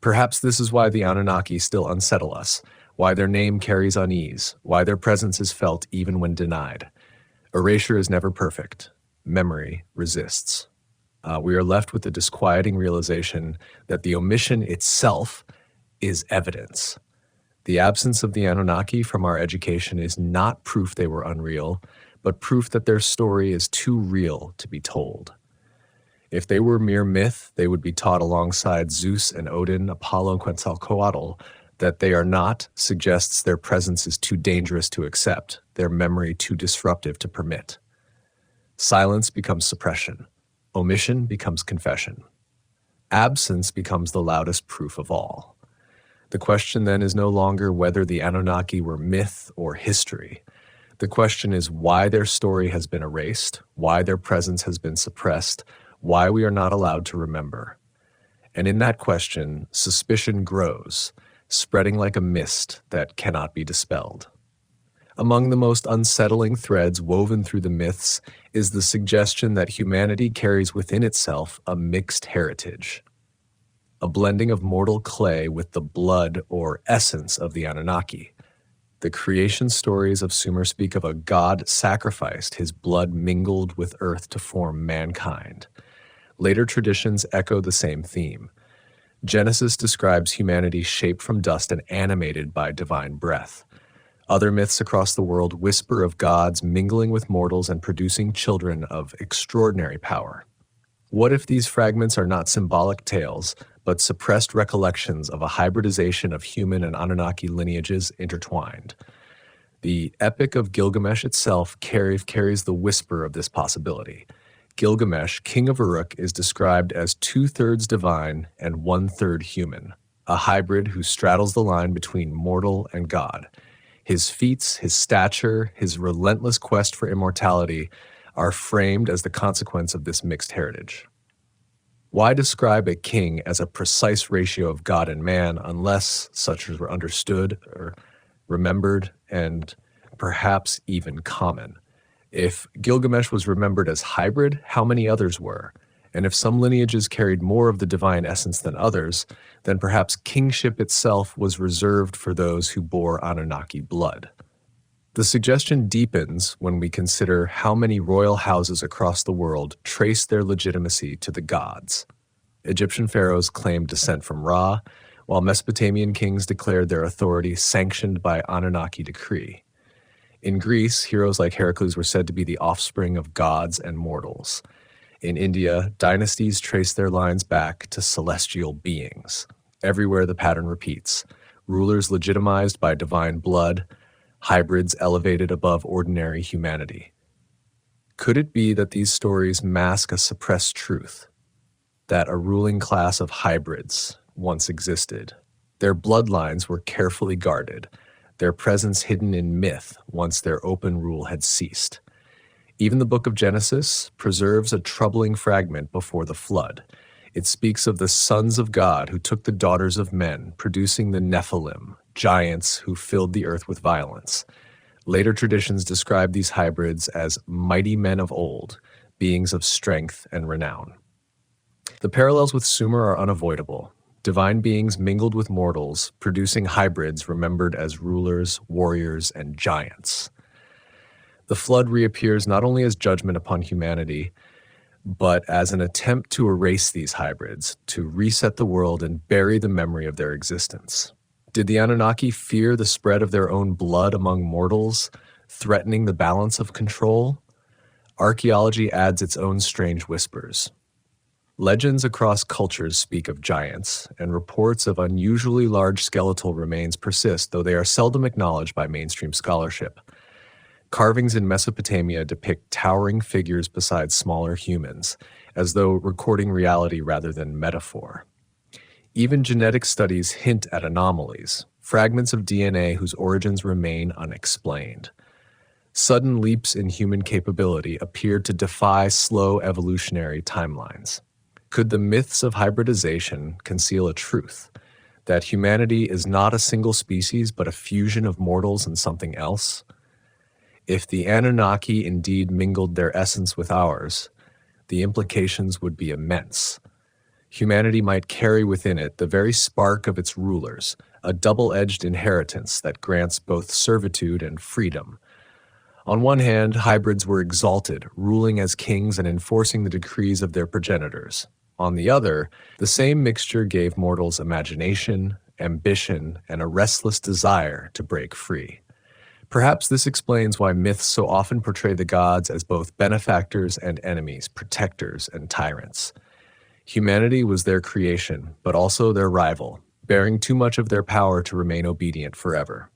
Perhaps this is why the Anunnaki still unsettle us, why their name carries unease, why their presence is felt even when denied. Erasure is never perfect. Memory resists. We are left with the disquieting realization that the omission itself is evidence. The absence of the Anunnaki from our education is not proof they were unreal, but proof that their story is too real to be told. If they were mere myth, they would be taught alongside Zeus and Odin, Apollo, and Quetzalcoatl. That they are not suggests their presence is too dangerous to accept, their memory too disruptive to permit. Silence becomes suppression. Omission becomes confession. Absence becomes the loudest proof of all. The question then is no longer whether the Anunnaki were myth or history. The question is why their story has been erased, why their presence has been suppressed, why we are not allowed to remember. And in that question, suspicion grows, spreading like a mist that cannot be dispelled. Among the most unsettling threads woven through the myths is the suggestion that humanity carries within itself a mixed heritage, a blending of mortal clay with the blood or essence of the Anunnaki. The creation stories of Sumer speak of a god sacrificed, his blood mingled with earth to form mankind. Later traditions echo the same theme. Genesis describes humanity shaped from dust and animated by divine breath. Other myths across the world whisper of gods mingling with mortals and producing children of extraordinary power. What if these fragments are not symbolic tales, but suppressed recollections of a hybridization of human and Anunnaki lineages intertwined? The Epic of Gilgamesh itself carries the whisper of this possibility. Gilgamesh, king of Uruk, is described as 2/3 divine and 1/3 human, a hybrid who straddles the line between mortal and God. His feats, his stature, his relentless quest for immortality are framed as the consequence of this mixed heritage. Why describe a king as a precise ratio of God and man unless such were understood or remembered and perhaps even common? If Gilgamesh was remembered as hybrid, how many others were? And if some lineages carried more of the divine essence than others, then perhaps kingship itself was reserved for those who bore Anunnaki blood. The suggestion deepens when we consider how many royal houses across the world trace their legitimacy to the gods. Egyptian pharaohs claimed descent from Ra, while Mesopotamian kings declared their authority sanctioned by Anunnaki decree. In Greece, heroes like Heracles were said to be the offspring of gods and mortals. In India, dynasties trace their lines back to celestial beings. Everywhere the pattern repeats: rulers legitimized by divine blood, hybrids elevated above ordinary humanity. Could it be that these stories mask a suppressed truth? That a ruling class of hybrids once existed. Their bloodlines were carefully guarded, their presence hidden in myth once their open rule had ceased. Even the book of Genesis preserves a troubling fragment before the flood. It speaks of the sons of God who took the daughters of men, producing the Nephilim, giants who filled the earth with violence. Later traditions describe these hybrids as mighty men of old, beings of strength and renown. The parallels with Sumer are unavoidable. Divine beings mingled with mortals, producing hybrids remembered as rulers, warriors, and giants. The flood reappears not only as judgment upon humanity, but as an attempt to erase these hybrids, to reset the world and bury the memory of their existence. Did the Anunnaki fear the spread of their own blood among mortals, threatening the balance of control? Archaeology adds its own strange whispers. Legends across cultures speak of giants, and reports of unusually large skeletal remains persist, though they are seldom acknowledged by mainstream scholarship. Carvings in Mesopotamia depict towering figures beside smaller humans, as though recording reality rather than metaphor. Even genetic studies hint at anomalies, fragments of DNA whose origins remain unexplained. Sudden leaps in human capability appear to defy slow evolutionary timelines. Could the myths of hybridization conceal a truth, that humanity is not a single species but a fusion of mortals and something else? If the Anunnaki indeed mingled their essence with ours, the implications would be immense. Humanity might carry within it the very spark of its rulers, a double-edged inheritance that grants both servitude and freedom. On one hand, hybrids were exalted, ruling as kings and enforcing the decrees of their progenitors. On the other, the same mixture gave mortals imagination, ambition, and a restless desire to break free. Perhaps this explains why myths so often portray the gods as both benefactors and enemies, protectors and tyrants. Humanity was their creation, but also their rival, bearing too much of their power to remain obedient forever.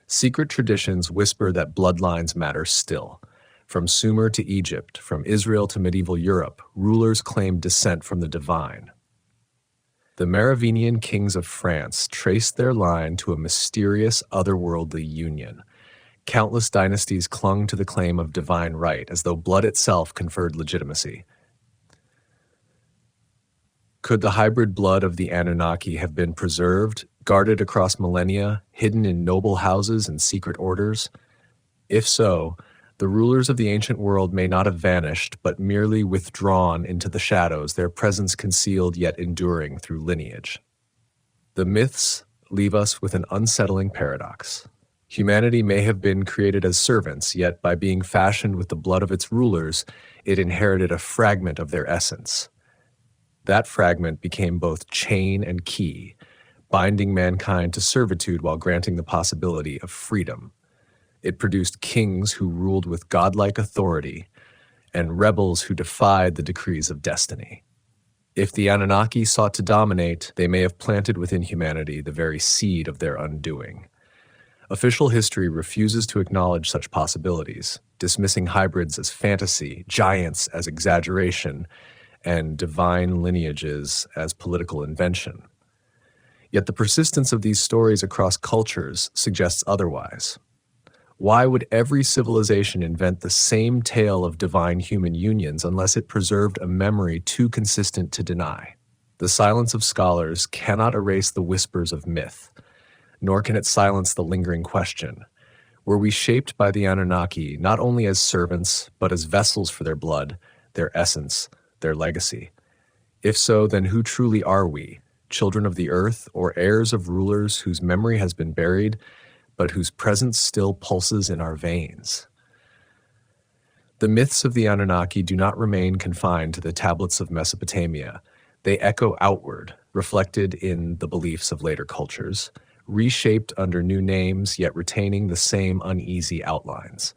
Secret traditions whisper that bloodlines matter still. From Sumer to Egypt, from Israel to medieval Europe, rulers claimed descent from the divine. The Merovingian kings of France traced their line to a mysterious otherworldly union. Countless dynasties clung to the claim of divine right, as though blood itself conferred legitimacy. Could the hybrid blood of the Anunnaki have been preserved, guarded across millennia, hidden in noble houses and secret orders? If so, the rulers of the ancient world may not have vanished, but merely withdrawn into the shadows, their presence concealed yet enduring through lineage. The myths leave us with an unsettling paradox. Humanity may have been created as servants, yet by being fashioned with the blood of its rulers, it inherited a fragment of their essence. That fragment became both chain and key, binding mankind to servitude while granting the possibility of freedom. It produced kings who ruled with godlike authority and rebels who defied the decrees of destiny. If the Anunnaki sought to dominate, they may have planted within humanity the very seed of their undoing. Official history refuses to acknowledge such possibilities, dismissing hybrids as fantasy, giants as exaggeration, and divine lineages as political invention. Yet the persistence of these stories across cultures suggests otherwise. Why would every civilization invent the same tale of divine human unions unless it preserved a memory too consistent to deny? The silence of scholars cannot erase the whispers of myth, nor can it silence the lingering question: were we shaped by the Anunnaki not only as servants, but as vessels for their blood, their essence, their legacy? If so, then who truly are we? Children of the earth, or heirs of rulers whose memory has been buried, but whose presence still pulses in our veins? The myths of the Anunnaki do not remain confined to the tablets of Mesopotamia. They echo outward, reflected in the beliefs of later cultures, reshaped under new names, yet retaining the same uneasy outlines.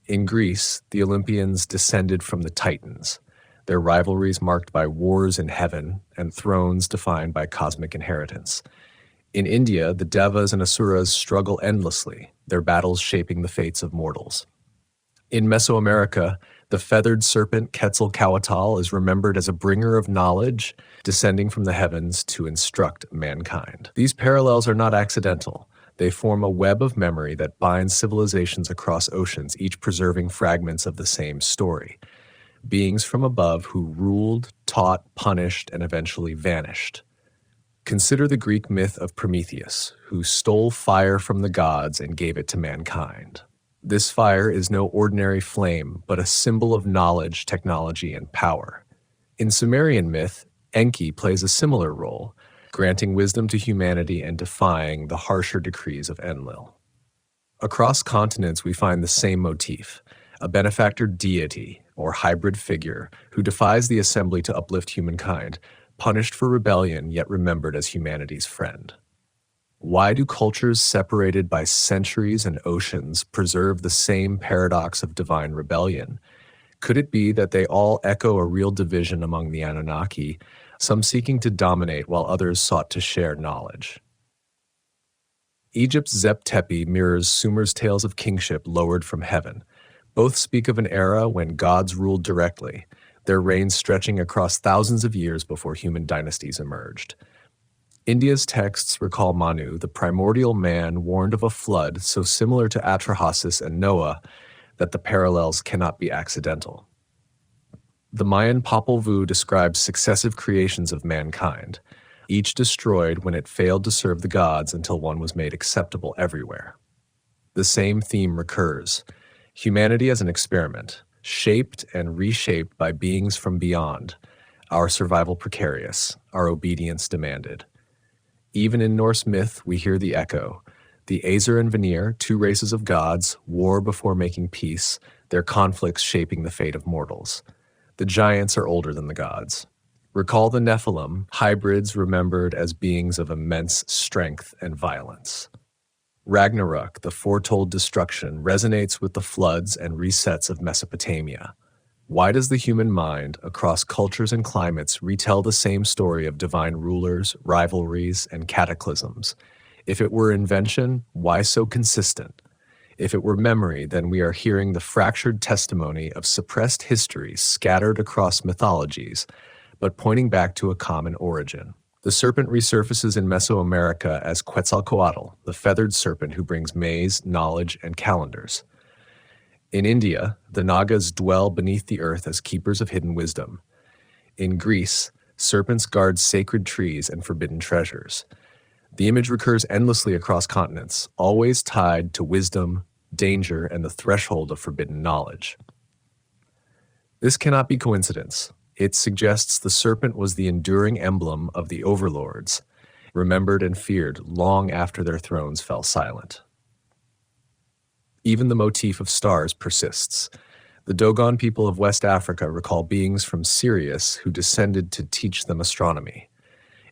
In Greece, the Olympians descended from the Titans, their rivalries marked by wars in heaven and thrones defined by cosmic inheritance. In India, the Devas and Asuras struggle endlessly, their battles shaping the fates of mortals. In Mesoamerica, the feathered serpent Quetzalcoatl is remembered as a bringer of knowledge, descending from the heavens to instruct mankind. These parallels are not accidental. They form a web of memory that binds civilizations across oceans, each preserving fragments of the same story. Beings from above who ruled, taught, punished, and eventually vanished. Consider the Greek myth of Prometheus, who stole fire from the gods and gave it to mankind. This fire is no ordinary flame, but a symbol of knowledge, technology, and power. In Sumerian myth, Enki plays a similar role, granting wisdom to humanity and defying the harsher decrees of Enlil. Across continents, we find the same motif: a benefactor deity, or hybrid figure, who defies the assembly to uplift humankind, punished for rebellion, yet remembered as humanity's friend. Why do cultures separated by centuries and oceans preserve the same paradox of divine rebellion? Could it be that they all echo a real division among the Anunnaki, some seeking to dominate while others sought to share knowledge? Egypt's Zep-Tepi mirrors Sumer's tales of kingship lowered from heaven. Both speak of an era when gods ruled directly, their reigns stretching across thousands of years before human dynasties emerged. India's texts recall Manu, the primordial man warned of a flood so similar to Atrahasis and Noah that the parallels cannot be accidental. The Mayan Popol Vuh describes successive creations of mankind, each destroyed when it failed to serve the gods until one was made acceptable everywhere. The same theme recurs: humanity as an experiment, shaped and reshaped by beings from beyond, our survival precarious, our obedience demanded. Even in Norse myth, we hear the echo. The Aesir and Vanir, two races of gods, war before making peace, their conflicts shaping the fate of mortals. The giants are older than the gods. Recall the Nephilim, hybrids remembered as beings of immense strength and violence. Ragnarok, the foretold destruction, resonates with the floods and resets of Mesopotamia. Why does the human mind, across cultures and climates, retell the same story of divine rulers, rivalries, and cataclysms? If it were invention, why so consistent? If it were memory, then we are hearing the fractured testimony of suppressed histories scattered across mythologies, but pointing back to a common origin. The serpent resurfaces in Mesoamerica as Quetzalcoatl, the feathered serpent who brings maize, knowledge, and calendars. In India, the Nagas dwell beneath the earth as keepers of hidden wisdom. In Greece, serpents guard sacred trees and forbidden treasures. The image recurs endlessly across continents, always tied to wisdom, danger, and the threshold of forbidden knowledge. This cannot be coincidence. It suggests the serpent was the enduring emblem of the overlords, remembered and feared long after their thrones fell silent. Even the motif of stars persists. The Dogon people of West Africa recall beings from Sirius who descended to teach them astronomy.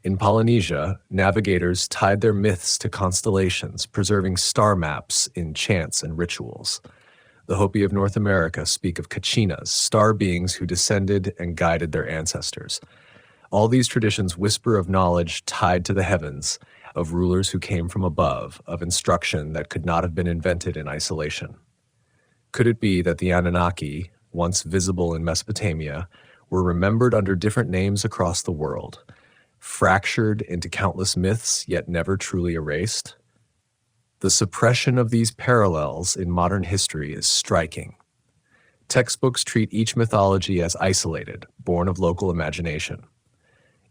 In Polynesia, navigators tied their myths to constellations, preserving star maps in chants and rituals. The Hopi of North America speak of Kachinas, star beings who descended and guided their ancestors. All these traditions whisper of knowledge tied to the heavens, of rulers who came from above, of instruction that could not have been invented in isolation. Could it be that the Anunnaki, once visible in Mesopotamia, were remembered under different names across the world, fractured into countless myths yet never truly erased? The suppression of these parallels in modern history is striking. Textbooks treat each mythology as isolated, born of local imagination.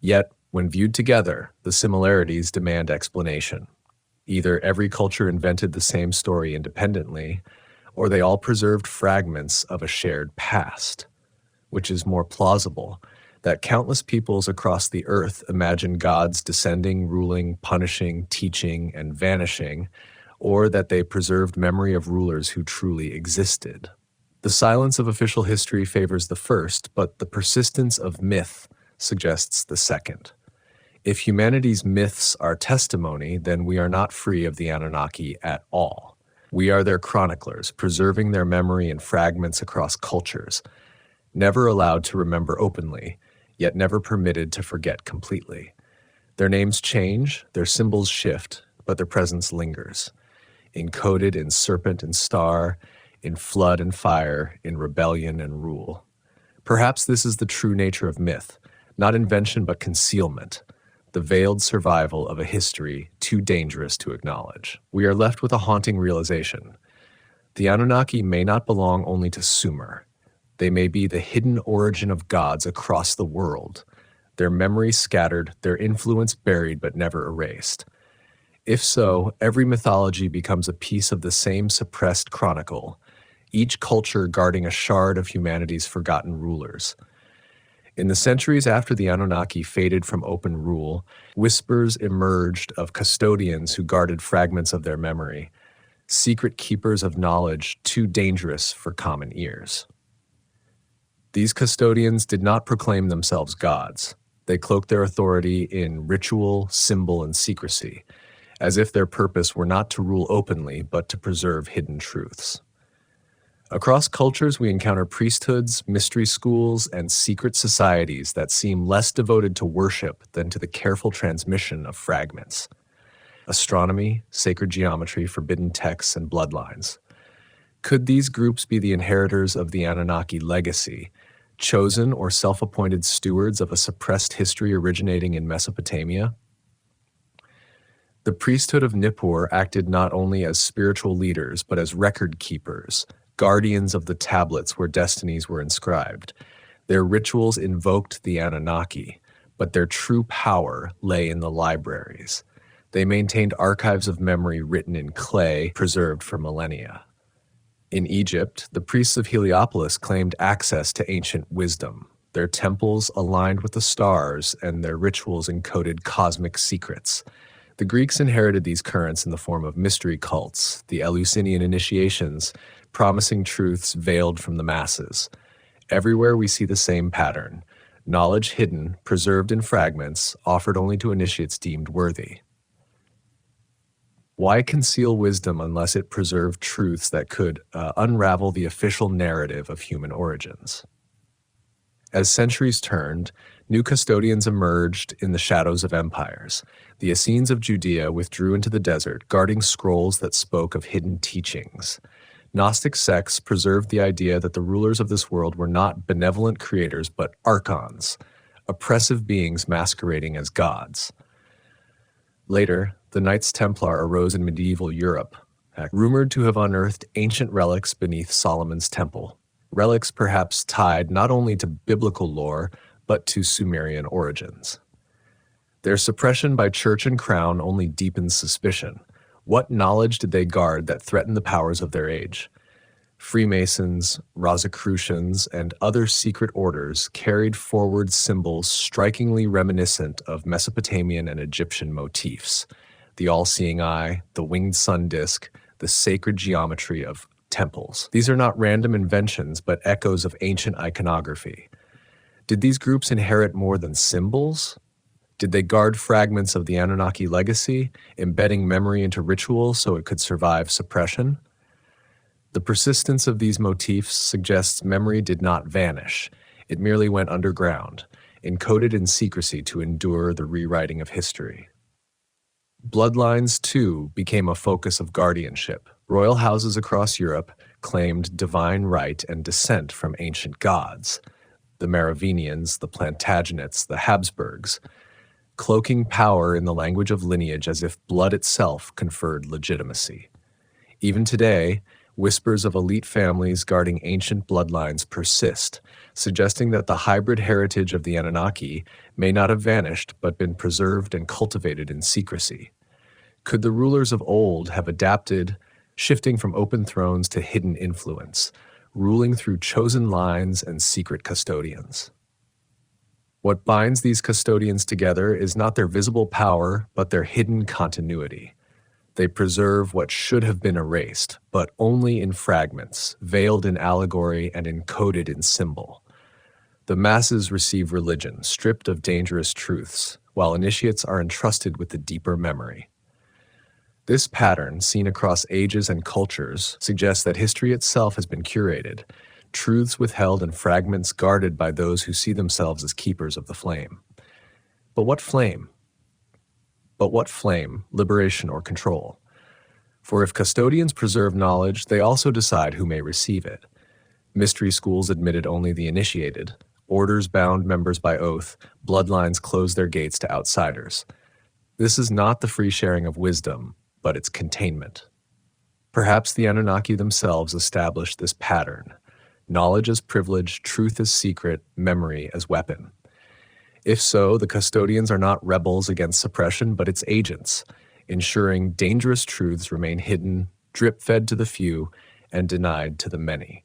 Yet, when viewed together, the similarities demand explanation. Either every culture invented the same story independently, or they all preserved fragments of a shared past. Which is more plausible, that countless peoples across the earth imagine gods descending, ruling, punishing, teaching, and vanishing, or that they preserved memory of rulers who truly existed? The silence of official history favors the first, but the persistence of myth suggests the second. If humanity's myths are testimony, then we are not free of the Anunnaki at all. We are their chroniclers, preserving their memory in fragments across cultures, never allowed to remember openly, yet never permitted to forget completely. Their names change, their symbols shift, but their presence lingers, encoded in serpent and star, in flood and fire, in rebellion and rule. Perhaps this is the true nature of myth, not invention but concealment, the veiled survival of a history too dangerous to acknowledge. We are left with a haunting realization. The Anunnaki may not belong only to Sumer. They may be the hidden origin of gods across the world, their memory scattered, their influence buried but never erased. If so, every mythology becomes a piece of the same suppressed chronicle, each culture guarding a shard of humanity's forgotten rulers. In the centuries after the Anunnaki faded from open rule, whispers emerged of custodians who guarded fragments of their memory, secret keepers of knowledge too dangerous for common ears. These custodians did not proclaim themselves gods. They cloaked their authority in ritual, symbol, and secrecy, as if their purpose were not to rule openly, but to preserve hidden truths. Across cultures, we encounter priesthoods, mystery schools, and secret societies that seem less devoted to worship than to the careful transmission of fragments. Astronomy, sacred geometry, forbidden texts, and bloodlines. Could these groups be the inheritors of the Anunnaki legacy, chosen or self-appointed stewards of a suppressed history originating in Mesopotamia? The priesthood of Nippur acted not only as spiritual leaders, but as record keepers, guardians of the tablets where destinies were inscribed. Their rituals invoked the Anunnaki, but their true power lay in the libraries. They maintained archives of memory written in clay, preserved for millennia. In Egypt, the priests of Heliopolis claimed access to ancient wisdom. Their temples aligned with the stars, and their rituals encoded cosmic secrets. The Greeks inherited these currents in the form of mystery cults, the Eleusinian initiations, promising truths veiled from the masses. Everywhere we see the same pattern: knowledge hidden, preserved in fragments, offered only to initiates deemed worthy. Why conceal wisdom unless it preserved truths that could unravel the official narrative of human origins? As centuries turned, new custodians emerged in the shadows of empires. The Essenes of Judea withdrew into the desert, guarding scrolls that spoke of hidden teachings. Gnostic sects preserved the idea that the rulers of this world were not benevolent creators but archons, oppressive beings masquerading as gods. Later, the Knights Templar arose in medieval Europe, rumored to have unearthed ancient relics beneath Solomon's temple. Relics perhaps tied not only to biblical lore, but to Sumerian origins. Their suppression by church and crown only deepens suspicion. What knowledge did they guard that threatened the powers of their age? Freemasons, Rosicrucians, and other secret orders carried forward symbols strikingly reminiscent of Mesopotamian and Egyptian motifs: the all-seeing eye, the winged sun disk, the sacred geometry of temples. These are not random inventions, but echoes of ancient iconography. Did these groups inherit more than symbols? Did they guard fragments of the Anunnaki legacy, embedding memory into ritual so it could survive suppression? The persistence of these motifs suggests memory did not vanish. It merely went underground, encoded in secrecy to endure the rewriting of history. Bloodlines, too, became a focus of guardianship. Royal houses across Europe claimed divine right and descent from ancient gods, the Merovingians, the Plantagenets, the Habsburgs, cloaking power in the language of lineage as if blood itself conferred legitimacy. Even today, whispers of elite families guarding ancient bloodlines persist, suggesting that the hybrid heritage of the Anunnaki may not have vanished but been preserved and cultivated in secrecy. Could the rulers of old have adapted, shifting from open thrones to hidden influence, ruling through chosen lines and secret custodians? What binds these custodians together is not their visible power, but their hidden continuity. They preserve what should have been erased, but only in fragments, veiled in allegory and encoded in symbol. The masses receive religion, stripped of dangerous truths, while initiates are entrusted with the deeper memory. This pattern, seen across ages and cultures, suggests that history itself has been curated, truths withheld and fragments guarded by those who see themselves as keepers of the flame. But what flame? Liberation or control? For if custodians preserve knowledge, they also decide who may receive it. Mystery schools admitted only the initiated. Orders bound members by oath. Bloodlines close their gates to outsiders. This is not the free sharing of wisdom, but its containment. Perhaps the Anunnaki themselves established this pattern. Knowledge as privilege, truth as secret, memory as weapon. If so, the custodians are not rebels against suppression, but its agents, ensuring dangerous truths remain hidden, drip-fed to the few, and denied to the many.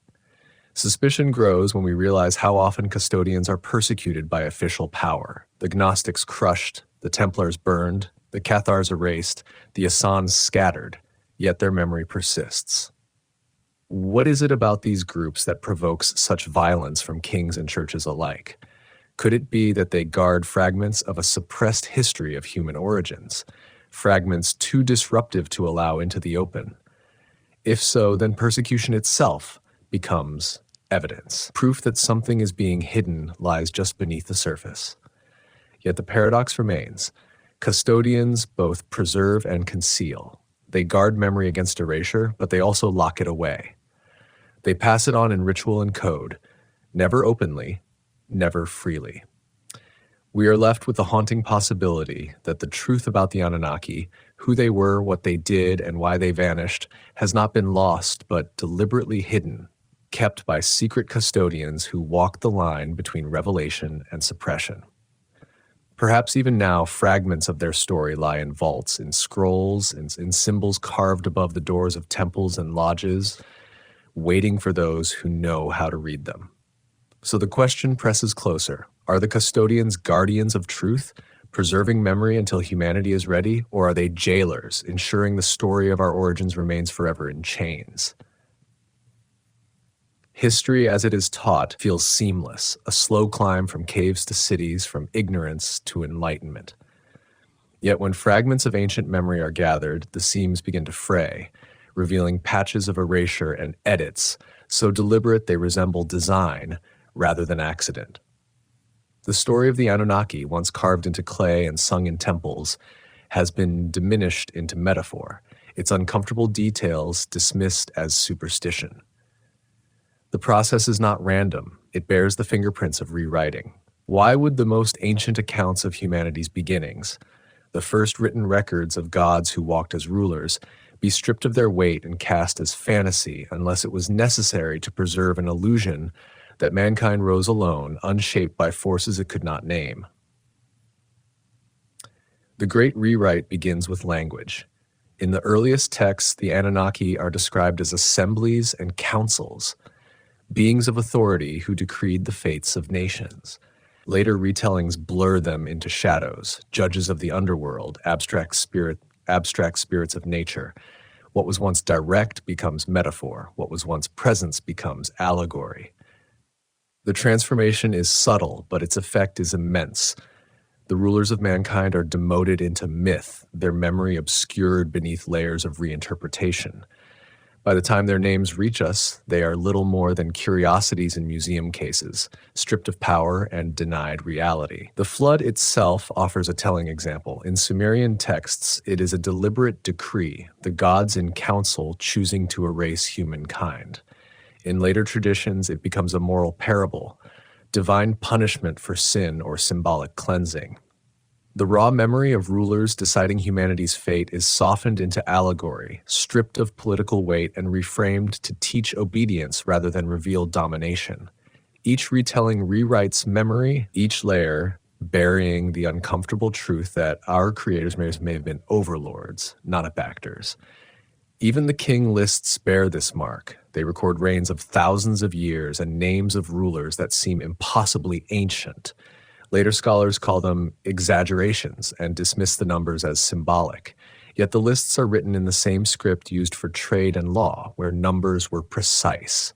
Suspicion grows when we realize how often custodians are persecuted by official power. The Gnostics crushed, the Templars burned, the Cathars erased, the Asans scattered, yet their memory persists. What is it about these groups that provokes such violence from kings and churches alike? Could it be that they guard fragments of a suppressed history of human origins, fragments too disruptive to allow into the open? If so, then persecution itself becomes evidence, proof that something is being hidden lies just beneath the surface. Yet the paradox remains. Custodians both preserve and conceal. They guard memory against erasure, but they also lock it away. They pass it on in ritual and code, never openly, never freely. We are left with the haunting possibility that the truth about the Anunnaki, who they were, what they did, and why they vanished, has not been lost but deliberately hidden, kept by secret custodians who walk the line between revelation and suppression. Perhaps even now, fragments of their story lie in vaults, in scrolls, in symbols carved above the doors of temples and lodges, waiting for those who know how to read them. So the question presses closer. Are the custodians guardians of truth, preserving memory until humanity is ready, or are they jailers, ensuring the story of our origins remains forever in chains? History as it is taught feels seamless, a slow climb from caves to cities, from ignorance to enlightenment. Yet when fragments of ancient memory are gathered, the seams begin to fray, revealing patches of erasure and edits, so deliberate they resemble design rather than accident. The story of the Anunnaki, once carved into clay and sung in temples, has been diminished into metaphor, its uncomfortable details dismissed as superstition. The process is not random. It bears the fingerprints of rewriting. Why would the most ancient accounts of humanity's beginnings, the first written records of gods who walked as rulers, be stripped of their weight and cast as fantasy unless it was necessary to preserve an illusion that mankind rose alone, unshaped by forces it could not name? The great rewrite begins with language. In the earliest texts, the Anunnaki are described as assemblies and councils, beings of authority who decreed the fates of nations. Later retellings blur them into shadows, judges of the underworld, abstract spirits of nature. What was once direct becomes metaphor. What was once presence becomes allegory. The transformation is subtle, but its effect is immense. The rulers of mankind are demoted into myth, their memory obscured beneath layers of reinterpretation. By the time their names reach us, they are little more than curiosities in museum cases, stripped of power and denied reality. The flood itself offers a telling example. In Sumerian texts, it is a deliberate decree, the gods in council choosing to erase humankind. In later traditions, it becomes a moral parable, divine punishment for sin or symbolic cleansing. The raw memory of rulers deciding humanity's fate is softened into allegory, stripped of political weight, and reframed to teach obedience rather than reveal domination. Each retelling rewrites memory, each layer burying the uncomfortable truth that our creators may have been overlords, not abactors. Even the king lists bear this mark. They record reigns of thousands of years and names of rulers that seem impossibly ancient. Later scholars call them exaggerations and dismiss the numbers as symbolic. Yet the lists are written in the same script used for trade and law, where numbers were precise.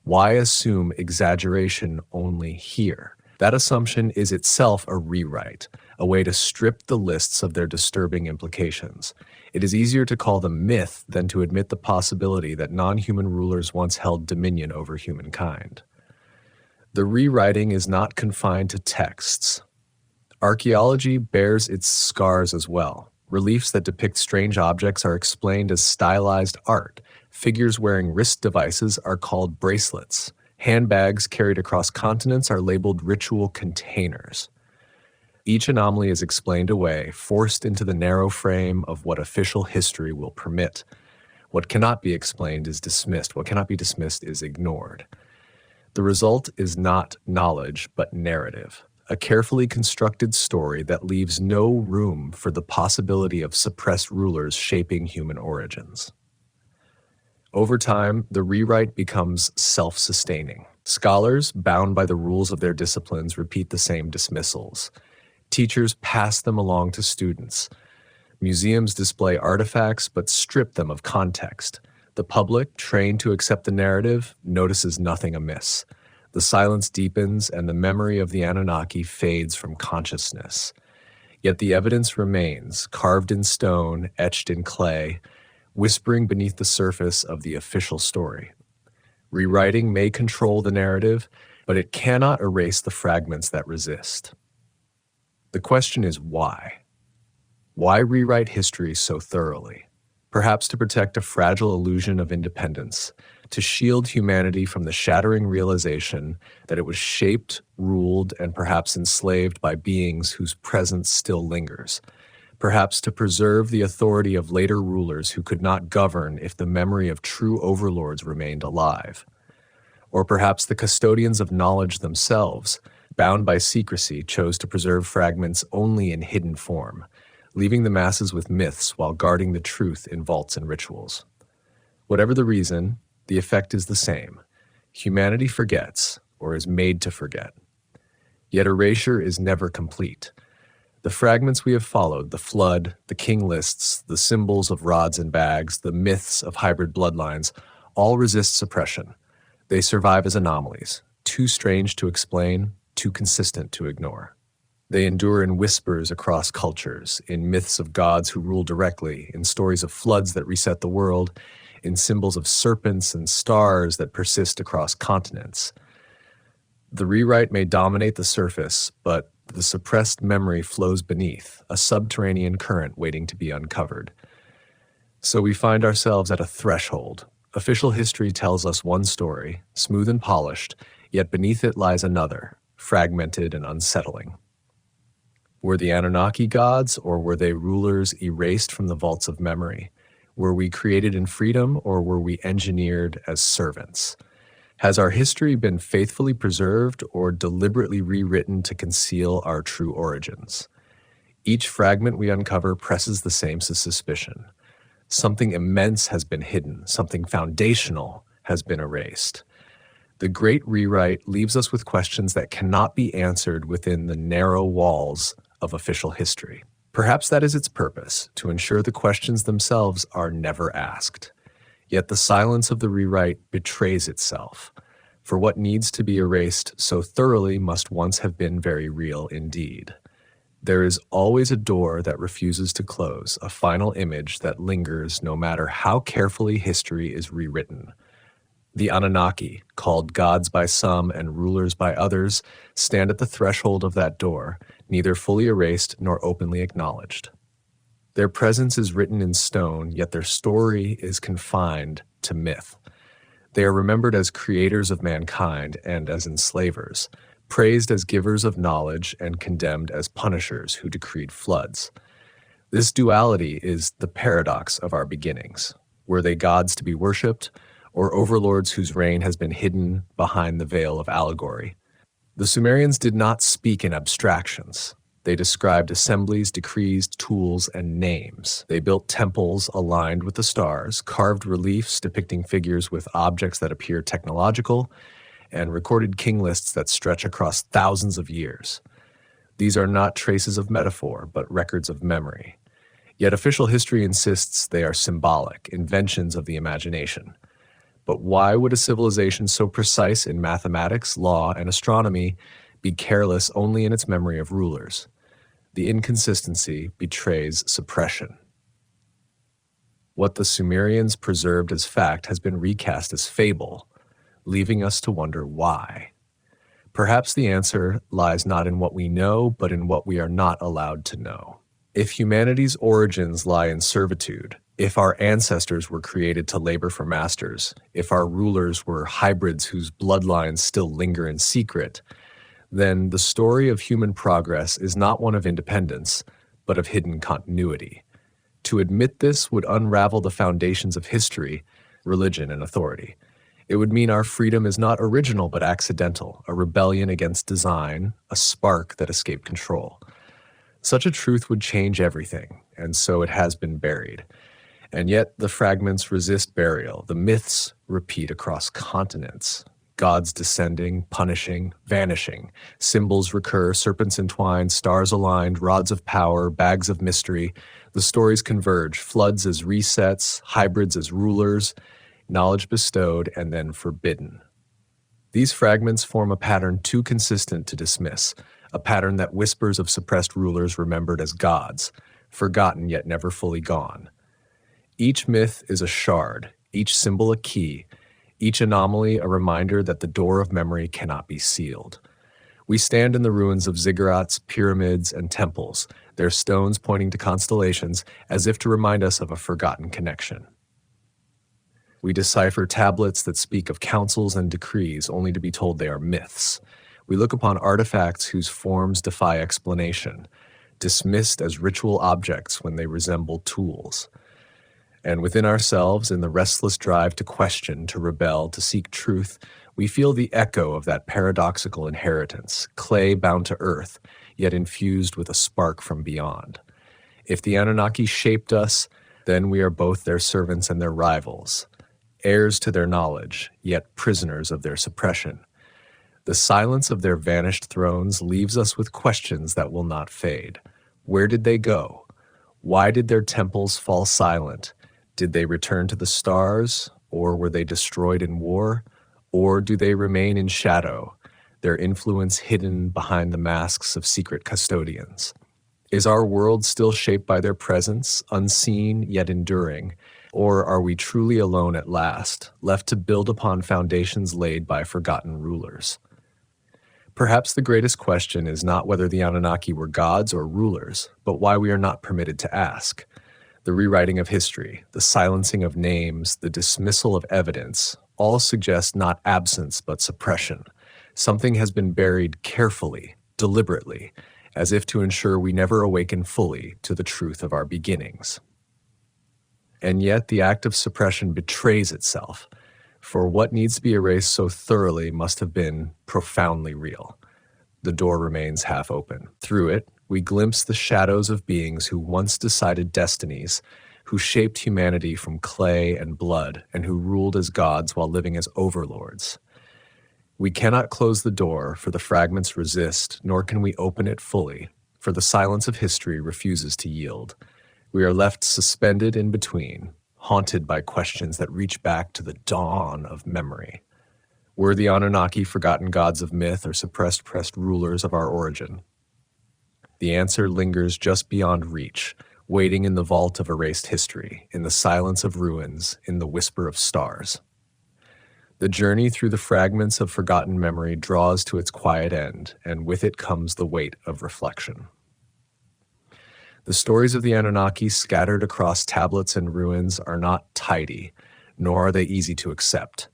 Why assume exaggeration only here? That assumption is itself a rewrite, a way to strip the lists of their disturbing implications. It is easier to call them myth than to admit the possibility that non-human rulers once held dominion over humankind. The rewriting is not confined to texts. Archaeology bears its scars as well. Reliefs that depict strange objects are explained as stylized art. Figures wearing wrist devices are called bracelets. Handbags carried across continents are labeled ritual containers. Each anomaly is explained away, forced into the narrow frame of what official history will permit. What cannot be explained is dismissed. What cannot be dismissed is ignored. The result is not knowledge, but narrative, a carefully constructed story that leaves no room for the possibility of suppressed rulers shaping human origins. Over time, the rewrite becomes self-sustaining. Scholars, bound by the rules of their disciplines, repeat the same dismissals. Teachers pass them along to students. Museums display artifacts but strip them of context. The public, trained to accept the narrative, notices nothing amiss. The silence deepens and the memory of the Anunnaki fades from consciousness. Yet the evidence remains, carved in stone, etched in clay, whispering beneath the surface of the official story. Rewriting may control the narrative, but it cannot erase the fragments that resist. The question is why? Why rewrite history so thoroughly? Perhaps to protect a fragile illusion of independence, to shield humanity from the shattering realization that it was shaped, ruled, and perhaps enslaved by beings whose presence still lingers. Perhaps to preserve the authority of later rulers who could not govern if the memory of true overlords remained alive. Or perhaps the custodians of knowledge themselves, bound by secrecy, chose to preserve fragments only in hidden form, leaving the masses with myths while guarding the truth in vaults and rituals. Whatever the reason, the effect is the same. Humanity forgets, or is made to forget. Yet erasure is never complete. The fragments we have followed, the flood, the king lists, the symbols of rods and bags, the myths of hybrid bloodlines, all resist suppression. They survive as anomalies, too strange to explain, too consistent to ignore. They endure in whispers across cultures, in myths of gods who rule directly, in stories of floods that reset the world, in symbols of serpents and stars that persist across continents. The rewrite may dominate the surface, but the suppressed memory flows beneath, a subterranean current waiting to be uncovered. So we find ourselves at a threshold. Official history tells us one story, smooth and polished, yet beneath it lies another, fragmented and unsettling. Were the Anunnaki gods, or were they rulers erased from the vaults of memory? Were we created in freedom, or were we engineered as servants? Has our history been faithfully preserved or deliberately rewritten to conceal our true origins? Each fragment we uncover presses the same suspicion. Something immense has been hidden, something foundational has been erased. The Great Rewrite leaves us with questions that cannot be answered within the narrow walls of official history. Perhaps that is its purpose, to ensure the questions themselves are never asked. Yet the silence of the rewrite betrays itself, for what needs to be erased so thoroughly must once have been very real indeed. There is always a door that refuses to close, a final image that lingers no matter how carefully history is rewritten. The Anunnaki, called gods by some and rulers by others, stand at the threshold of that door, neither fully erased nor openly acknowledged. Their presence is written in stone, yet their story is confined to myth. They are remembered as creators of mankind and as enslavers, praised as givers of knowledge and condemned as punishers who decreed floods. This duality is the paradox of our beginnings. Were they gods to be worshipped, or overlords whose reign has been hidden behind the veil of allegory? The Sumerians did not speak in abstractions. They described assemblies, decrees, tools, and names. They built temples aligned with the stars, carved reliefs depicting figures with objects that appear technological, and recorded king lists that stretch across thousands of years. These are not traces of metaphor, but records of memory. Yet official history insists they are symbolic, inventions of the imagination. But why would a civilization so precise in mathematics, law, and astronomy be careless only in its memory of rulers? The inconsistency betrays suppression. What the Sumerians preserved as fact has been recast as fable, leaving us to wonder why. Perhaps the answer lies not in what we know, but in what we are not allowed to know. If humanity's origins lie in servitude, if our ancestors were created to labor for masters, if our rulers were hybrids whose bloodlines still linger in secret, then the story of human progress is not one of independence, but of hidden continuity. To admit this would unravel the foundations of history, religion, and authority. It would mean our freedom is not original but accidental, a rebellion against design, a spark that escaped control. Such a truth would change everything, and so it has been buried. And yet the fragments resist burial. The myths repeat across continents. Gods descending, punishing, vanishing. Symbols recur, serpents entwined, stars aligned, rods of power, bags of mystery. The stories converge, floods as resets, hybrids as rulers, knowledge bestowed and then forbidden. These fragments form a pattern too consistent to dismiss, a pattern that whispers of suppressed rulers remembered as gods, forgotten yet never fully gone. Each myth is a shard, each symbol a key, each anomaly a reminder that the door of memory cannot be sealed. We stand in the ruins of ziggurats, pyramids, and temples, their stones pointing to constellations as if to remind us of a forgotten connection. We decipher tablets that speak of councils and decrees only to be told they are myths. We look upon artifacts whose forms defy explanation, dismissed as ritual objects when they resemble tools. And within ourselves, in the restless drive to question, to rebel, to seek truth, we feel the echo of that paradoxical inheritance, clay bound to earth, yet infused with a spark from beyond. If the Anunnaki shaped us, then we are both their servants and their rivals, heirs to their knowledge, yet prisoners of their suppression. The silence of their vanished thrones leaves us with questions that will not fade. Where did they go? Why did their temples fall silent? Did they return to the stars, or were they destroyed in war? Or do they remain in shadow, their influence hidden behind the masks of secret custodians? Is our world still shaped by their presence, unseen yet enduring? Or are we truly alone at last, left to build upon foundations laid by forgotten rulers? Perhaps the greatest question is not whether the Anunnaki were gods or rulers, but why we are not permitted to ask. The rewriting of history, the silencing of names, the dismissal of evidence, all suggest not absence but suppression. Something has been buried carefully, deliberately, as if to ensure we never awaken fully to the truth of our beginnings. And yet the act of suppression betrays itself, for what needs to be erased so thoroughly must have been profoundly real. The door remains half open. Through it, we glimpse the shadows of beings who once decided destinies, who shaped humanity from clay and blood, and who ruled as gods while living as overlords. We cannot close the door, for the fragments resist, nor can we open it fully, for the silence of history refuses to yield. We are left suspended in between, haunted by questions that reach back to the dawn of memory. Were the Anunnaki forgotten gods of myth or suppressed rulers of our origin? The answer lingers just beyond reach, waiting in the vault of erased history, in the silence of ruins, in the whisper of stars. The journey through the fragments of forgotten memory draws to its quiet end, and with it comes the weight of reflection. The stories of the Anunnaki scattered across tablets and ruins are not tidy, nor are they easy to accept.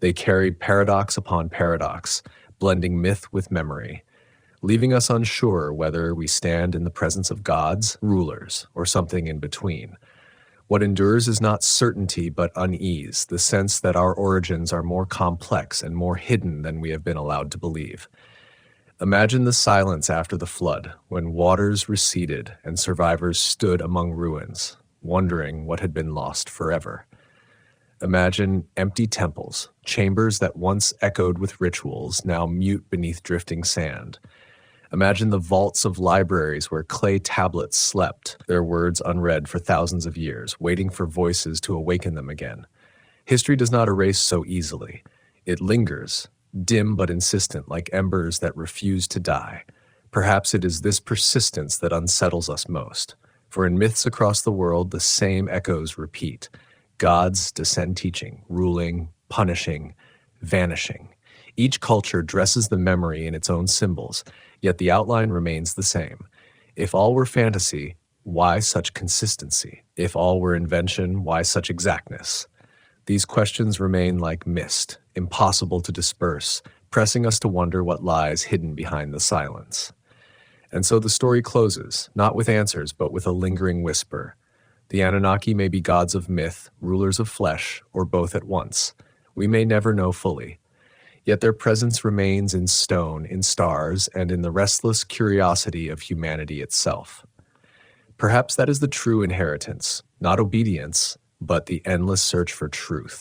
They carry paradox upon paradox, blending myth with memory, leaving us unsure whether we stand in the presence of gods, rulers, or something in between. What endures is not certainty but unease, the sense that our origins are more complex and more hidden than we have been allowed to believe. Imagine the silence after the flood, when waters receded and survivors stood among ruins, wondering what had been lost forever. Imagine empty temples, chambers that once echoed with rituals, now mute beneath drifting sand. Imagine the vaults of libraries where clay tablets slept, their words unread for thousands of years, waiting for voices to awaken them again. History does not erase so easily. It lingers, dim but insistent, like embers that refuse to die. Perhaps it is this persistence that unsettles us most. For in myths across the world, the same echoes repeat. Gods descend teaching, ruling, punishing, vanishing. Each culture dresses the memory in its own symbols, yet the outline remains the same. If all were fantasy, why such consistency? If all were invention, why such exactness? These questions remain like mist, impossible to disperse, pressing us to wonder what lies hidden behind the silence. And so the story closes, not with answers, but with a lingering whisper. The Anunnaki may be gods of myth, rulers of flesh, or both at once. We may never know fully. Yet their presence remains in stone, in stars, and in the restless curiosity of humanity itself. Perhaps that is the true inheritance, not obedience, but the endless search for truth.